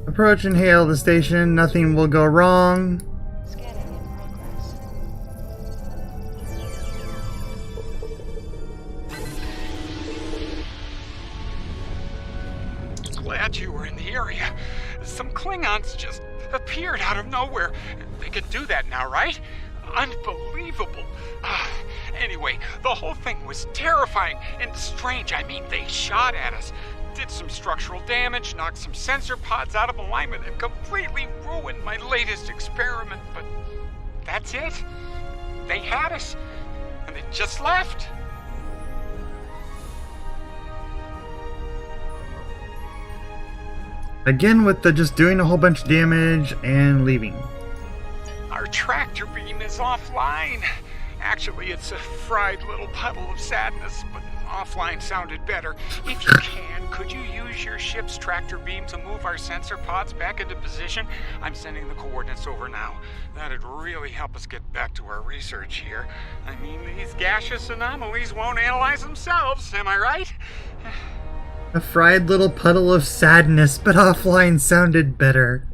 A: Approach and hail the station. Nothing will go wrong.
F: Glad you were in the area. Some Klingons just appeared out of nowhere. They can do that now, right? Unbelievable. Anyway, the whole thing was terrifying and strange. I mean, they shot at us, did some structural damage, knocked some sensor pods out of alignment, and completely ruined my latest experiment. But that's it. They had us, and they just left.
A: Again with the just doing a whole bunch of damage and leaving.
F: Our tractor beam is offline. Actually, it's a fried little puddle of sadness, but offline sounded better. If you can, could you use your ship's tractor beam to move our sensor pods back into position? I'm sending the coordinates over now. That'd really help us get back to our research here. I mean, these gaseous anomalies won't analyze themselves, am I right?
A: A fried little puddle of sadness, but offline sounded better.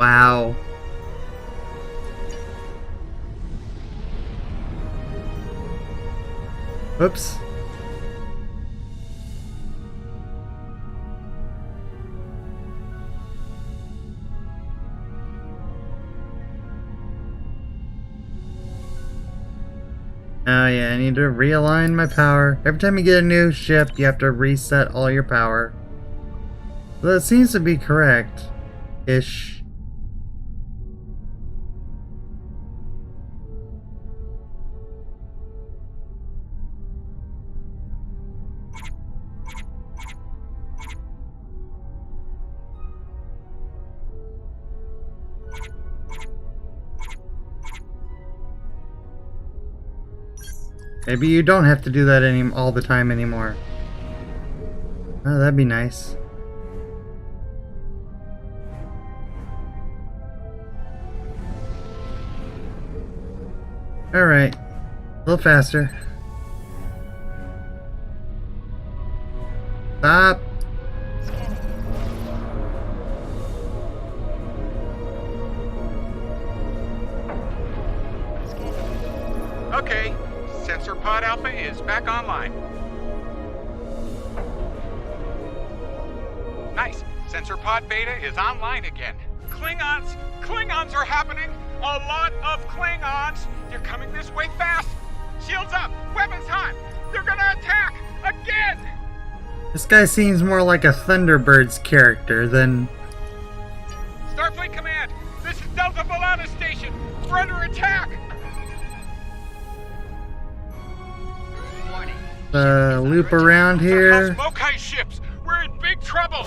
A: Wow. Oops. Oh yeah, I need to realign my power. Every time you get a new ship, you have to reset all your power. Well, that seems to be correct-ish. Maybe you don't have to do that all the time anymore. Oh, that'd be nice. Alright. A little faster. Stop.
F: Okay. Sensor Pod Alpha is back online. Nice. Sensor Pod Beta is online again. Klingons! Klingons are happening! A lot of Klingons! They're coming this way fast! Shields up! Weapons hot! They're gonna attack! Again!
A: This guy seems more like a Thunderbirds character than...
F: Starfleet Command! This is Delta Volana Station! We're under attack!
A: Loop around here.
F: Mokai ships! We're in big trouble!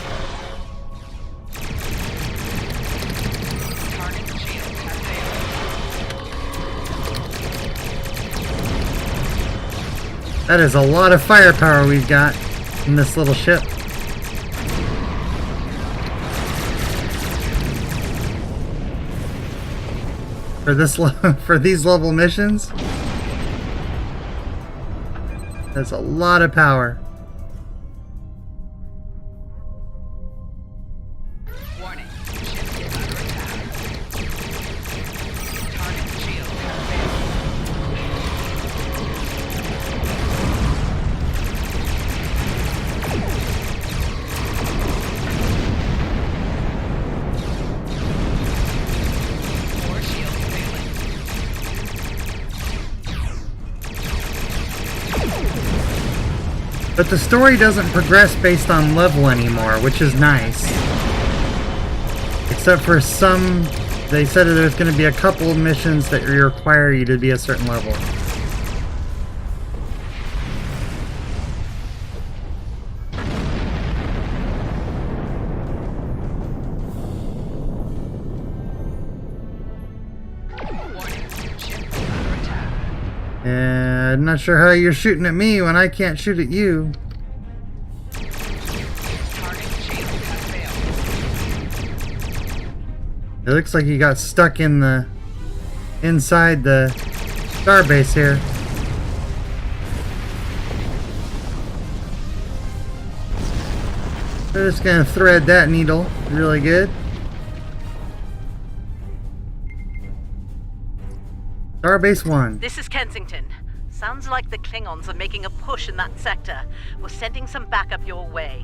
A: That is a lot of firepower we've got in this little ship. For these level missions. That's a lot of power.
C: Warning. Ship is under attack. Target shield has failed. More shields failing.
A: But the story doesn't progress based on level anymore, which is nice. Except for some, they said that there's going to be a couple of missions that require you to be a certain level. I'm not sure how you're shooting at me when I can't shoot at you. It looks like you got stuck in inside the starbase here. We're just gonna thread that needle really good. Starbase 1.
G: This is Kensington. Sounds like the Klingons are making a push in that sector. We're sending some backup your way.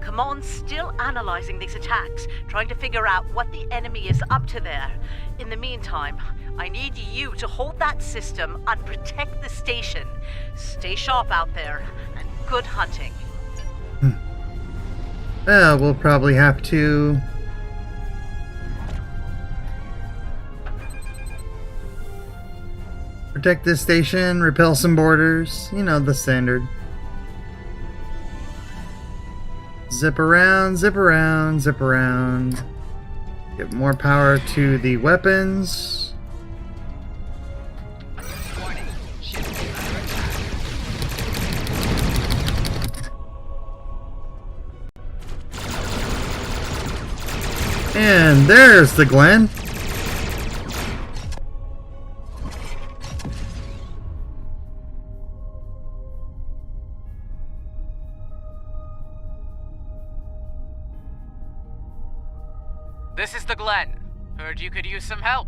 G: Command's still analyzing these attacks, trying to figure out what the enemy is up to there. In the meantime, I need you to hold that system and protect the station. Stay sharp out there, and good hunting.
A: Well, we'll probably have to... protect this station, repel some boarders, you know, the standard. Zip around, zip around, zip around. Give more power to the weapons.
C: Warning. Ship is under attack.
A: And there's the Glenn.
I: This is the Glenn. Heard you could use some help.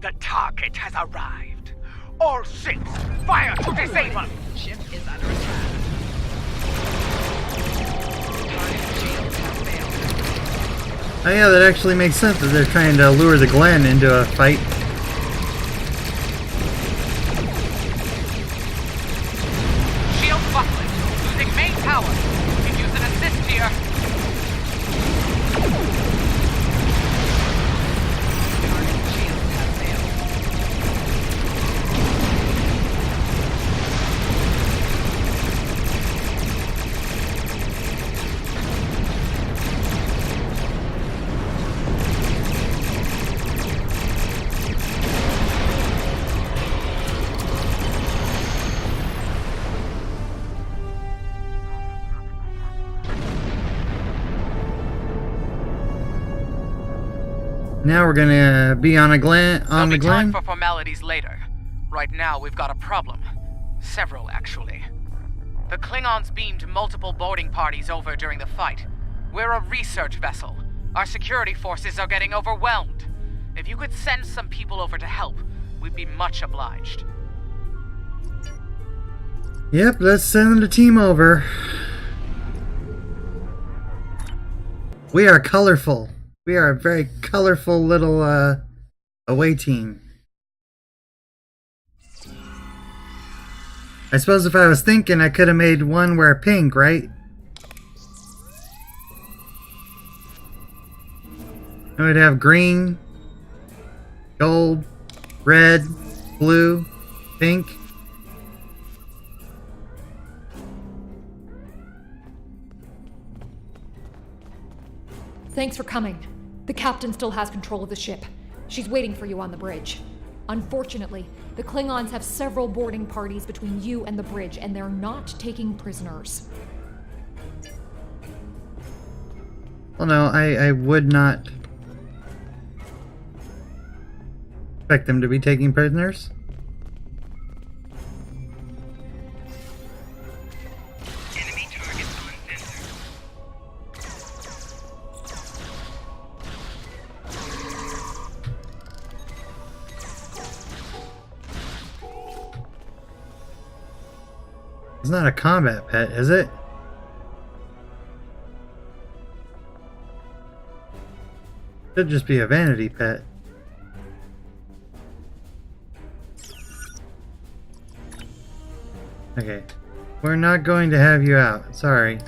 S: The target has arrived. All ships, Fire to disable!
C: Ship is under attack. Target shields have failed.
A: Oh yeah, that actually makes sense that they're trying to lure the Glen into a fight.
S: Shield buckling. Using main power. You can use an assist here.
C: Target shields have failed.
A: Now we're gonna be on a Glen.
S: There'll be time for formalities later. Right now, we've got a problem. Several, actually. The Klingons beamed multiple boarding parties over during the fight. We're a research vessel. Our security forces are getting overwhelmed. If you could send some people over to help, we'd be much obliged.
A: Yep, let's send the team over. We are colorful. We are a very colorful little away team. I suppose if I was thinking, I could have made one wear pink, right? I would have green, gold, red, blue, pink.
L: Thanks for coming. The captain still has control of the ship. She's waiting for you on the bridge. Unfortunately, the Klingons have several boarding parties between you and the bridge, and they're not taking prisoners.
A: Well, no, I would not expect them to be taking prisoners.
C: Enemy targets on sensor.
A: It's not a combat pet, is it? Should just be a vanity pet. Okay. We're not going to have you out. Sorry.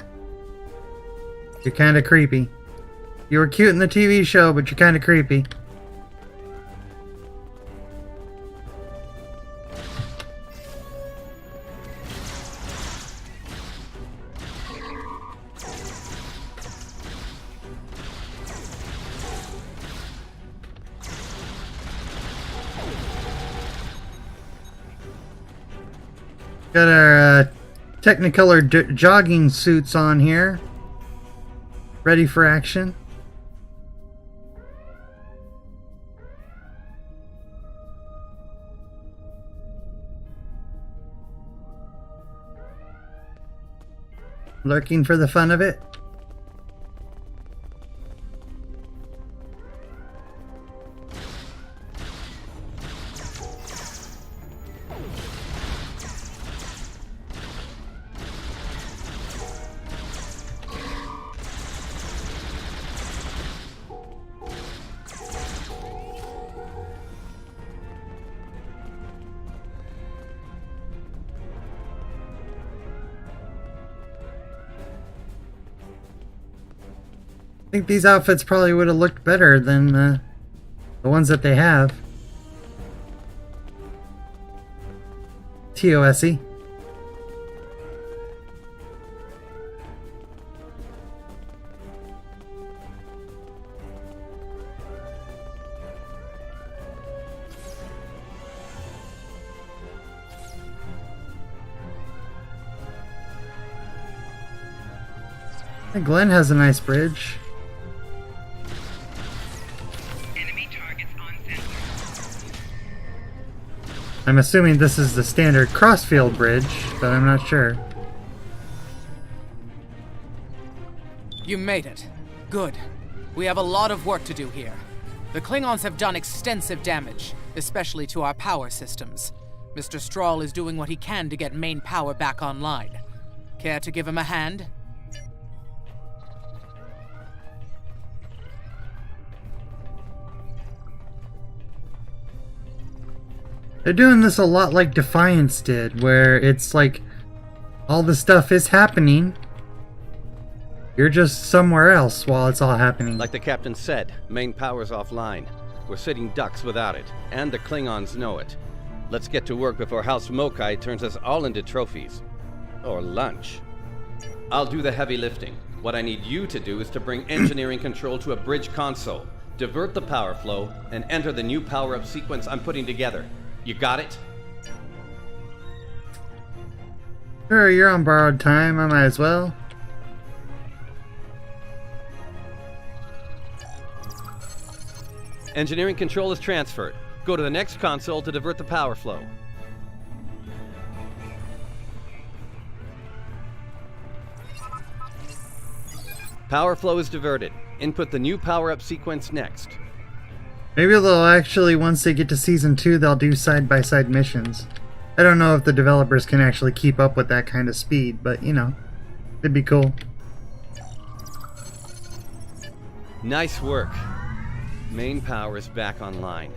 A: You're kind of creepy. You were cute in the TV show, but you're kind of creepy. Got our Technicolor jogging suits on here, ready for action. Lurking for the fun of it. I think these outfits probably would have looked better than the ones that they have. TOSE. Glen has a nice bridge. I'm assuming this is the standard crossfield bridge, but I'm not sure.
I: You made it. Good. We have a lot of work to do here. The Klingons have done extensive damage, especially to our power systems.
S: Mr. Strahl is doing what he can to get main power back online. Care to give him a hand?
A: They're doing this a lot like Defiance did, where it's like all the stuff is happening. You're just somewhere else while it's all happening.
D: Like the captain said, main power's offline. We're sitting ducks without it, and the Klingons know it. Let's get to work before House Mokai turns us all into trophies. Or lunch. I'll do the heavy lifting. What I need you to do is to bring engineering control to a bridge console, divert the power flow, and enter the new power-up sequence I'm putting together. You got it?
A: Sure, you're on borrowed time. I might as well.
D: Engineering control is transferred. Go to the next console to divert the power flow. Power flow is diverted. Input the new power-up sequence next.
A: Maybe they'll actually, once they get to Season 2, they'll do side-by-side missions. I don't know if the developers can actually keep up with that kind of speed, but, you know, it'd be cool.
D: Nice work. Main power is back online.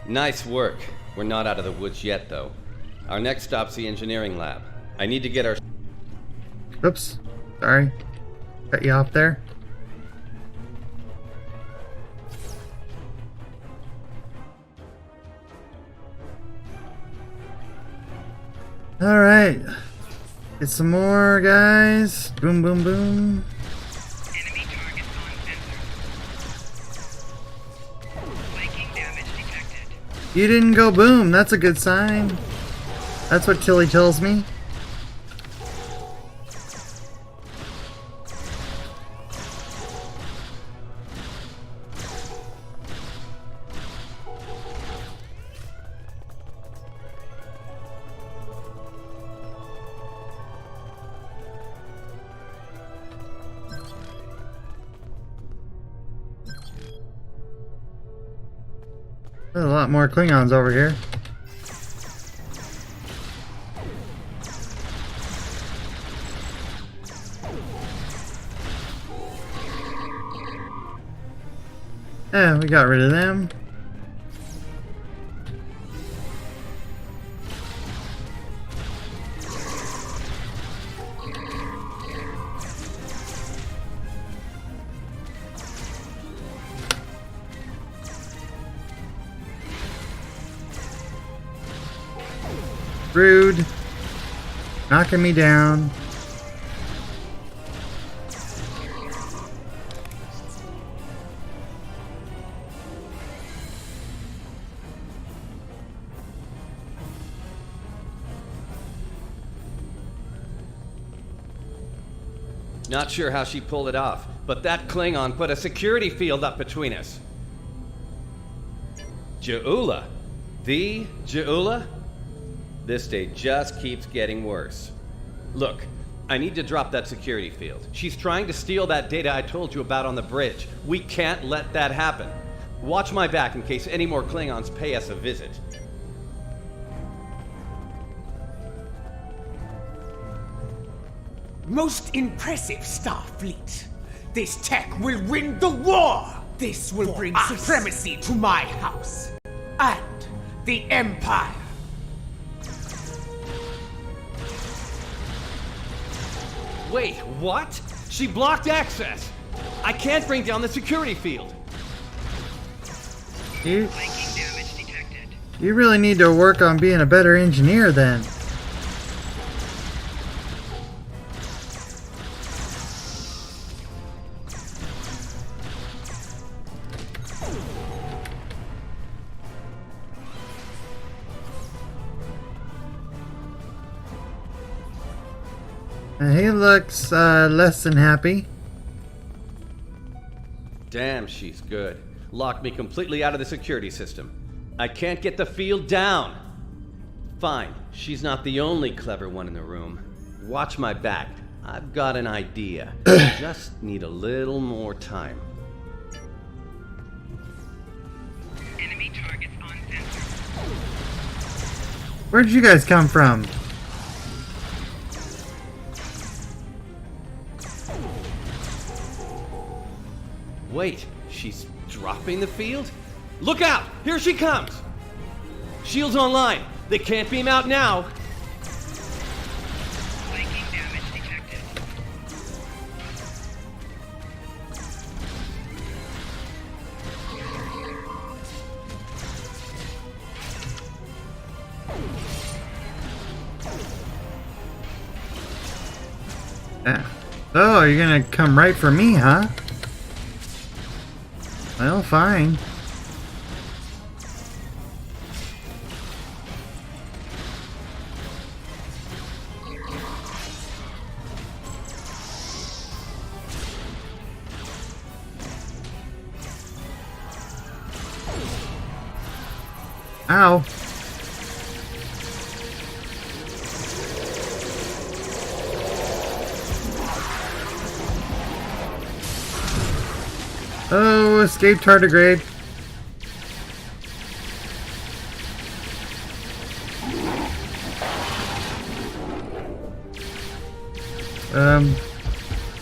D: Nice work. We're not out of the woods yet, though. Our next stop's the engineering lab. I need to get our...
A: Oops. Sorry. Cut you off there. Alright. Get some more, guys. Boom, boom, boom.
V: Enemy targets on sensor. Flanking damage detected.
A: You didn't go boom. That's a good sign. That's what Tilly tells me. There's a lot more Klingons over here. Yeah, we got rid of them. Rude. Knocking me down.
D: Not sure how she pulled it off, but that Klingon put a security field up between us. Ja'ula? The Ja'ula? This day just keeps getting worse. Look, I need to drop that security field. She's trying to steal that data I told you about on the bridge. We can't let that happen. Watch my back in case any more Klingons pay us a visit.
W: Most impressive, Starfleet. This tech will win the war. This will bring supremacy to my house and the Empire.
D: Wait, what? She blocked access! I can't bring down the security field!
A: You really need to work on being a better engineer then. He looks less than happy.
D: Damn, she's good. Locked me completely out of the security system. I can't get the field down. Fine, she's not the only clever one in the room. Watch my back. I've got an idea. Just need a little more time.
V: Enemy targets on sensor.
A: Where'd you guys come from?
D: Wait, she's dropping the field? Look out! Here she comes! Shields online. They can't beam out now.
V: Flanking damage detected.
A: Oh, you're gonna come right for me, huh? Well, fine. Ow. Oh, escape tardigrade.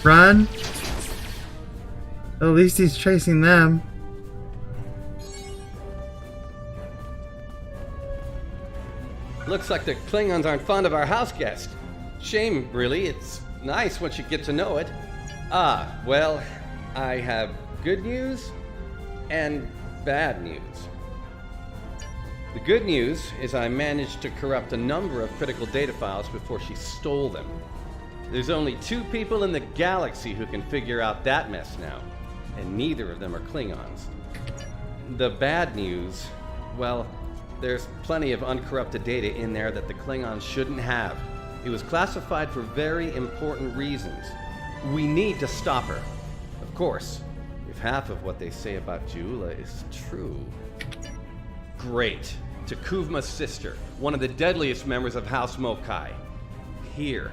A: Run. At least he's chasing them.
D: Looks like the Klingons aren't fond of our house guest. Shame, really. It's nice once you get to know it. Ah, well, I have good news and bad news. The good news is I managed to corrupt a number of critical data files before she stole them. There's only 2 people in the galaxy who can figure out that mess now, and neither of them are Klingons. The bad news, well, there's plenty of uncorrupted data in there that the Klingons shouldn't have. It was classified for very important reasons. We need to stop her. Of course, if half of what they say about Juula is true. Great. Takuvma's sister, one of the deadliest members of House Mokai. Here.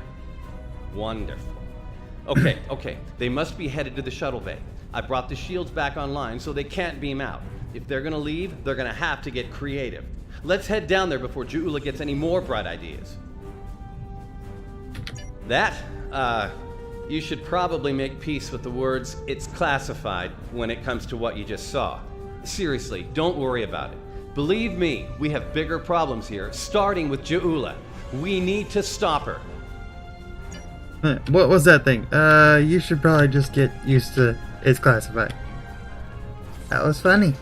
D: Wonderful. Okay. They must be headed to the shuttle bay. I brought the shields back online so they can't beam out. If they're gonna leave, they're gonna have to get creative. Let's head down there before Juula gets any more bright ideas. You should probably make peace with the words, "it's classified," when it comes to what you just saw. Seriously, don't worry about it. Believe me, we have bigger problems here, starting with Juula. We need to stop her.
A: What was that thing? You should probably just get used to it's classified. That was funny.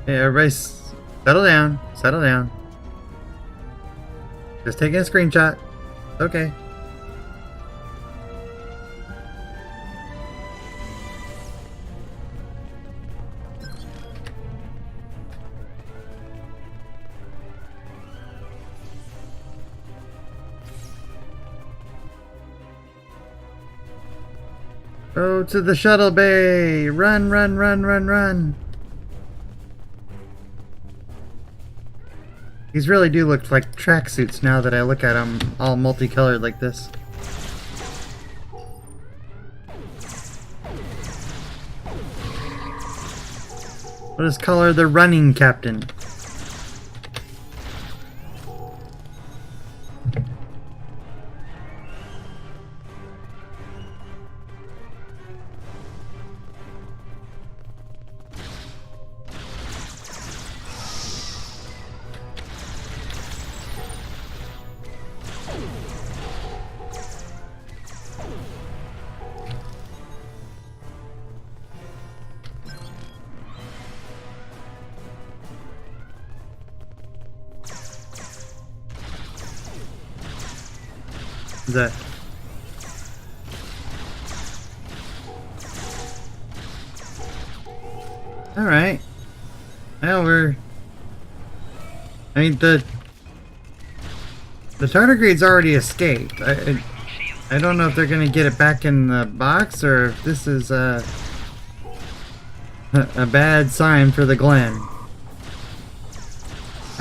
A: Hey, everybody, settle down. Settle down. Just taking a screenshot. Okay. Go to the shuttle bay! Run, run, run, run, run! These really do look like tracksuits now that I look at them all multicolored like this. What is color the running captain? That all right. Well, I mean the tardigrade's already escaped. I don't know if they're gonna get it back in the box or if this is a bad sign for the Glen.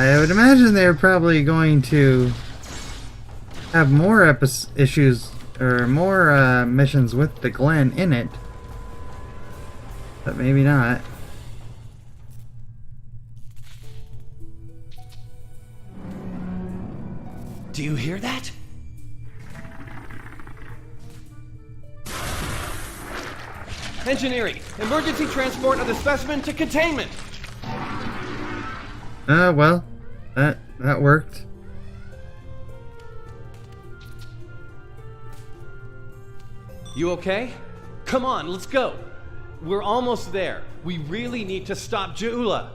A: I would imagine they're probably going to have more issues or more missions with the Glen in it, but maybe not.
J: Do you hear that?
D: Engineering! Emergency transport of the specimen to containment!
A: Well, that worked.
D: You okay? Come on, let's go. We're almost there. We really need to stop Jula.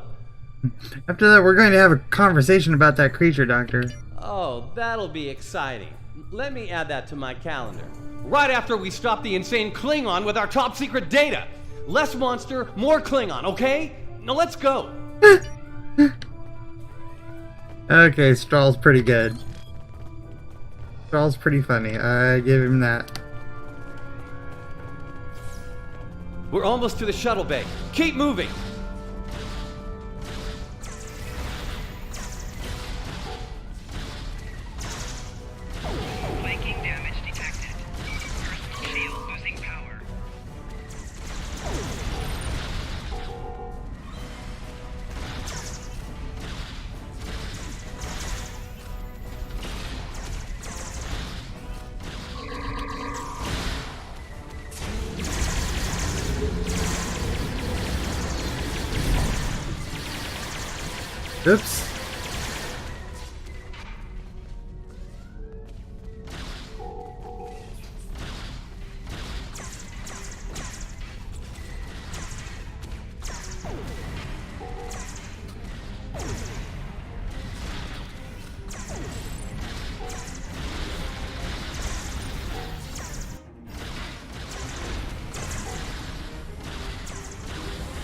A: After that, we're going to have a conversation about that creature, Doctor.
D: Oh, that'll be exciting. Let me add that to my calendar. Right after we stop the insane Klingon with our top secret data. Less monster, more Klingon, okay? Now let's go.
A: Okay, Strahl's pretty good. Strahl's pretty funny. I give him that.
D: We're almost to the shuttle bay. Keep moving.
V: Flanking damage detected. Personal shield losing power.
A: Oops.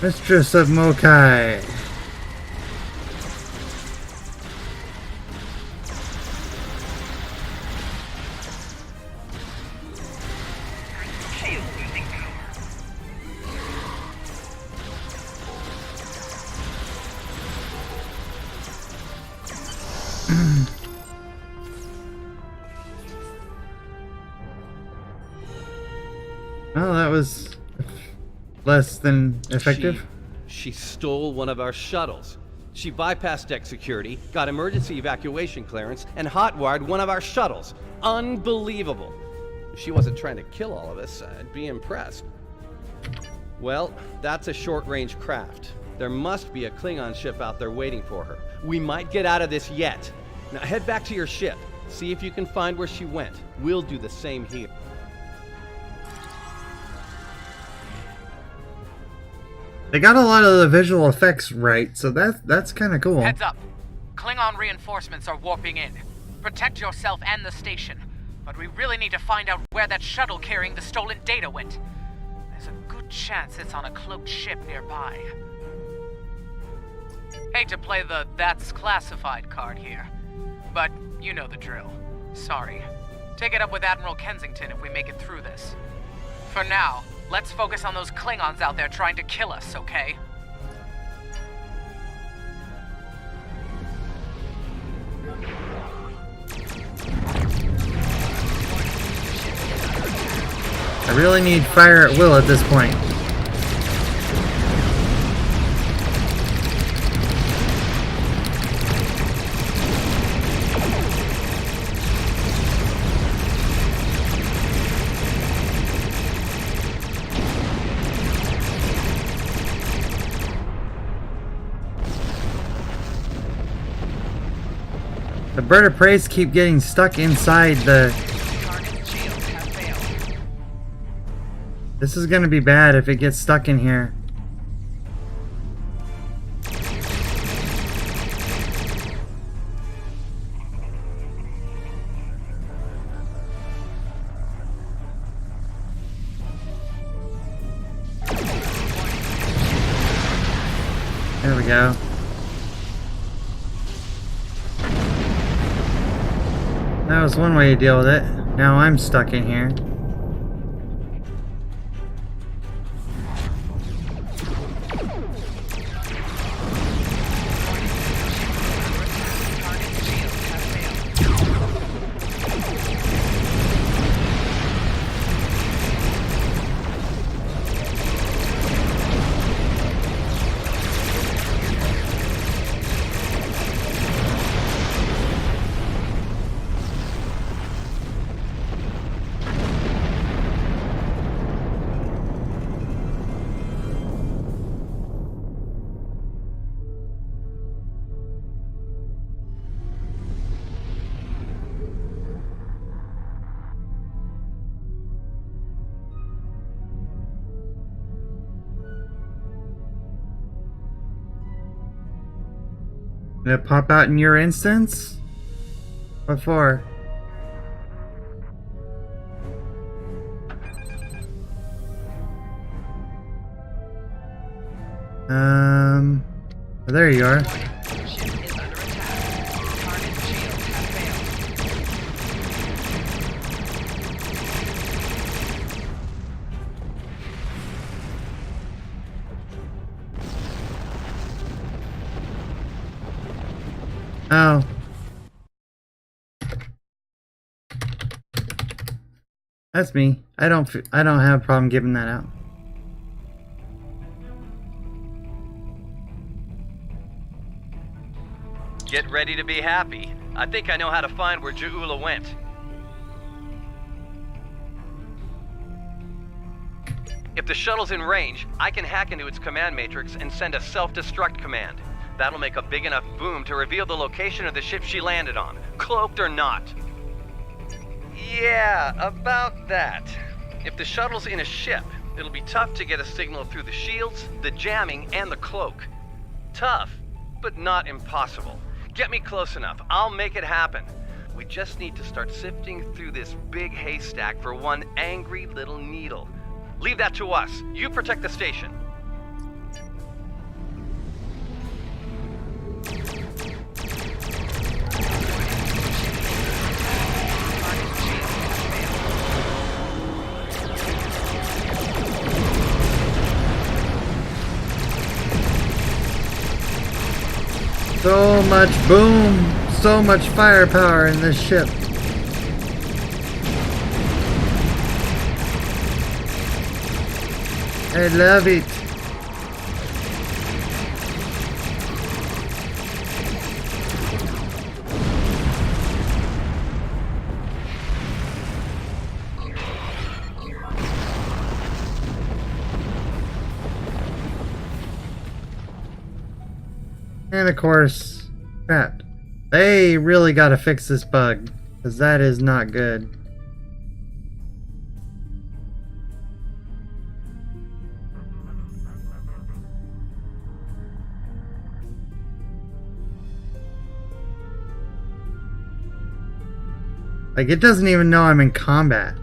A: Mistress of Mokai.
V: Shield losing power.
A: Well, that was less than effective.
D: She stole one of our shuttles. She bypassed deck security, got emergency evacuation clearance, and hotwired one of our shuttles. Unbelievable. If she wasn't trying to kill all of us, I'd be impressed. Well, that's a short-range craft. There must be a Klingon ship out there waiting for her. We might get out of this yet. Now head back to your ship. See if you can find where she went. We'll do the same here.
A: They got a lot of the visual effects right, so that's kind of cool.
S: Heads up. Klingon reinforcements are warping in. Protect yourself and the station. But we really need to find out where that shuttle carrying the stolen data went. There's a good chance it's on a cloaked ship nearby. Hate to play the "that's classified" card here, but you know the drill. Sorry. Take it up with Admiral Kensington if we make it through this. For now, let's focus on those Klingons out there trying to kill us, okay?
A: I really need fire at will at this point. The bird of prey keep getting stuck inside the... This is gonna be bad if it gets stuck in here. There we go. That was one way to deal with it. Now I'm stuck in here. Did it pop out in your instance? What for? Oh, there you are. Oh. That's me. I don't have a problem giving that out.
D: Get ready to be happy. I think I know how to find where Ja'ula went. If the shuttle's in range, I can hack into its command matrix and send a self-destruct command. That'll make a big enough boom to reveal the location of the ship she landed on, cloaked or not. Yeah, about that. If the shuttle's in a ship, it'll be tough to get a signal through the shields, the jamming, and the cloak. Tough, but not impossible. Get me close enough, I'll make it happen. We just need to start sifting through this big haystack for one angry little needle. Leave that to us. You protect the station.
A: So much boom, so much firepower in this ship. I love it. And of course, crap. They really gotta fix this bug, because that is not good. Like, it doesn't even know I'm in combat.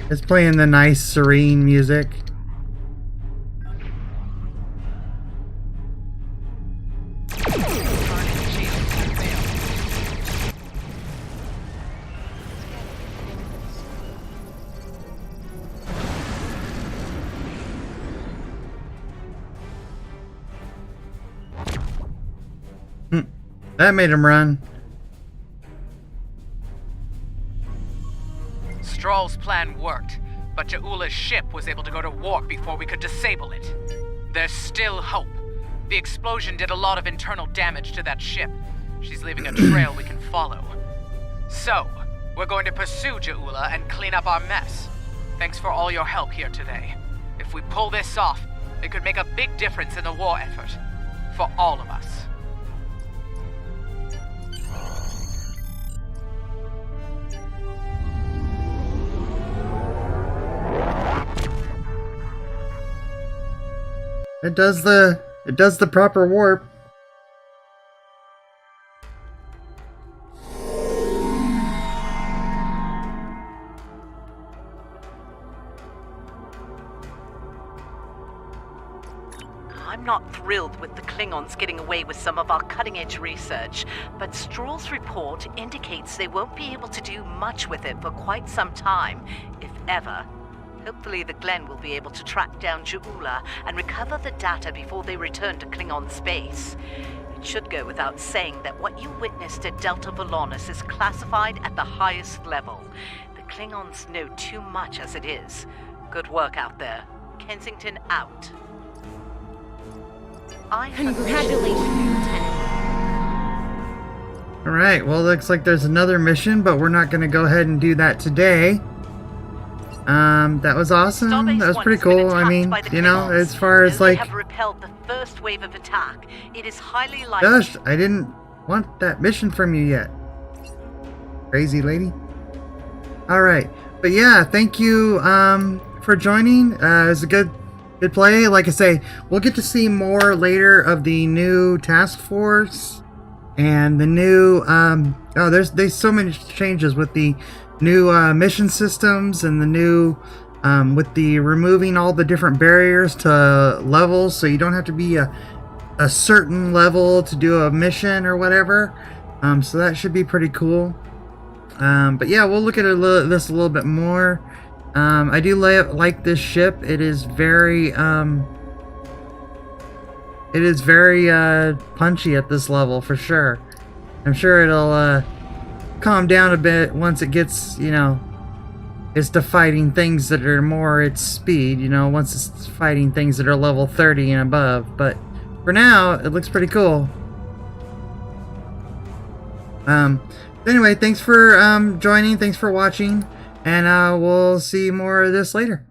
A: It's playing the nice, serene music. That made him run.
S: Stroll's plan worked, but Ja'ula's ship was able to go to warp before we could disable it. There's still hope. The explosion did a lot of internal damage to that ship. She's leaving a trail we can follow. So, we're going to pursue Ja'ula and clean up our mess. Thanks for all your help here today. If we pull this off, it could make a big difference in the war effort. For all of us.
A: It does the proper warp.
G: I'm not thrilled with the Klingons getting away with some of our cutting-edge research, but Stroll's report indicates they won't be able to do much with it for quite some time, if ever. Hopefully the Glen will be able to track down Ja'ula and recover the data before they return to Klingon space. It should go without saying that what you witnessed at Delta Volanus is classified at the highest level. The Klingons know too much as it is. Good work out there. Kensington out.
B: Congratulations, Lieutenant.
A: Alright, well, looks like there's another mission, but we're not going to go ahead and do that today. That was awesome. That was pretty cool. I mean, you know, as far as like...
G: They have repelled the first wave of attack. It is highly likely...
A: Gosh, I didn't want that mission from you yet. Crazy lady. Alright, but yeah, thank you, for joining. It was a good good play. Like I say, we'll get to see more later of the new task force and the new there's so many changes with the new mission systems and the new with the removing all the different barriers to levels, so you don't have to be a certain level to do a mission or whatever. So that should be pretty cool. But yeah, we'll look at this a little bit more. I do like this ship. It is very punchy at this level for sure. I'm sure it'll calm down a bit once it gets, it's to fighting things that are more its speed, once it's fighting things that are level 30 and above. But for now, it looks pretty cool. Anyway, thanks for joining, thanks for watching, and we'll see more of this later.